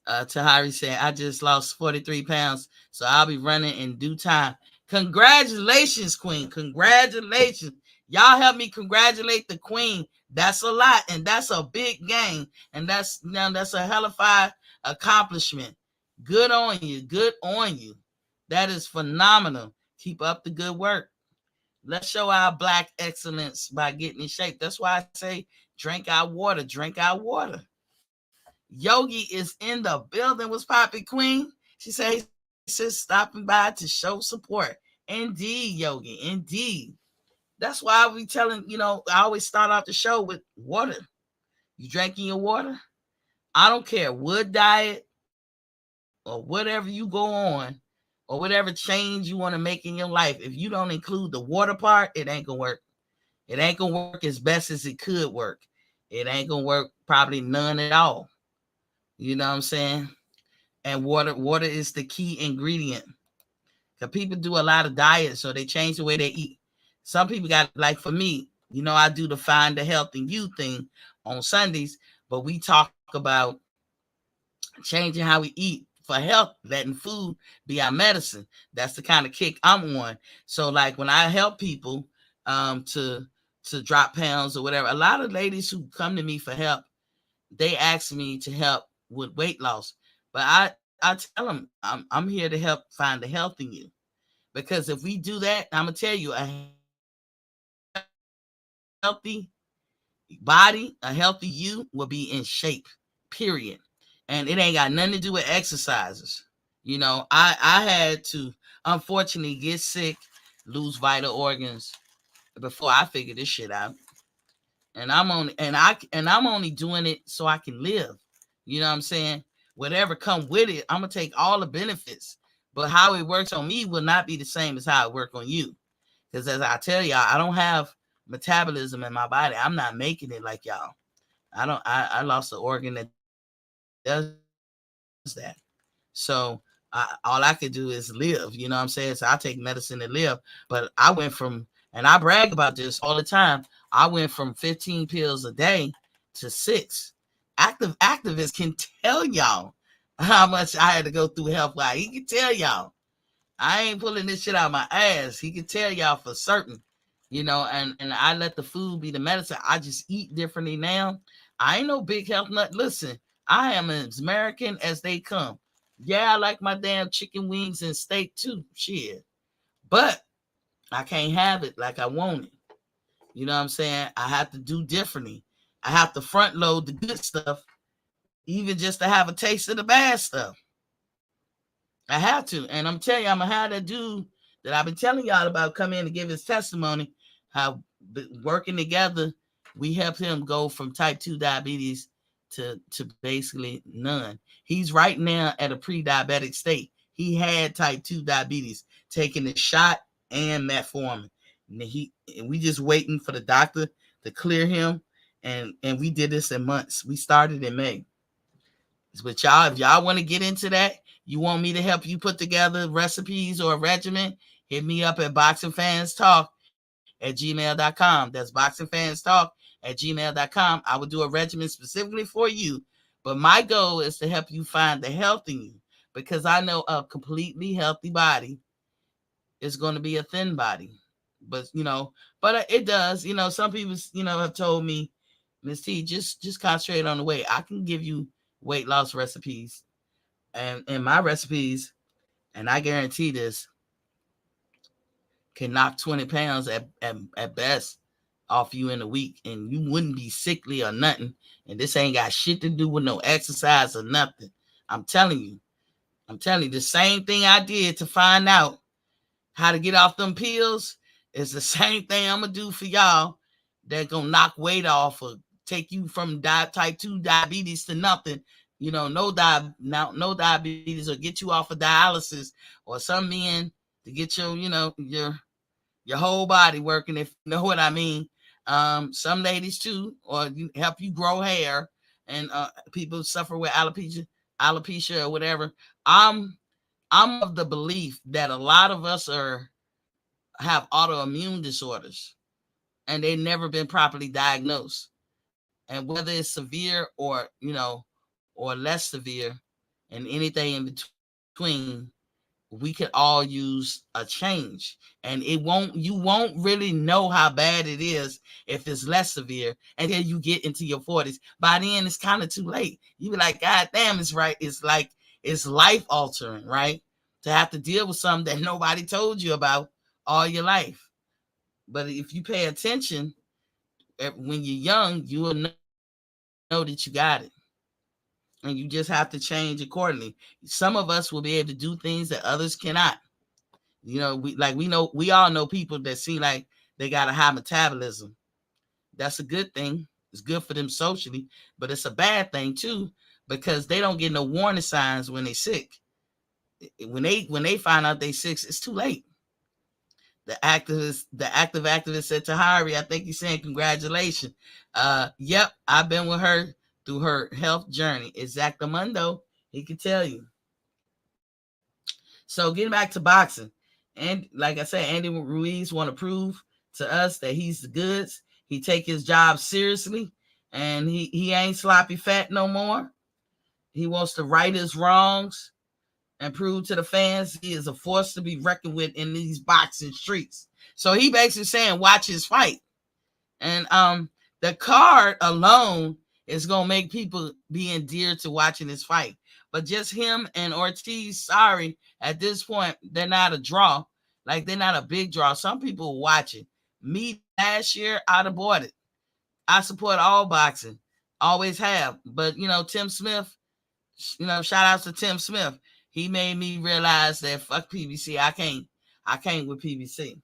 Tahari said, I just lost 43 pounds, so I'll be running in due time. Congratulations, Queen. Congratulations. Y'all help me congratulate the Queen. That's a lot, and that's a big game. And that's a hellified accomplishment. Good on you. Good on you. That is phenomenal. Keep up the good work. Let's show our black excellence by getting in shape. That's why I say drink our water. Drink our water. Yogi is in the building. Was Poppy Queen? She says stopping by to show support. Indeed, Yogi. Indeed. That's why I be telling, I always start off the show with water. You drinking your water? I don't care what diet or whatever you go on or whatever change you want to make in your life. If you don't include the water part, it ain't going to work. It ain't going to work as best as it could work. It ain't going to work probably none at all. You know what I'm saying? And water is the key ingredient. Because people do a lot of diets, so they change the way they eat. Some people got, like for me, I do the Find the Health in You thing on Sundays, but we talk about changing how we eat for health, letting food be our medicine. That's the kind of kick I'm on. So like when I help people to drop pounds or whatever, a lot of ladies who come to me for help, they ask me to help with weight loss. But I tell them I'm here to help find the health in you. Because if we do that, I'm going to tell you, a healthy body, a healthy you will be in shape, period. And it ain't got nothing to do with exercises. I had to, unfortunately, get sick, lose vital organs before I figured this shit out. And I'm only doing it so I can live. You know what I'm saying? Whatever come with it, I'm gonna take all the benefits. But how it works on me will not be the same as how it work on you. Because as I tell y'all, I don't have metabolism in my body. I'm not making it like y'all. I lost an organ that does that. So all I could do is live. You know what I'm saying? So I take medicine to live. But I went from, and I brag about this all the time, I went from 15 pills a day to 6. Active activists can tell y'all how much I had to go through health-wise. He can tell y'all. I ain't pulling this shit out of my ass. He can tell y'all for certain. And I let the food be the medicine. I just eat differently now. I ain't no big health nut. Listen, I am as American as they come. Yeah, I like my damn chicken wings and steak too. Shit. But I can't have it like I want it. You know what I'm saying? I have to do differently. I have to front load the good stuff, even just to have a taste of the bad stuff. I have to. And I'm telling you, I'm going to have that dude that I've been telling y'all about come in to give his testimony, how working together, we helped him go from type 2 diabetes to basically none. He's right now at a pre-diabetic state. He had type 2 diabetes, taking the shot and metformin. And we just waiting for the doctor to clear him. And we did this in months. We started in May. But y'all, if y'all want to get into that, you want me to help you put together recipes or a regimen, hit me up at boxingfanstalk@gmail.com. That's boxingfanstalk@gmail.com. I will do a regimen specifically for you. But my goal is to help you find the health in you, because I know a completely healthy body is going to be a thin body. But it does. Some people have told me, Miss T, just concentrate on the weight. I can give you weight loss recipes, and my recipes, and I guarantee this, can knock 20 pounds at best off you in a week, and you wouldn't be sickly or nothing. And this ain't got shit to do with no exercise or nothing. I'm telling you, the same thing I did to find out how to get off them pills is the same thing I'm gonna do for y'all that gonna knock weight off or take you from type 2 diabetes to nothing. No diabetes, or get you off of dialysis, or some men to get your whole body working, if you know what I mean. Some ladies too, or help you grow hair, and people suffer with alopecia or whatever. I'm I'm of the belief that a lot of us have autoimmune disorders and they've never been properly diagnosed. And whether it's severe or, or less severe and anything in between, we could all use a change. And you won't really know how bad it is if it's less severe until you get into your 40s. By then it's kind of too late. You be like, God damn, it's right. It's like it's life altering, right? To have to deal with something that nobody told you about all your life. But if you pay attention when you're young, you will know that you got it. And you just have to change accordingly. Some of us will be able to do things that others cannot. We all know people that seem like they got a high metabolism. That's a good thing. It's good for them socially, but it's a bad thing too, because they don't get no warning signs when they sick. When they find out they sick, it's too late. The active activist said to Hari, I think he's saying congratulations. Yep, I've been with her through her health journey. Exactamundo, he can tell you. So getting back to boxing, and like I said, Andy Ruiz want to prove to us that he's the goods. He take his job seriously, and he ain't sloppy fat no more. He wants to right his wrongs and prove to the fans he is a force to be reckoned with in these boxing streets. So he basically saying, watch his fight. And the card alone is going to make people be endeared to watching this fight. But just him and Ortiz, sorry, at this point, they're not a draw. Like, they're not a big draw. Some people will watch it. Me, last year, I'd have bought it. I support all boxing. Always have. But, Tim Smith, shout outs to Tim Smith. He made me realize that fuck PBC. I can't with PBC.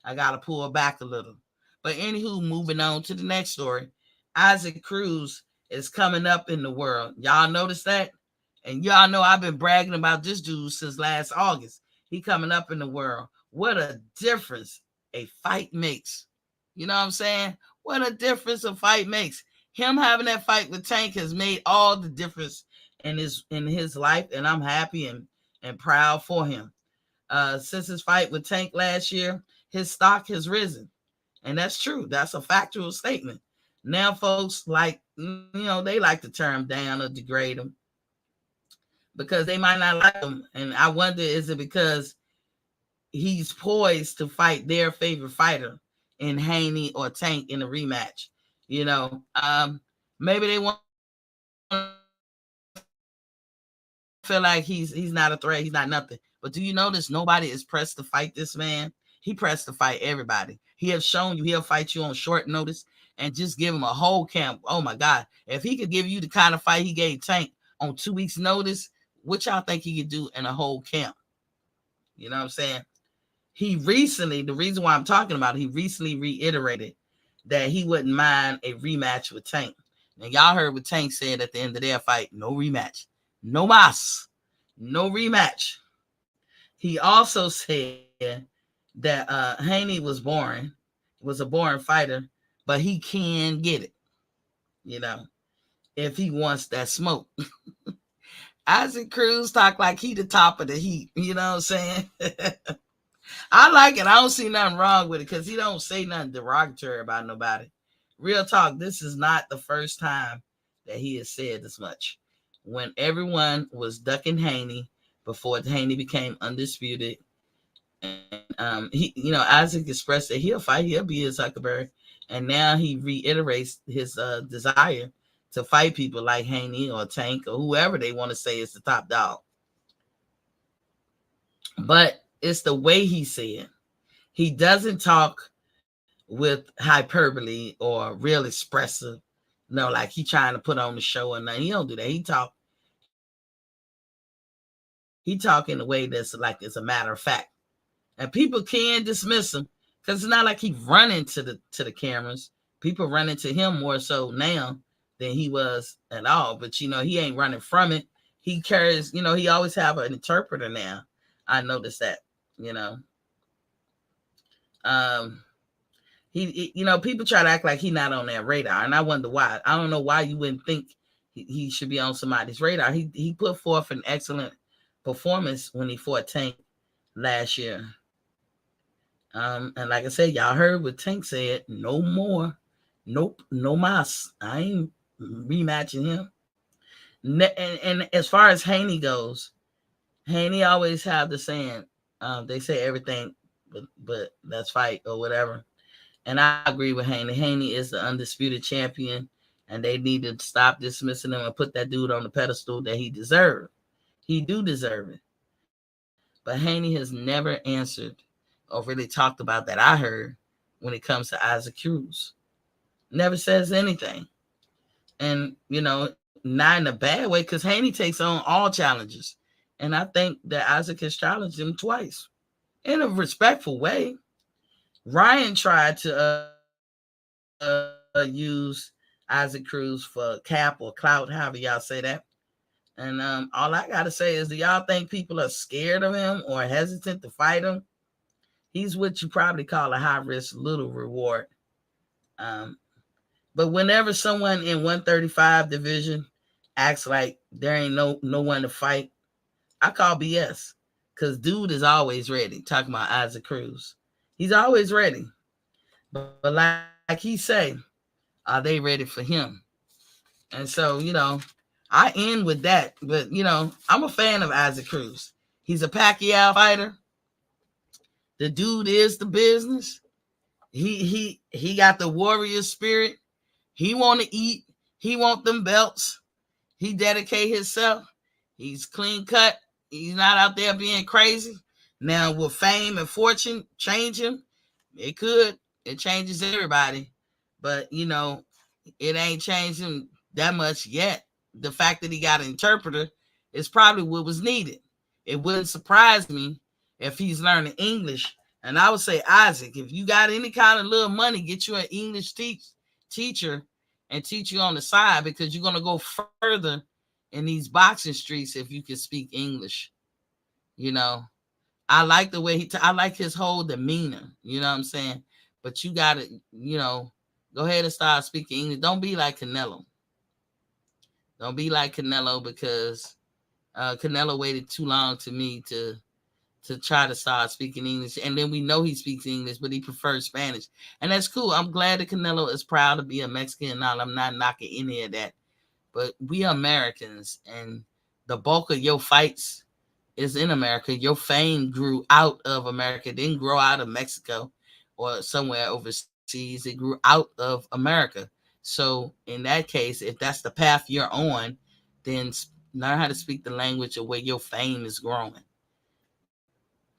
I got to pull back a little. But anywho, moving on to the next story. Isaac Cruz is coming up in the world. Y'all notice that? And y'all know I've been bragging about this dude since last August. He coming up in the world. What a difference a fight makes. You know what I'm saying? What a difference a fight makes. Him having that fight with Tank has made all the difference in his life, and I'm happy and proud for him. Since his fight with Tank last year, his stock has risen. And that's true. That's a factual statement. Now, folks, they like to tear him down or degrade him because they might not like him. And I wonder, is it because he's poised to fight their favorite fighter in Haney or Tank in a rematch? Maybe they want to feel like he's not a threat. He's not nothing. But do you notice nobody is pressed to fight this man? He pressed to fight everybody. He has shown you he'll fight you on short notice and just give him a whole camp. Oh my God. If he could give you the kind of fight he gave Tank on 2 weeks notice, what y'all think he could do in a whole camp? You know what I'm saying? The reason why I'm talking about it, he recently reiterated that he wouldn't mind a rematch with Tank. And y'all heard what Tank said at the end of their fight, no rematch. No mas. No rematch. He also said that Haney was a boring fighter, but he can get it, if he wants that smoke. Isaac Cruz talk like he the top of the heap, you know what I'm saying? I like it. I don't see nothing wrong with it because he don't say nothing derogatory about nobody. Real talk, this is not the first time that he has said this much. When everyone was ducking Haney before Haney became undisputed, and Isaac expressed that he'll fight, he'll be his Huckleberry, and now he reiterates his desire to fight people like Haney or Tank or whoever they want to say is the top dog. But it's the way he said. He doesn't talk with hyperbole or real expressive, like he trying to put on the show or nothing. He don't do that. He talk in a way that's like it's a matter of fact. And people can dismiss him because it's not like he running to the cameras. People run into him more so now than he was at all. But he ain't running from it. He carries, he always have an interpreter now. I noticed that, people try to act like he's not on their radar, and I wonder why. I don't know why you wouldn't think he should be on somebody's radar. He put forth an excellent performance when he fought Tank last year. And like I said, y'all heard what Tank said. No more. Nope. No mas. I ain't rematching him. And as far as Haney goes, Haney always have the saying, they say everything but let's fight or whatever. And I agree with Haney. Haney is the undisputed champion, and they need to stop dismissing him and put that dude on the pedestal that he deserved. He do deserve it. But Haney has never answered or really talked about that I heard when it comes to Isaac Cruz. Never says anything. And, not in a bad way, because Haney takes on all challenges. And I think that Isaac has challenged him twice in a respectful way. Ryan tried to use Isaac Cruz for cap or clout, however y'all say that. And all I got to say is, do y'all think people are scared of him or hesitant to fight him? He's what you probably call a high risk, little reward. But whenever someone in 135 division acts like there ain't no one to fight, I call BS. Because dude is always ready. Talking about Isaac Cruz. He's always ready. But like he say, are they ready for him? And so, I end with that. But, I'm a fan of Isaac Cruz. He's a Pacquiao fighter. The dude is the business. He got the warrior spirit. He want to eat. He want them belts. He dedicate himself. He's clean cut. He's not out there being crazy. Now, will fame and fortune change him? It could. It changes everybody. But, it ain't changed him that much yet. The fact that he got an interpreter is probably what was needed. It wouldn't surprise me if he's learning English. And I would say, Isaac, if you got any kind of little money, get you an English teacher and teach you on the side, because you're going to go further in these boxing streets if you can speak English. I like the way I like his whole demeanor. You know what I'm saying? But you got to, go ahead and start speaking English. Don't be like Canelo. Don't be like Canelo, because Canelo waited too long to me to try to start speaking English. And then we know he speaks English, but he prefers Spanish. And that's cool. I'm glad that Canelo is proud to be a Mexican and all. I'm not knocking any of that. But we are Americans, and the bulk of your fights is in America. Your fame grew out of America. It didn't grow out of Mexico or somewhere overseas. It grew out of America. So in that case, if that's the path you're on, then learn how to speak the language of where your fame is growing.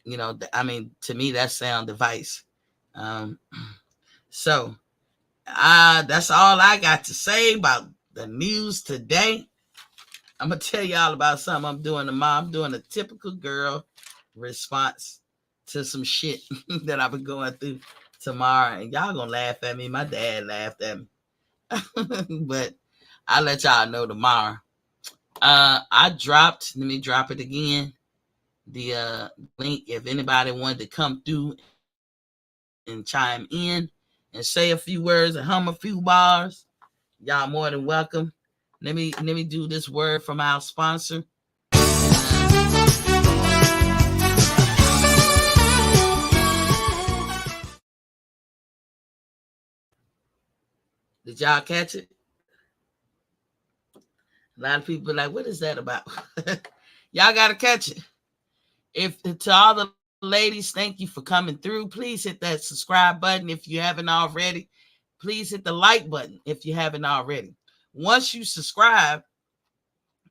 To me, that's sound advice. So that's all I got to say about the news today. I'm going to tell y'all about something I'm doing tomorrow. I'm doing a typical girl response to some shit that I've been going through tomorrow. And y'all going to laugh at me. My dad laughed at me. But I'll let y'all know tomorrow. Let me drop it again. The link, if anybody wanted to come through and chime in and say a few words and hum a few bars, y'all more than welcome. Let me do this word from our sponsor. Did y'all catch it? A lot of people are like, what is that about? Y'all got to catch it. If to all the ladies, thank you for coming through. Please hit that subscribe button if you haven't already. Please hit the like button if you haven't already. Once you subscribe,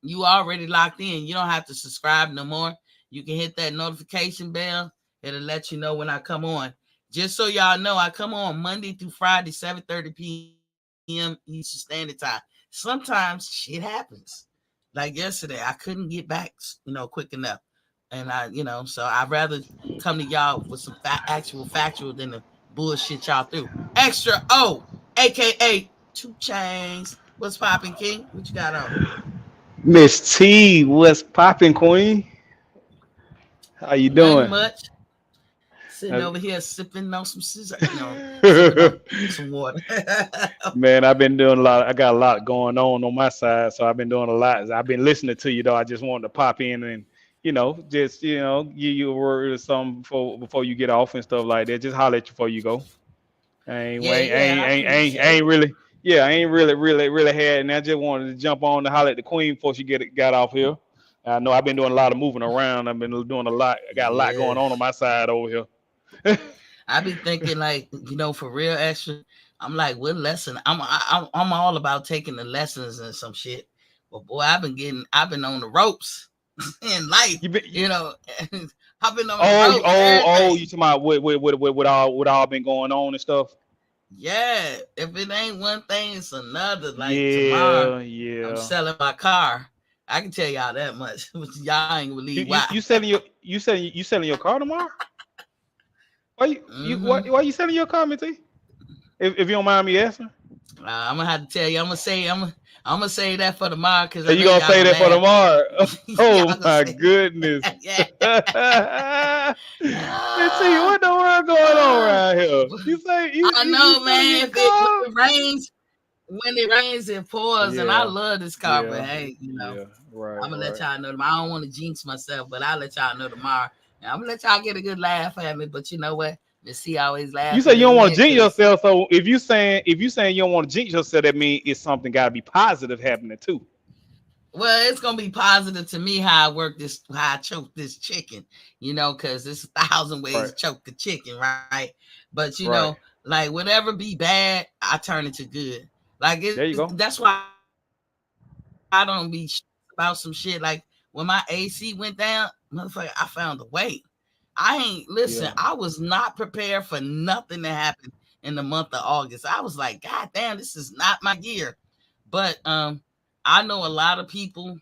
you already locked in. You don't have to subscribe no more. You can hit that notification bell. It'll let you know when I come on. Just so y'all know, I come on Monday through Friday, 7:30 p.m. Eastern Standard Time. Sometimes shit happens. Like yesterday, I couldn't get back, quick enough. And so I'd rather come to y'all with some actual factual than the bullshit y'all through. Extra O, aka 2 Chainz. What's popping, King? What you got on? Miss T, what's popping, Queen? How you doing? Nothing much. Sitting over here sipping on some sipping on some water. Man, I've been doing a lot. I got a lot going on my side, so I've been doing a lot. I've been listening to you though. I just wanted to pop in just give you a word or something before you get off and stuff like that. Just holler at you before you go. Yeah, I appreciate Ain't it. really, yeah, I ain't really had, and I just wanted to jump on to holler at the queen before she got off here. I know I've been doing a lot of moving around. I've been doing a lot. I got a lot Yeah. going on my side over here. I be thinking like, for real extra. I'm like, what lesson? I'm all about taking the lessons and some shit. But boy, I've been on the ropes in life, you been, you know. I've been on the ropes, you everything. talking about what all been going on and stuff? Yeah, if it ain't one thing, it's another. Like tomorrow, Yeah, I'm yeah. selling my car. I can tell y'all that much. Y'all ain't You believe you why. you selling you selling your car tomorrow? Hmm. Why you selling your car, T? If you don't mind me asking. I'm gonna have to tell you. I'm gonna say that for tomorrow because Are I you know gonna y'all say gonna that for laugh. tomorrow? Oh Y'all gonna my say, goodness. yeah. See Ah, what the world going on ah. around here? You say I you know, selling man. your If it car? when it rains, it pours, and I Yeah, love this car. But yeah, hey, yeah. Right, I'm gonna let right. y'all know tomorrow. I don't want to jinx myself, but I'll let y'all know tomorrow. And I'm gonna let y'all get a good laugh at me. But you know what? Miss C always You say laughing you in don't the want to head jinx because yourself. So if you saying you don't want to jinx yourself, that means it's something got to be positive happening too. well, it's gonna be positive to me how I choke this chicken, because there's 1,000 ways Right, to choke the chicken, right? But right. like whatever be bad, I turn it to good. Like There you go. that's why I don't be about some shit. Like when my AC went down, motherfucker, I found a way. I ain't listen. Yeah. I was not prepared for nothing to happen in the month of August. I was like, God damn, this is not my year. But I know a lot of people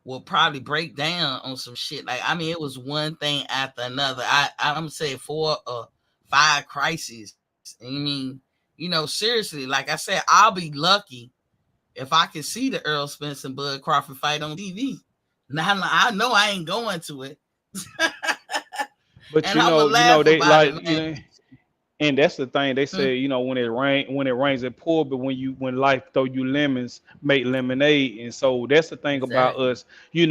will probably break down on some shit. Like, I mean, it was one thing after another. I'm saying 4 or 5 crises. I mean, seriously, like I said, I'll be lucky if I can see the Earl Spence and Bud Crawford fight on TV. Now I know I ain't going to it. But And I'm gonna laugh they about it, like man. and that's the thing they Hmm. say. When it rains, it pour. But when life throw you lemons, make lemonade. And so that's the thing about Exactly. us. You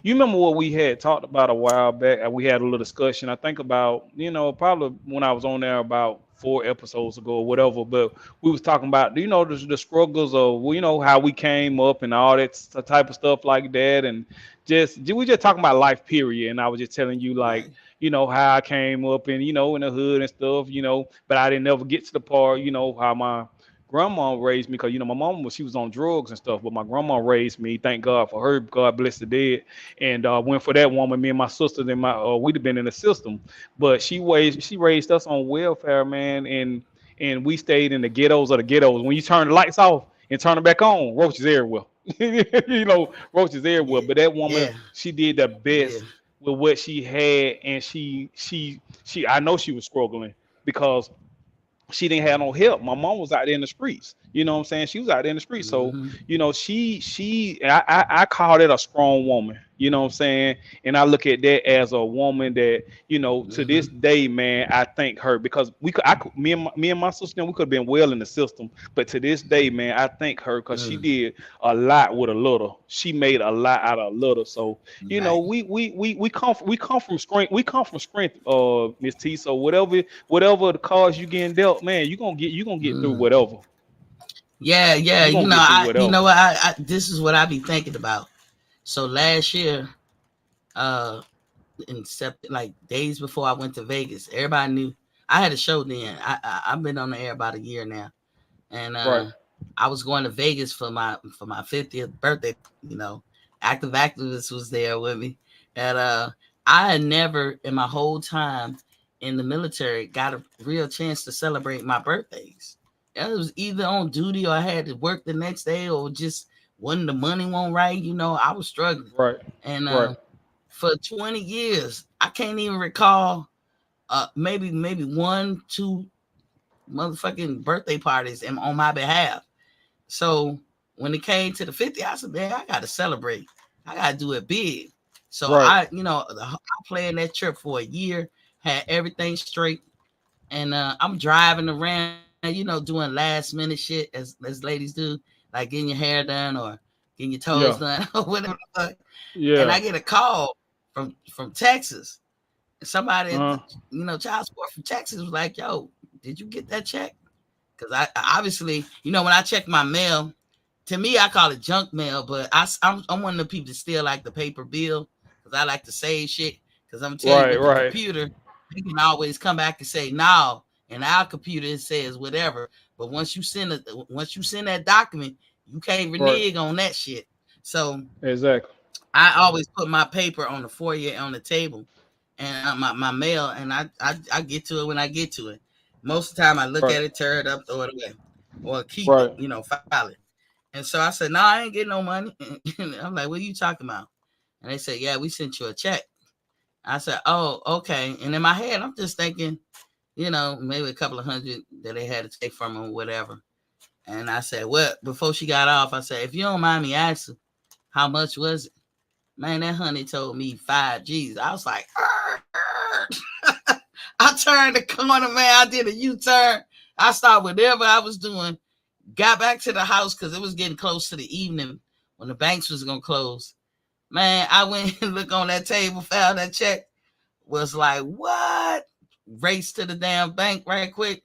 remember what we had talked about a while back. And we had a little discussion. I think about probably when I was on there about 4 episodes ago or whatever. But we was talking about the struggles of how we came up and all that type of stuff like that. And we just talking about life period. And I was just telling you like Right. how I came up and in the hood and stuff, but I didn't never get to the part, how my grandma raised me because my mom she was on drugs and stuff, but my grandma raised me. Thank God for her. God bless the dead. And went for that woman, me and my sisters and we'd have been in the system, but she raised us on welfare, man, and we stayed in the ghettos of the ghettos. When you turn the lights off and turn it back on, roaches everywhere. Roaches everywhere. Yeah. But that woman, Yeah. she did the Yeah. best with what she had, and she I know she was struggling because she didn't have no help. My mom was out there in the streets. You know what I'm saying? She was out there in the streets. So, Mm-hmm. I call it a strong woman. You know what I'm saying? And I look at that as a woman that, to this Mm-hmm. day, man, I thank her because me and my sister, we could have been well in the system, but to this day, man, I thank her because she Mm. did a lot with a little. She made a lot out of a little. So, Right. we come from strength. We come from strength, Miss T. So whatever the cards you getting dealt, man, you gonna get through Mm. whatever. Yeah. Yeah. You gonna get through whatever. What? This is what I be thinking about. So last year, uh, like days before I went to Vegas, everybody knew I had a show then. I've been on the air about a year now, and Right. I was going to Vegas for my 50th birthday. Active Activist was there with me, and I had never in my whole time in the military got a real chance to celebrate my birthdays. It was either on duty or I had to work the next day, or just when the money won't right. I was struggling, Right. and Right. for 20 years, I can't even recall maybe 1, 2 motherfucking birthday parties on my behalf. So when it came to the 50, I said, man, I gotta celebrate. I gotta do it big. So Right. I planned that trip for a year, had everything straight, and I'm driving around, doing last minute shit as ladies do, like getting your hair done or getting your toes Yeah. done or whatever. And I Yeah. get a call. from Texas. Somebody at Uh, the child support from Texas was like, "Yo, did you get that check?" Because I obviously, when I check my mail, to me I call it junk mail, but I'm one of the people that still like the paper bill because I like to save shit. Because I'm gonna tell you, right, with the right, computer, you can always come back and say no. In our computer, it says whatever. But once you send that document, you can't right. renege on that shit. So Exactly. I always put my paper on the foyer on the table, and my mail, and I get to it when I get to it. Most of the time, I look Right, at it, tear it up, throw it away, or keep it, right. file it. And so I said, "No, I ain't getting no money." And I'm like, "What are you talking about?" And they said, "Yeah, we sent you a check." I said, "Oh, okay." And in my head, I'm just thinking, maybe a couple of hundred that they had to take from them or whatever. And I said, "Well," before she got off, I said, "If you don't mind me asking, how much was it?" Man, that honey told me 5 G's. I was like, I turned the corner, man. I did a U-turn. I stopped whatever I was doing, got back to the house because it was getting close to the evening when the banks was going to close. Man, I went and looked on that table, found that check, was like, what? Raced to the damn bank right quick,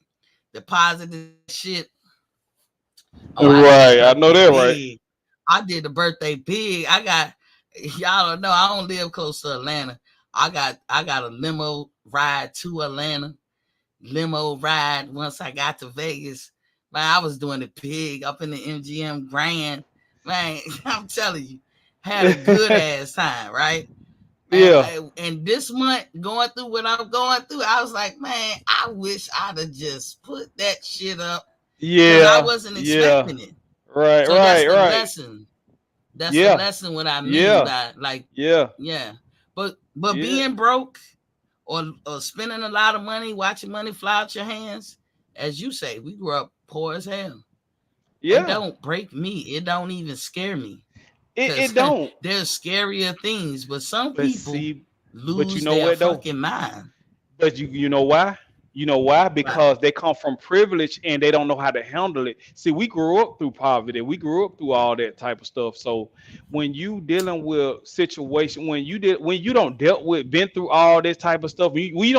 deposited shit. Oh, I did the Right. I know birthday that, right? big. I did the birthday big. Y'all don't know, I don't live close to Atlanta. I got a limo ride to Atlanta, limo ride once I got to Vegas. Man, I was doing it big up in the MGM Grand. Man, I'm telling you, had a good ass time, right? And Yeah, and this month, going through what I'm going through, I was like, man, I wish I'd have just put that shit up because I yeah, wasn't yeah. expecting it. Right, So that's right, the right. lesson. That's the Yeah, lesson what I mean yeah, by, like, yeah, yeah. But yeah, being broke or spending a lot of money, watching money fly out your hands, as you say, we grew up poor as hell. It yeah. don't break me. It don't even scare me. It Cause don't. there's scarier things, but some But people see, but you lose know their what though? fucking mind. But you know why? You know why? Why? Because they come from privilege and they don't know how to handle it. See, we grew up through poverty. We grew up through all that type of stuff. So when you dealing with situation, when you don't dealt with, been through all this type of stuff, when you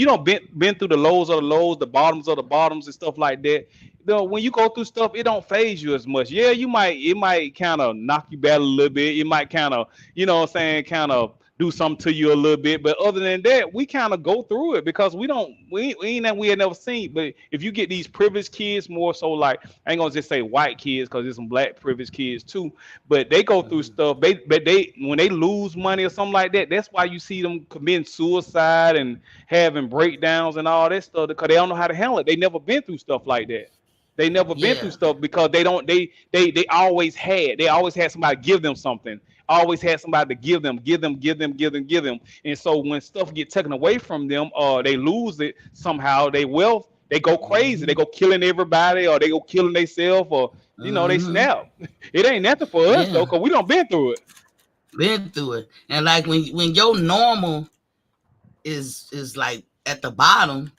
don't been through the lows of the lows, the bottoms of the bottoms and stuff like that. When you go through stuff, it don't phase you as much. Yeah, it might kind of knock you back a little bit. It might kind of, what I'm saying, kind of do something to you a little bit. But other than that, we kind of go through it because we ain't that we had never seen. But if you get these privileged kids, more so like I ain't gonna just say white kids because there's some black privileged kids too. But they go through Mm-hmm. stuff. They when they lose money or something like that, that's why you see them committing suicide and having breakdowns and all that stuff because they don't know how to handle it. They never been through stuff like that. They never been through Yeah. stuff because they always had somebody give them something, always had somebody to give them. And so when stuff get taken away from them or they lose it somehow, they wealth, they go crazy. They Mm-hmm. go killing everybody or they go killing themselves or they Mm-hmm. snap. It ain't nothing for us though, Yeah. because we don't been through it. Been through it. And like when your normal is like at the bottom,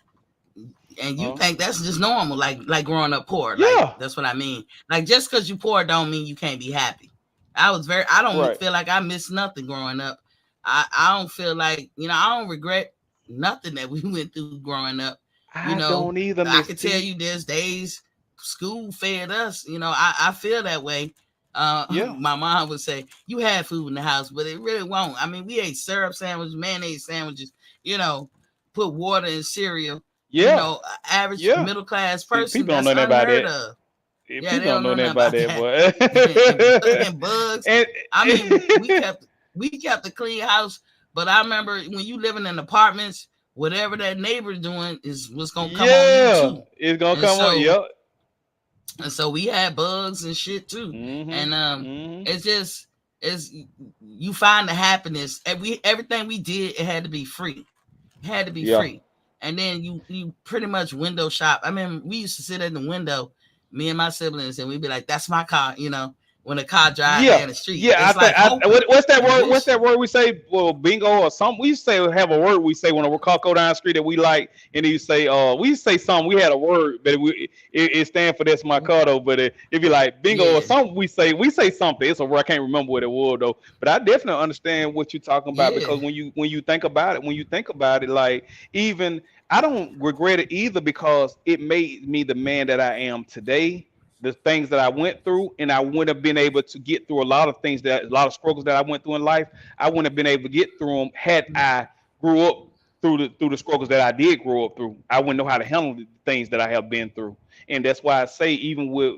and you Uh, think that's just normal, like growing up poor. Like yeah. that's what I mean. Like just because you poor don't mean you can't be happy. I don't Right. feel like I missed nothing growing up. I don't feel like, I don't regret nothing that we went through growing up. You I know, don't either, I Miss can tell T. you there's days school fed us. I feel that way. Yeah. My mom would say, you had food in the house, but it really won't. I mean, we ate syrup sandwiches, mayonnaise sandwiches, you know, put water in cereal. Yeah. Average Yeah. middle class See, person, people don't that's know nothing about unheard that. of. Yeah, People they don't don't know know nothing nothing about about that, that. boy. And bugs. and, I mean, we kept a clean house, but I remember when you living in apartments, whatever that neighbor's doing is what's gonna come on you yeah, too. it's gonna And come on. so Yep. we had bugs and shit too. Mhm. And Mhm. it's just it's you find the happiness. Everything we did, it had to be free. It had to be Yeah. free. And then you pretty much window shop. I mean, we used to sit at the window, me and my siblings, and we'd be like, "That's my car," when a car drives Yeah, down the street. yeah. It's like hoping What's that and word? What's wishing. that word we say? Well, bingo or something. We used to say have a word we say when a car go down the street that we like, and then you say, we used to say something. We had a word, but it stands for that's my car though. But if you like bingo or Yeah, something, we say something. It's a word. I can't remember what it was though. But I definitely understand what you're talking about yeah, because when you think about it, like even I don't regret it either because it made me the man that I am today, the things that I went through, and I wouldn't have been able to get through a lot of struggles that I went through in life. I wouldn't have been able to get through them had I grew up through the struggles that I did grow up through. I wouldn't know how to handle the things that I have been through. And that's why I say, even with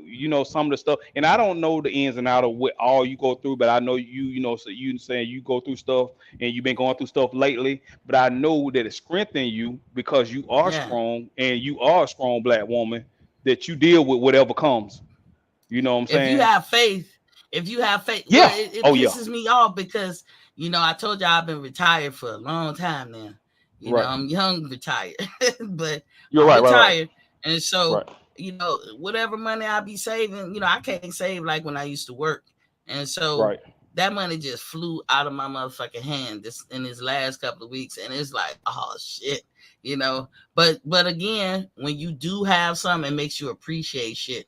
some of the stuff, and I don't know the ins and out of what all you go through, but I know so you saying you go through stuff and you've been going through stuff lately, but I know that it strengthened you because you are yeah. strong and you are a strong black woman that you deal with whatever comes. You know what I'm If you saying? have faith, if you have faith, well, Yeah. it Oh yeah. pisses me off because I told you I've been retired for a long time now. Right. I'm young retired, but You're I'm right. Right. Right. retired, and so Right. whatever money I be saving, I can't save like when I used to work, and so Right. that money just flew out of my motherfucking hand this in this last couple of weeks, and it's like, oh shit, you know. But again, when you do have something, it makes you appreciate shit.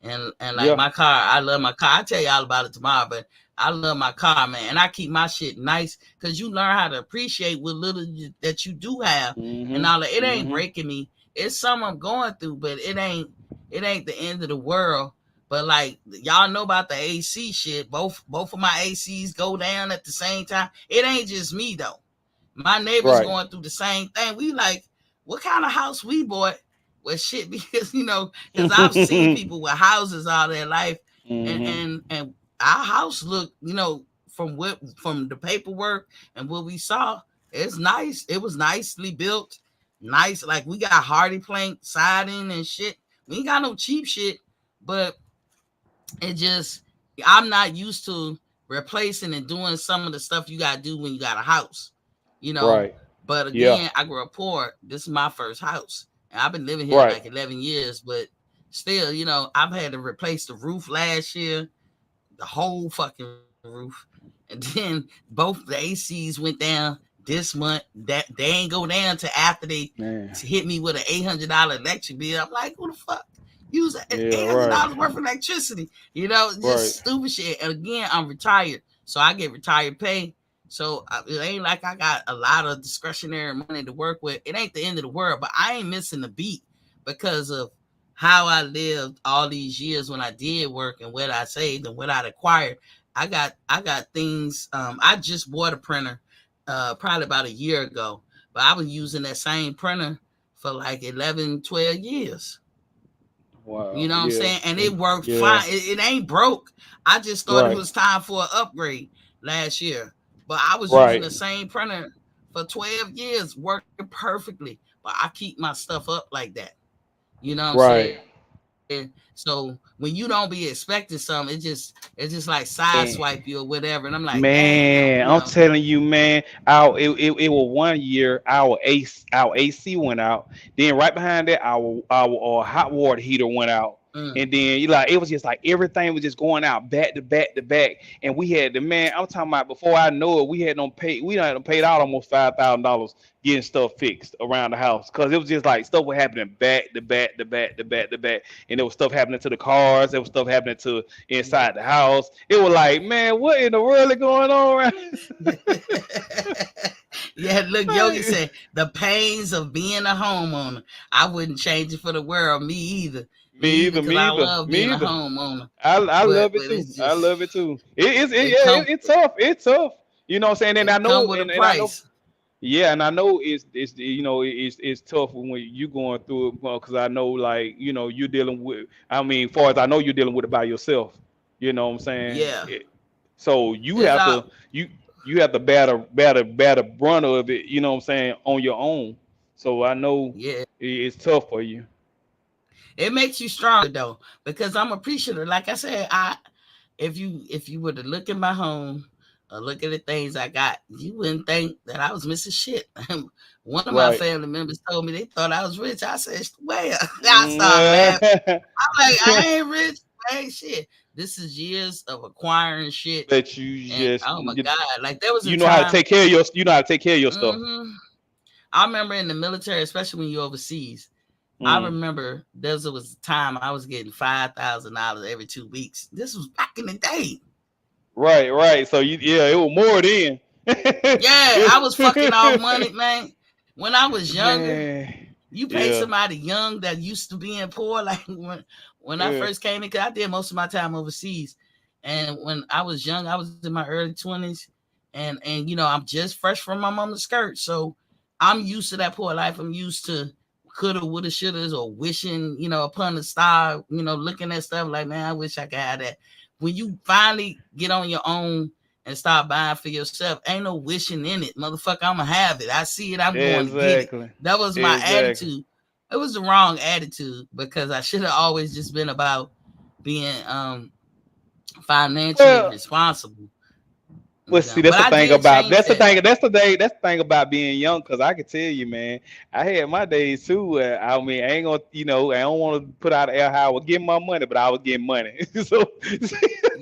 And like Yeah. my car, I love my car. I'll tell you all about it tomorrow, but I love my car, man. And I keep my shit nice because you learn how to appreciate what little that you do have. And Mhm. all that. It ain't Mhm. breaking me. It's something I'm going through, but it ain't the end of the world. But like y'all know about the AC shit. Both of my ACs go down at the same time. It ain't just me though. My neighbors Right. going through the same thing. We like, what kind of house we bought? Well, shit, because because I've seen people with houses all their life, and Mhm. and our house looked, from the paperwork and what we saw, it's nice. It was nicely built, nice. Like we got hardy plank siding and shit. We ain't got no cheap shit, but it just I'm not used to replacing and doing some of the stuff you gotta do when you got a house, you know. Right. But Yeah. again, I grew up poor. This is my first house. And I've been living here Right. like 11 years, but still, I've had to replace the roof last year, the whole fucking roof. And then both the ACs went down this month. That they ain't go down to after they Man. hit me with an $800 electric bill. I'm like, who the fuck use Yeah. Right. $800 worth of electricity? Right. Just stupid shit. And again, I'm retired, so I get retired pay. So it ain't like I got a lot of discretionary money to work with. It ain't the end of the world, but I ain't missing a beat because of how I lived all these years when I did work and what I saved and what I'd acquired. I got things. I just bought a printer, probably about a year ago, but I was using that same printer for like 11, 12 years. You Wow. know what I'm Yeah. saying? And it worked Yeah. fine. It ain't broke. I just thought it Right. was time for an upgrade last year. But I was using Right. the same printer for 12 years, working perfectly. But I keep my stuff up like that. You know what I'm Right. saying? So when you don't be expecting something, it's just like And sideswipe you or whatever. And I'm like, man, I'm telling you, man, it was one year our AC went out. Then right behind that, our hot water heater went out. mm, And then it was just like everything was just going out back to back to back. And we had the man, I'm talking about before I know it, we had paid out almost $5,000 getting stuff fixed around the house. Cause it was just like stuff was happening back to back to back to back to back. And there was stuff happening to the cars, there was stuff happening to yeah. inside the house. It was like, man, what in the world is going on right? Yeah, look, Yogi said the pains of being a homeowner. I wouldn't change it for the world. Me either. Me Me either, either, because me I either, love being me a either. homeowner. I But love it but too. it's I just love it too. it come It's tough. It's tough. You know what I'm saying? And I it come know, with a and I know, price. yeah, and I know it's tough when you going through it because I know like you're dealing with. I mean, far as I know, you're dealing with it by yourself. You know what I'm saying? Yeah, So you it's have out. to you have to bear the brunt of it. You know what I'm saying on your own. So I know Yeah, it's tough for you. it makes you stronger though, because I'm appreciative. Like I said, if you were to look at my home or look at the things I got, you wouldn't think that I was missing shit. One of my Right. family members told me they thought I was rich. I said, "Where?" I started laughing. Mm. I'm like, I ain't rich, I ain't shit. This is years of acquiring shit. That you And just oh my God, like there was a you know how to time. take care of your you know how to take care of your stuff. I remember in the military, especially when you're overseas. I remember there was a time I was getting $5,000 every 2 weeks. This was back in the day. Right. So it was more then. Yeah, I was fucking off money, man. When I was younger, Man, you pay yeah, somebody young that used to being poor. Like when I yeah, first came in, because I did most of my time overseas. And when I was young, I was in my early 20s. And you know, I'm just fresh from my mama's skirt. So I'm used to that poor life. I'm used to coulda, woulda, shouldas, or wishing, you know, upon the star, you know, looking at stuff like, man, I wish I could have that. When you finally get on your own and start buying for yourself, ain't no wishing in it. Motherfucker, I'm gonna have it. I see it, I'm going to get it. exactly, That was my exactly. attitude. It was the wrong attitude because I should have always just been about being financially Well, responsible. Well, You see, know, but I did change that. that's the thing about being young. Cause I can tell you, man, I had my days too. I mean, I ain't gonna, I don't want to put out air how I was getting my money, but I was getting money. So,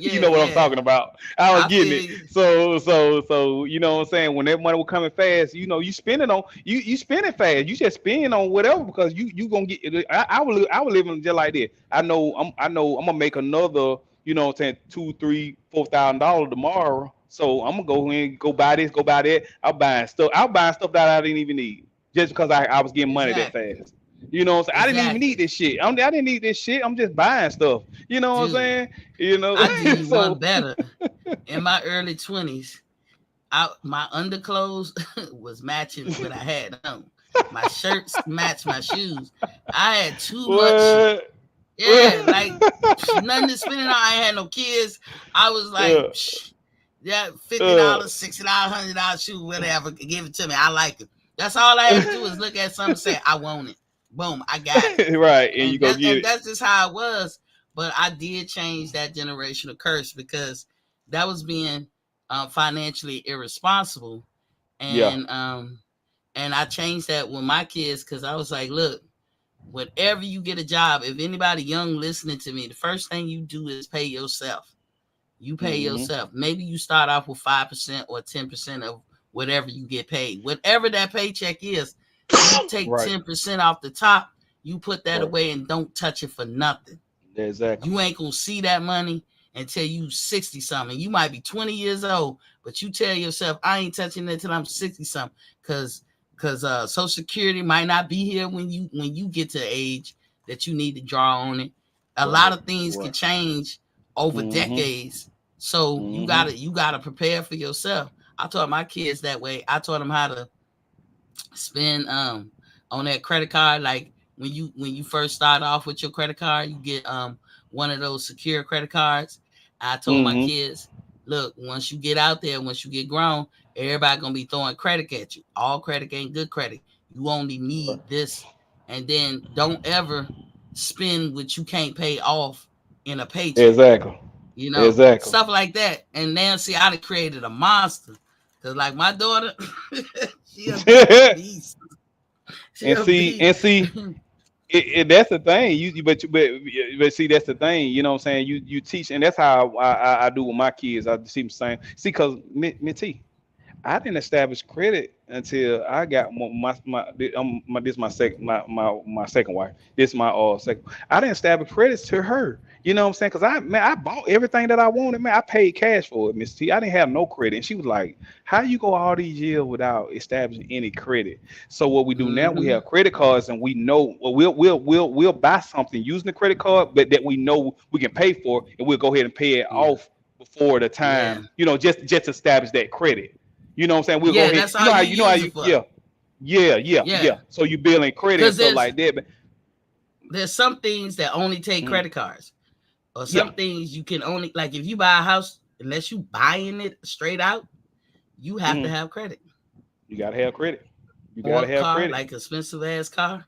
you Yeah, know what I'm yeah. talking about. I was I getting feel it. you. So, you know what I'm saying. When that money was coming fast, you spend it on you spend it fast. You just spend on whatever because you gonna get. I was living just like this. I know I'm gonna make another. You know what I'm saying, $2, $3, $4,000 tomorrow. So I'm gonna go in, go buy this, go buy that. I'm buying stuff that I didn't even need. Just because I was getting money that Exactly. fast. You know what I'm saying? I didn't even need Exactly. this shit. I didn't need this shit. I'm just buying stuff. You know what I'm Dude, saying? You know, I do you one so better. In my early 20s, my underclothes was matching what I had on. My shirts matched my shoes. I had too much shit. what? Yeah, like nothing to spend it on. I ain't had no kids. I was like, uh, yeah, uh, $50, $60, $100 shoe, whatever. Give it to me. I like it. That's all I had to do is look at something and say, I want it. Boom, I got it. right, and you And go get it. that's just how it was. But I did change that generational curse because that was being financially irresponsible. Yeah. And I changed that with my kids because I was like, look, whatever you get a job, if anybody young listening to me, the first thing you do is pay yourself. You pay Mm-hmm. yourself. Maybe you start off with 5% or 10% of whatever you get paid. Whatever that paycheck is, you take Right. 10% off the top, you put that Right. away and don't touch it for nothing. Exactly. You ain't gonna see that money until you 60 something. You might be 20 years old, but you tell yourself, I ain't touching it until I'm 60 something. Cause Social Security might not be here when you get to the age that you need to draw on it. A lot Right. of things can Right. change over Mm-hmm. decades. So you Mm-hmm. gotta prepare for yourself. I taught my kids that way. I taught them how to spend on that credit card. Like when you first start off with your credit card, you get one of those secure credit cards. I told my Mm-hmm. kids, look, once you get out there, once you get grown, everybody gonna be throwing credit at you. All credit ain't good credit. You only Right. need this, and then don't ever spend what you can't pay off in a paycheck. Exactly. You know, Exactly. stuff like that. And now see, I done created a monster. Cause like my daughter, she a beast. She and a see, beast. and see, that's the thing. But see, that's the thing. You know what I'm saying? You teach, and that's how I do with my kids. I see them saying, see, cause me T, I didn't establish credit until I got this my second my second wife. This is my second. I didn't establish credit to her. You know what I'm saying? Because I bought everything that I wanted. Man, I paid cash for it, Miss T. I didn't have no credit, and she was like, "How you go all these years without establishing any credit?" So what we do now, we Mm-hmm. have credit cards, and we know well, we'll buy something using the credit card, but that we know we can pay for, and we'll go ahead and pay it Yeah. off before the Yeah. time. Just establish that credit. You know what I'm saying? We'll go Yeah. ahead. That's all you You know how use it you for. yeah. Yeah, yeah, Yeah. yeah. So you building credit and Cause stuff like that. But there's some things that only take mm, credit cards, or yeah, some things you can only like if you buy a house, unless you buying it straight out, you have to mm, have credit. you gotta have credit. You Or gotta a have car, credit. like expensive ass car.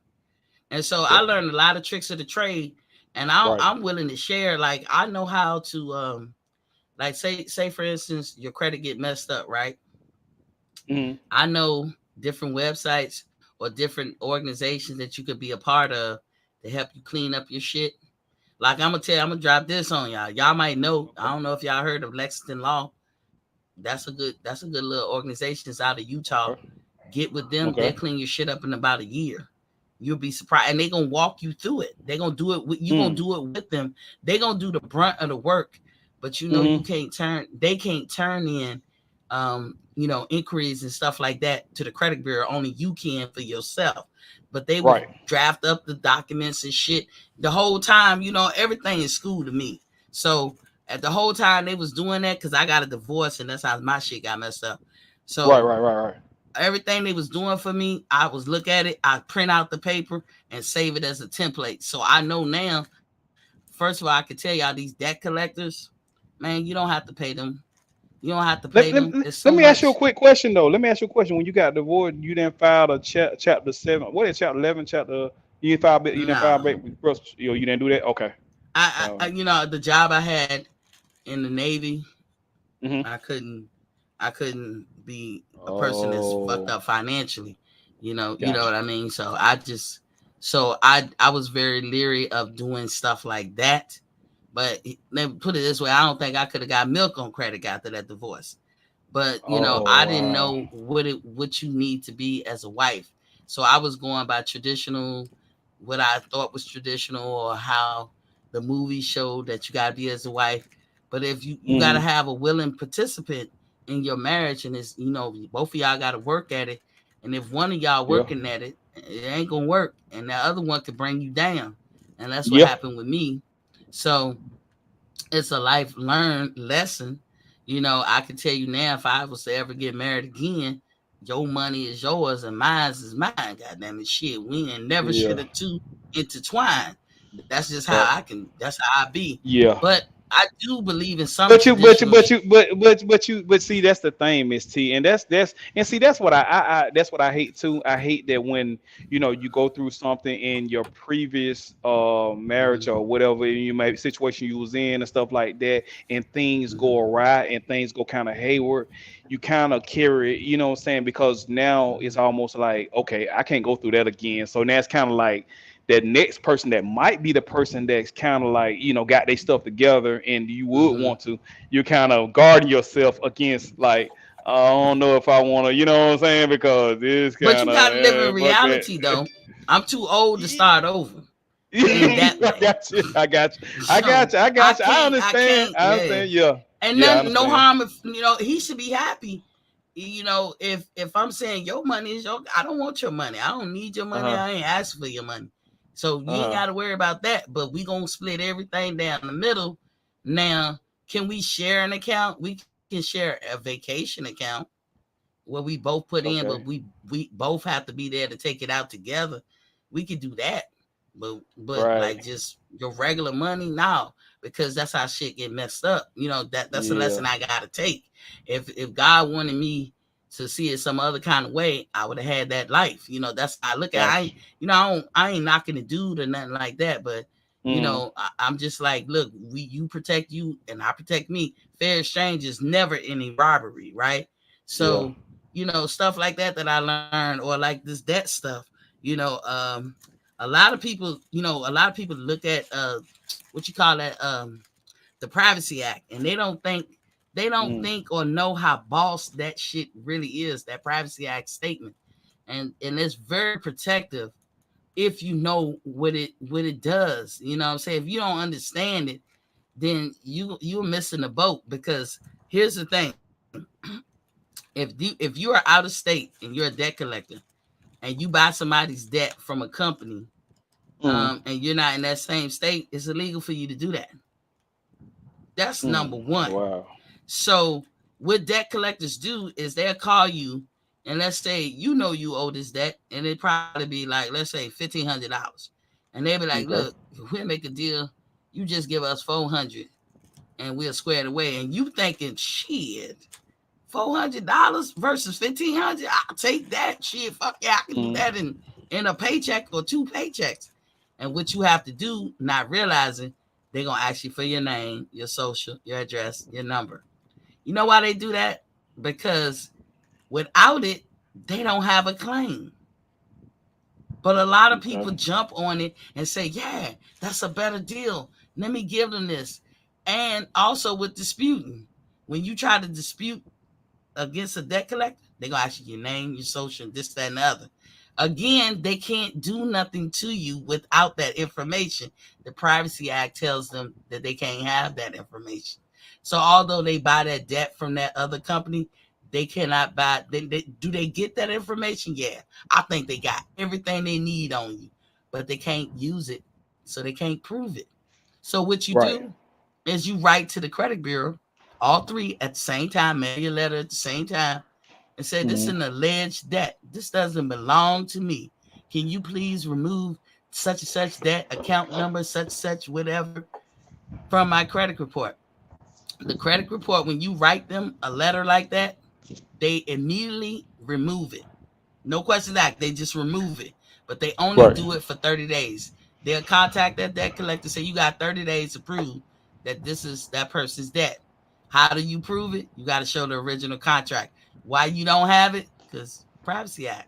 And so I Yep. learned a lot of tricks of the trade, and Right. I'm willing to share. Like I know how to like say for instance your credit get messed up, right? Mm, I know different websites or different organizations that you could be a part of to help you clean up your shit. Like I'm gonna tell you, I'm gonna drop this on y'all. Y'all might know. I don't know if y'all heard of Lexington Law. That's a good little organization. It's out of Utah. Okay. Get with them. They'll Okay. clean your shit up in about a year. You'll be surprised, and they're gonna walk you through it. They're gonna do it. You gonna Mm. do it with them. They're gonna do the brunt of the work, but you Mm-hmm. can't turn. They can't turn in, inquiries and stuff like that to the credit bureau. Only you can for yourself. But they will Right. draft up the documents and shit the whole time. Everything is school to me. So at the whole time they was doing that, because I got a divorce and that's how my shit got messed up. Right. So Right. Right. Right. everything they was doing for me, I was look at it, I print out the paper and save it as a template. So I know now, first of all, I can tell y'all these debt collectors, man, you don't have to pay them. You don't have to pay Let, let, them. It's so let me ask you a much. quick question though. Let me ask you a question. When you got divorced, you didn't file a chapter 7. What is chapter 11? Chapter you didn't file. You didn't file Nah. break. You didn't do that. Okay. The job I had in the Navy, Mm-hmm. I couldn't be a person that's fucked Oh, up financially. You know gotcha. what I mean? So I was very leery of doing stuff like that. But let me put it this way, I don't think I could have got milk on credit after that divorce. But Oh I didn't wow. know what you need to be as a wife. So I was going by traditional, what I thought was traditional, or how the movie showed that you gotta be as a wife. But if you gotta Mm-hmm. have a willing participant in your marriage, and it's both of y'all gotta work at it. And if one of y'all Yeah. working at it, it ain't gonna work. And the other one could bring you down. And that's what Yeah. happened with me. So it's a life learned lesson. I can tell you now, if I was to ever get married again, your money is yours and mine is mine. Goddamn it, shit. We ain't never should Yeah. have two intertwined. That's just how Right. I can. That's how I be. Yeah. But I do believe in some But you, but you, traditional but shit. you, but see, that's the thing, Miss T, and see, that's what that's what I hate too. I hate that when you go through something in your previous marriage Mm-hmm, or whatever you may situation you was in and stuff like that, and things mm-hmm, go awry and things go kind of hayward. You kind of carry, what I'm saying, because now it's almost like, okay, I can't go through that again. So now it's kind of like that next person that might be the person that's kind of like got their stuff together and you would mm-hmm. want to, you kind of guarding yourself against like, I don't know if I want to, you know what I'm saying, because it's But kind you of gotta live in fuck that. reality, though. I'm too old to start over in that I way. got you, I got you, I got So you, I I got you, I can't. I understand, can't. I Yeah. understand, yeah, And yeah, I no understand. harm if he should be happy. If I'm saying your money is your, I don't want your money. I don't need your money. Uh-huh. I ain't asking for your money. So you ain't Uh-huh. got to worry about that. But we gonna split everything down the middle. Now, can we share an account? We can share a vacation account where we both put in, but Okay. we both have to be there to take it out together. We could do that, but Right. like just your regular money, now, because that's how shit get messed up. That's a lesson Yeah. I gotta take. If God wanted me to see it some other kind of way, I would have had that life. That's how I look at it. Gotcha. I ain't knocking the dude or nothing like that, but Mm. I'm just like, look, you protect you and I protect me. Fair exchange is never any robbery, right? Yeah. So stuff like that I learned, or like this debt stuff. You know, um, a lot of people look at what you call that, the Privacy Act, and they don't Mm. think or know how boss that shit really is. That Privacy Act statement, and it's very protective if you know what it does. What I'm saying, if you don't understand it, then you're missing the boat, because here's the thing. If you are out of state and you're a debt collector and you buy somebody's debt from a company, Mm. and you're not in that same state, it's illegal for you to do that. That's number Mm. one. Wow. So what debt collectors do is they'll call you, and let's say you owe this debt, and it probably be like, let's say $1,500, and they'll be like, Okay. look, we'll make a deal. You just give us 400, and we'll square it away. And you thinking, shit, $400 versus 1,500. I'll take that shit. Fuck yeah, I can do Mm. that in a paycheck or two paychecks. And what you have to do, not realizing, they're gonna ask you for your name, your social, your address, your number. You know why they do that? Because without it, they don't have a claim. But a lot of Okay. people jump on it and say, yeah, that's a better deal. Let me give them this. And also with disputing, when you try to dispute against a debt collector, they're gonna ask you your name, your social, this, that, and the other. Again, they can't do nothing to you without that information. The Privacy Act tells them that they can't have that information. So although they buy that debt from that other company, they cannot buy. Do they get that information? Yeah, I think they got everything they need on you, but they can't use it, so they can't prove it. So what you Right. do is you write to the credit bureau, all three at the same time, mail your letter at the same time, and say, this is Mm-hmm. an alleged debt. This doesn't belong to me. Can you please remove such and such debt, account number, such, whatever, from my credit report? The credit report, when you write them a letter like that, they immediately remove it. No questions asked. They just remove it. But they only Right. do it for 30 days. They'll contact that debt collector, say you got 30 days to prove that this is that person's debt. How do you prove it? You got to show the original contract. Why you don't have it? Because Privacy Act.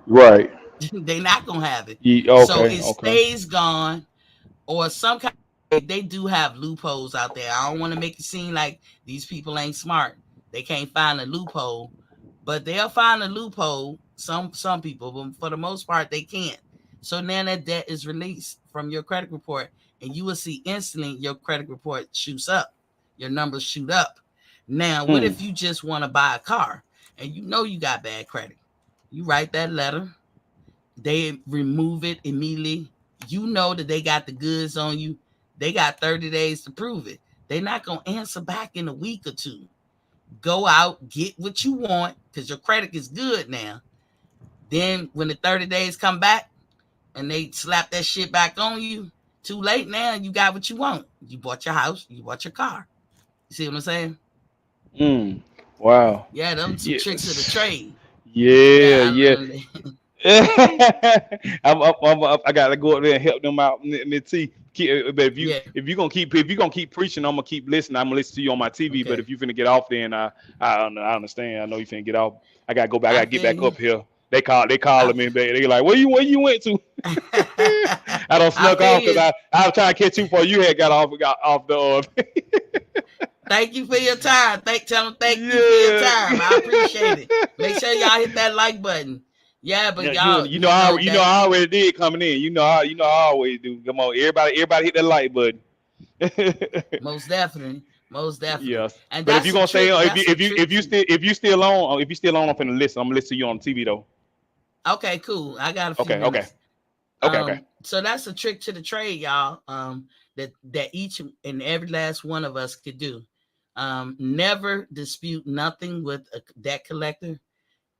Right. They not gonna have it. So Okay. it Okay. stays gone, or some kind they do have loopholes out there. I don't want to make it seem like these people ain't smart. They can't find a loophole, but they'll find a loophole. Some people, but for the most part, they can't. So now that debt is released from your credit report, and you will see instantly your credit report shoots up, your numbers shoot up. Now, what Hmm. if you just want to buy a car and you know you got bad credit? You write that letter, they remove it immediately. You know that they got the goods on you. They got 30 days to prove it. They're not going to answer back in a week or two. Go out, get what you want, because your credit is good now. Then when the 30 days come back and they slap that shit back on you, too late now. You got what you want. You bought your house, you bought your car. You see what I'm saying? Mm. Wow. Yeah, them some tricks of the Yes. trade. Yeah, Yeah. I Yeah. learned it. I gotta go up there and help them out. Let's see. But Yeah, if you gonna keep preaching, I'm gonna keep listening. I'm gonna listen to you on my TV. But okay. if you finna get off, then I understand. I know you finna get off. I gotta go back. I I gotta get feel back you. up here. They I calling me. They like, where you went to? I don't I snuck feel off because you. I was trying to catch you before you had got off the. Thank you for your time. Tell them thank you for your Yeah. time. I appreciate it. Make sure y'all hit that like button. Yeah, but Yeah, y'all, you know I already did coming in. You know I always do. Come on, everybody hit that like button. most definitely, most definitely, Yes, and but if that's you a gonna stay trick. on, That's a trick too. if you still on, I'm finna listen. I'm gonna listen to you on TV though. Okay, cool. I got a few Okay, okay, minutes. okay. So that's a trick to the trade, y'all. That each and every last one of us could do. Never dispute nothing with a debt collector,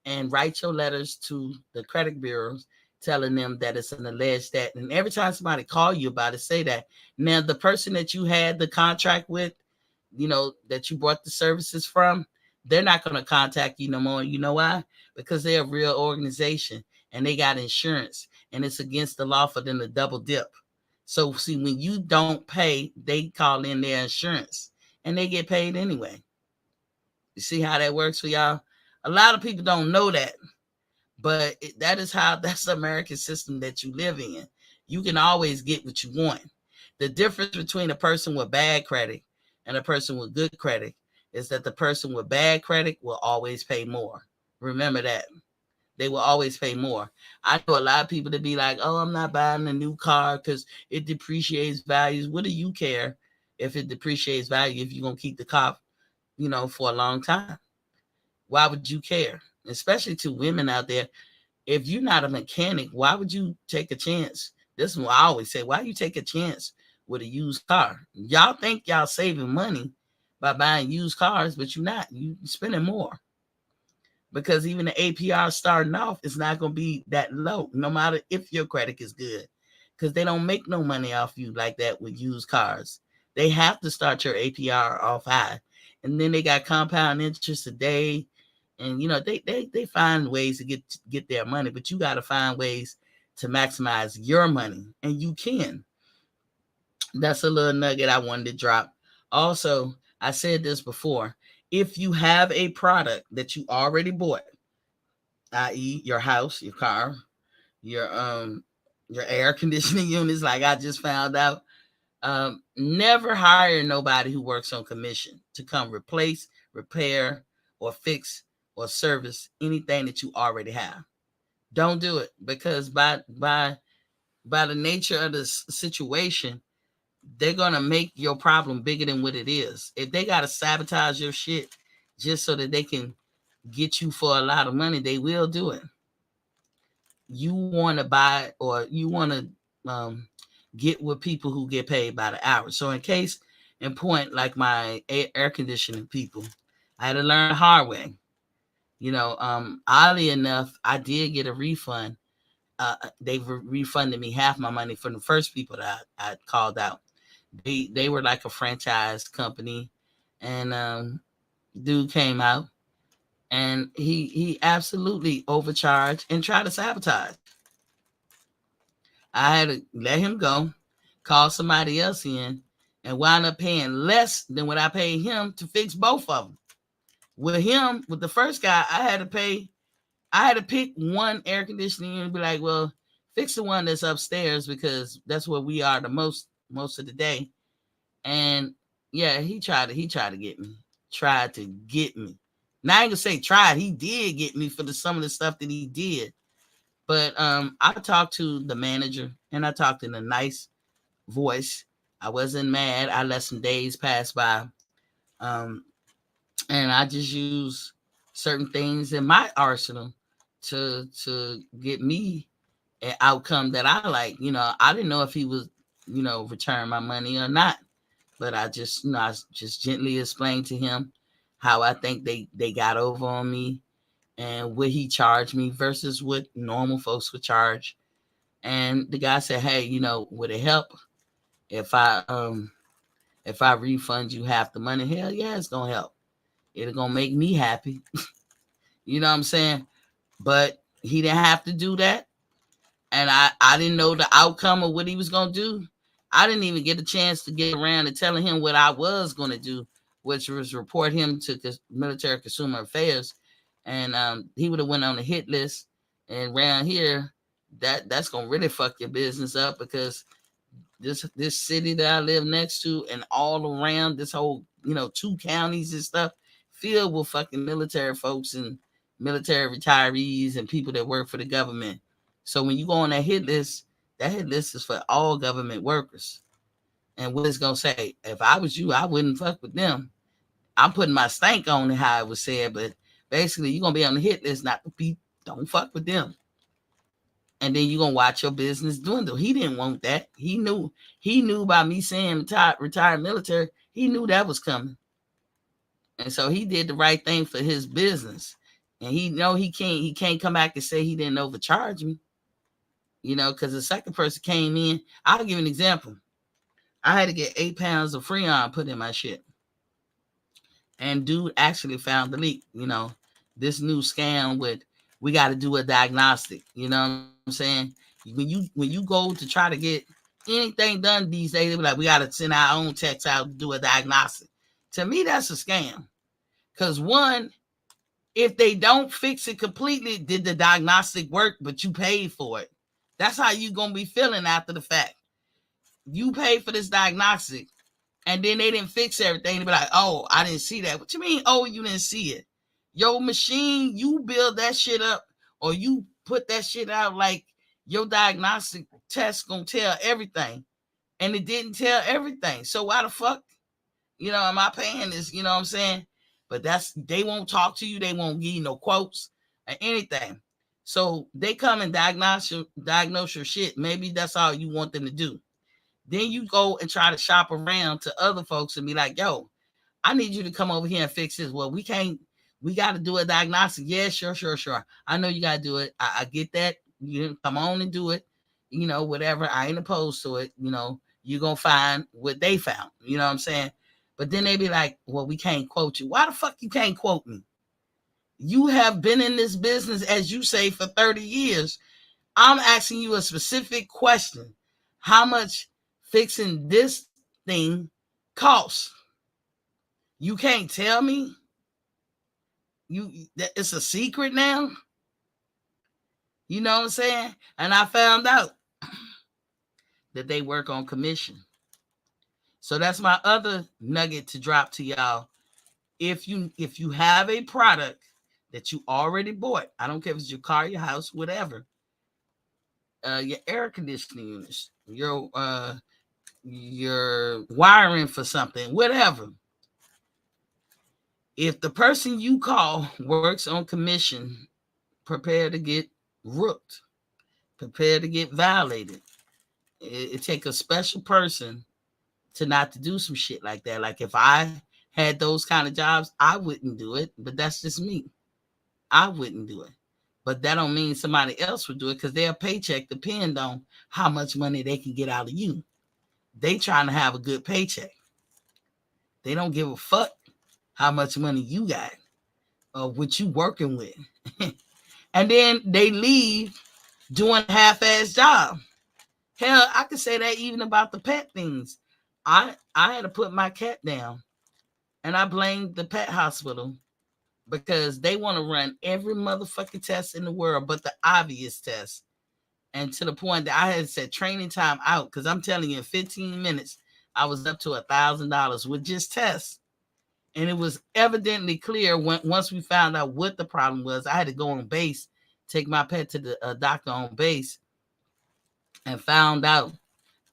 and write your letters to the credit bureaus telling them that it's an alleged debt. And every time somebody call you about it, say that. Now, the person that you had the contract with, that you bought the services from, they're not going to contact you no more. You know why? Because they're a real organization and they got insurance, and it's against the law for them to double dip. So, see, when you don't pay, they call in their insurance and they get paid anyway. You see how that works for y'all? A lot of people don't know that, but that is how that's the American system that you live in. You can always get what you want. The difference between a person with bad credit and a person with good credit is that the person with bad credit will always pay more. Remember that. They will always pay more. I know a lot of people that be like, oh, I'm not buying a new car because it depreciates values. What do you care if it depreciates value if you're going to keep the car, for a long time? Why would you care? Especially to women out there, if you're not a mechanic, why would you take a chance? This is what I always say. Why you take a chance with a used car? Y'all think y'all saving money by buying used cars, but you're not. You spending more because even the APR starting off is not going to be that low, no matter if your credit is good, because they don't make no money off you like that with used cars. They have to start your APR off high, and then they got compound interest a day, and they find ways to get their money, but you got to find ways to maximize your money, and you can. That's a little nugget I wanted to drop. Also, I said this before. If you have a product that you already bought, i.e., your house, your car, your air conditioning units, like I just found out, Never hire nobody who works on commission to come replace, repair, or fix or service anything that you already have. Don't do it, because by the nature of the situation, they're gonna make your problem bigger than what it is. If they gotta sabotage your shit just so that they can get you for a lot of money, they will do it. You want to buy, or you want to get with people who get paid by the hour. So in case in point, like my air conditioning people, I had to learn the hard way. Oddly enough, I did get a refund. They refunded me half my money from the first people that I called out. They were like a franchise company, and dude came out, and he absolutely overcharged and tried to sabotage. I had to let him go, call somebody else in, and wound up paying less than what I paid him to fix both of them. With the first guy, I had to pick one air conditioning and be like, well, fix the one that's upstairs because that's where we are the most of the day. And yeah, he tried to get me. Tried to get me. Now I ain't gonna say tried, he did get me for some of the stuff that he did. But I talked to the manager, and I talked in a nice voice. I wasn't mad. I let some days pass by. Um, and I just used certain things in my arsenal to get me an outcome that I like. I didn't know if he was, return my money or not. But I just, I just gently explained to him how I think they got over on me, and what he charged me versus what normal folks would charge. And the guy said, "Hey, would it help if I refund you half the money?" Hell yeah, it's gonna help. It's gonna make me happy. You know what I'm saying? But he didn't have to do that, and I didn't know the outcome of what he was gonna do. I didn't even get a chance to get around to telling him what I was gonna do, which was report him to Military Consumer Affairs, and he would have went on the hit list. And around here, that's gonna really fuck your business up, because this city that I live next to, and all around this whole 2 counties and stuff, filled with fucking military folks and military retirees and people that work for the government. So when you go on that hit list is for all government workers. And what it's gonna say, if I was you, I wouldn't fuck with them. I'm putting my stank on it, how it was said, but basically you're gonna be on the hit list, not to be, don't fuck with them. And then you're gonna watch your business dwindle. He didn't want that. He knew by me saying retired military, he knew that was coming. And so he did the right thing for his business. And he can't come back and say he didn't overcharge me. Because the second person came in. I'll give you an example. I had to get 8 pounds of Freon put in my shit. And dude actually found the leak. This new scam with, we got to do a diagnostic. You know what I'm saying? When you go to try to get anything done these days, they be like, we got to send our own techs out to do a diagnostic. To me, that's a scam. Because one, if they don't fix it completely, did the diagnostic work, but you paid for it? That's how you going to be feeling after the fact. You paid for this diagnostic, and then they didn't fix everything. They be like, oh, I didn't see that. What you mean, oh, you didn't see it? Your machine, you build that shit up, or you put that shit out like your diagnostic test gonna tell everything. And it didn't tell everything. So why the fuck, am I paying this? You know what I'm saying? But they won't talk to you. They won't give you no quotes or anything. So they come and diagnose your shit. Maybe that's all you want them to do. Then you go and try to shop around to other folks and be like, yo, I need you to come over here and fix this. Well, we can't, we got to do a diagnostic. Yeah, sure. I know you got to do it. I get that. You come on and do it. Whatever. I ain't opposed to it. You're going to find what they found. You know what I'm saying? But then they be like, well, we can't quote you. Why the fuck you can't quote me? You have been in this business, as you say, for 30 years. I'm asking you a specific question. How much fixing this thing costs? You can't tell me? It's a secret now? You know what I'm saying? And I found out that they work on commission. So that's my other nugget to drop to y'all. If you have a product that you already bought, I don't care if it's your car, your house, whatever, your air conditioning units, your wiring for something, whatever. If the person you call works on commission, prepare to get rooked, prepare to get violated. It take a special person to not to do some shit like that. Like if I had those kind of jobs, I wouldn't do it, but that's just me. I wouldn't do it. But that don't mean somebody else would do it because their paycheck depend on how much money they can get out of you. They trying to have a good paycheck. They don't give a fuck how much money you got or what you working with. And then they leave doing a half-ass job. Hell, I could say that even about the pet things. I had to put my cat down, and I blamed the pet hospital because they want to run every motherfucking test in the world but the obvious test. And to the point that I had said training time out, because I'm telling you, in 15 minutes, I was up to $1,000 with just tests. And it was evidently clear once we found out what the problem was. I had to go on base, take my pet to the doctor on base, and found out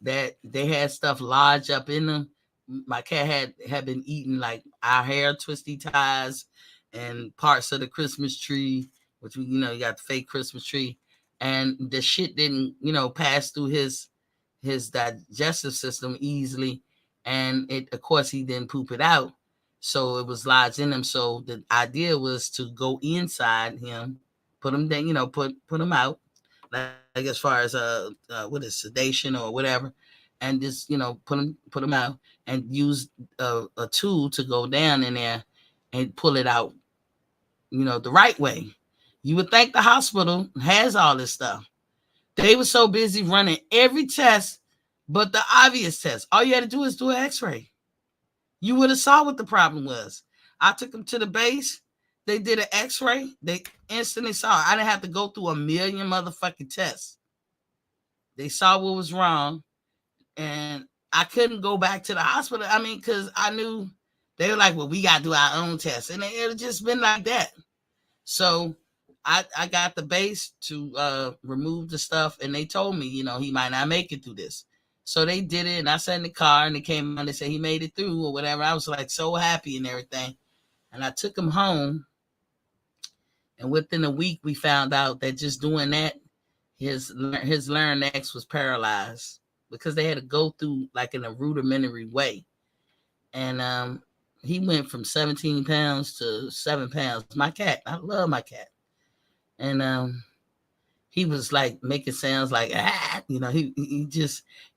that they had stuff lodged up in them. My cat had been eating like our hair twisty ties and parts of the Christmas tree, which you got the fake Christmas tree, and the shit didn't pass through his digestive system easily, and it of course he didn't poop it out, so it was lodged in him. So the idea was to go inside him, put him down, put him out, like as far as what is sedation or whatever, and just put him out and use a tool to go down in there and pull it out the right way. You would think the hospital has all this stuff. They were so busy running every test but the obvious test. All you had to do is do an x-ray. You would have saw what the problem was. I took them to the base. They did an x-ray. They instantly saw it. I didn't have to go through a million motherfucking tests. They saw what was wrong, and I couldn't go back to the hospital. I mean, because I knew they were like, well, we got to do our own tests. And it had just been like that. So I got the base to remove the stuff, and they told me, he might not make it through this. So they did it, and I sat in the car, and they came out and they said he made it through or whatever. I was like so happy and everything. And I took him home, and within a week, we found out that just doing that, his larynx was paralyzed because they had to go through like in a rudimentary way. And he went from 17 pounds to 7 pounds. My cat, I love my cat. And he was like making sounds like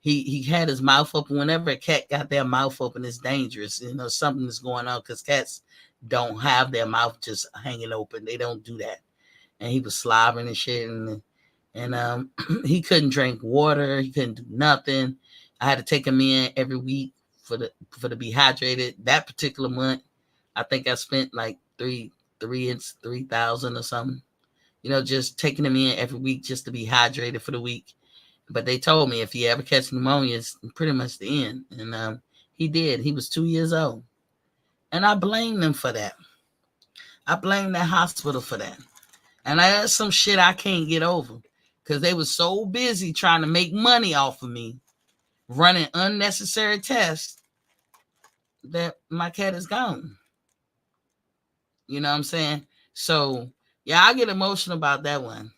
he had his mouth open. Whenever a cat got their mouth open, it's dangerous. Something is going on because cats don't have their mouth just hanging open. They don't do that. And he was slobbering and shit, and he couldn't drink water. He couldn't do nothing. I had to take him in every week for to be hydrated. That particular month, I think I spent like $3,000 or something. Just taking him in every week just to be hydrated for the week. But they told me if he ever catch pneumonia, it's pretty much the end. And he did. He was 2 years old. And I blame them for that. I blame that hospital for that. And that's some shit I can't get over because they were so busy trying to make money off of me, running unnecessary tests, that my cat is gone. You know what I'm saying? So, yeah, I get emotional about that one.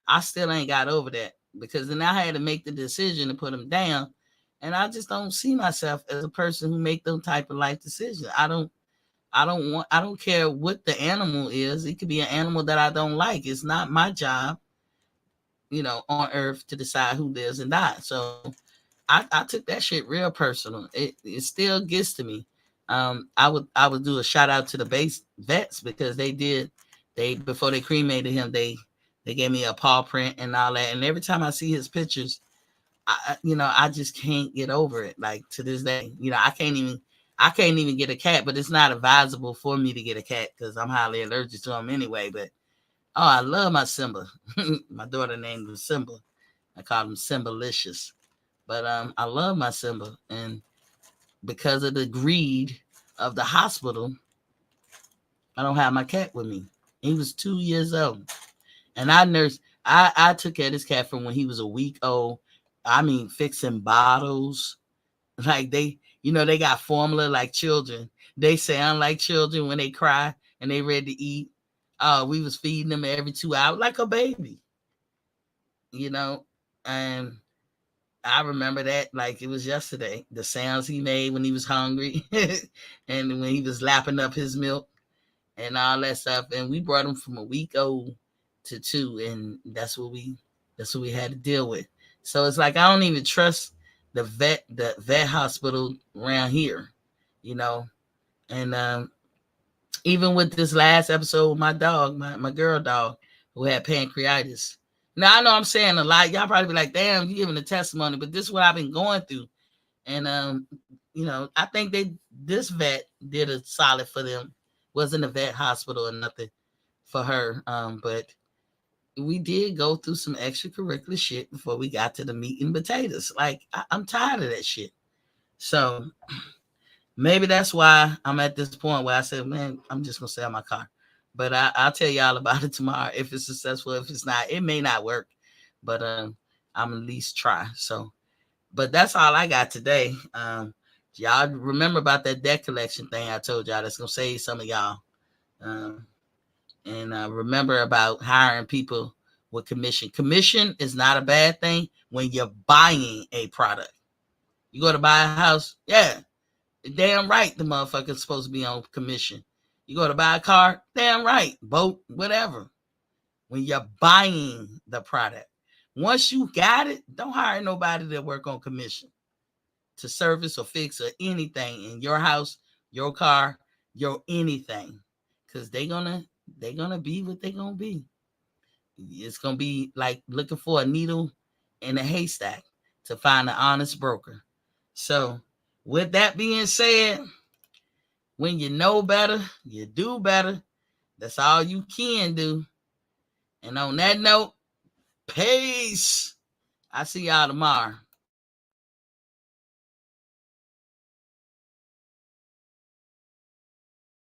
I still ain't got over that because then I had to make the decision to put him down. And I just don't see myself as a person who make them type of life decisions. I don't care what the animal is. It could be an animal that I don't like. It's not my job, on earth to decide who lives and dies. So I took that shit real personal. It still gets to me. I would do a shout out to the base vets because before they cremated him, they gave me a paw print and all that. And every time I see his pictures, I just can't get over it. Like to this day, I can't even get a cat, but it's not advisable for me to get a cat because I'm highly allergic to them anyway. But I love my Simba. My daughter named him Simba. I call him Simbalicious. But I love my Simba, and because of the greed of the hospital, I don't have my cat with me. He was 2 years old. And I took care of this cat from when he was a week old. I mean, fixing bottles. Like they got formula like children. They sound like children when they cry and they ready to eat. We was feeding them every 2 hours like a baby. You know, and I remember that like it was yesterday. The sounds he made when he was hungry and when he was lapping up his milk and all that stuff. And we brought him from a week old to 2, and that's what we had to deal with. So it's like I don't even trust the vet hospital around here, you know. And even with this last episode with my dog, my girl dog, who had pancreatitis. Now I know I'm saying a lot. Y'all probably be like, damn, you giving a testimony, but this is what I've been going through. And I think this vet did a solid for them. Wasn't a vet hospital or nothing for her. But we did go through some extracurricular shit before we got to the meat and potatoes. Like I'm tired of that shit. So maybe that's why I'm at this point where I said, man, I'm just gonna sell my car. But I'll tell y'all about it tomorrow. If it's successful, if it's not, it may not work. But I'm at least try. So, but that's all I got today. Y'all remember about that debt collection thing I told y'all that's gonna save some of y'all. And remember about hiring people with commission. Commission is not a bad thing when you're buying a product. You go to buy a house, yeah, damn right the motherfucker's supposed to be on commission. You go to buy a car, damn right, boat, whatever. When you're buying the product. Once you got it, don't hire nobody that work on commission to service or fix or anything in your house, your car, your anything. Because they're gonna be what they're gonna be. It's gonna be like looking for a needle in a haystack to find an honest broker. So with that being said, when you know better, you do better. That's all you can do. And on that note, peace. I see y'all tomorrow.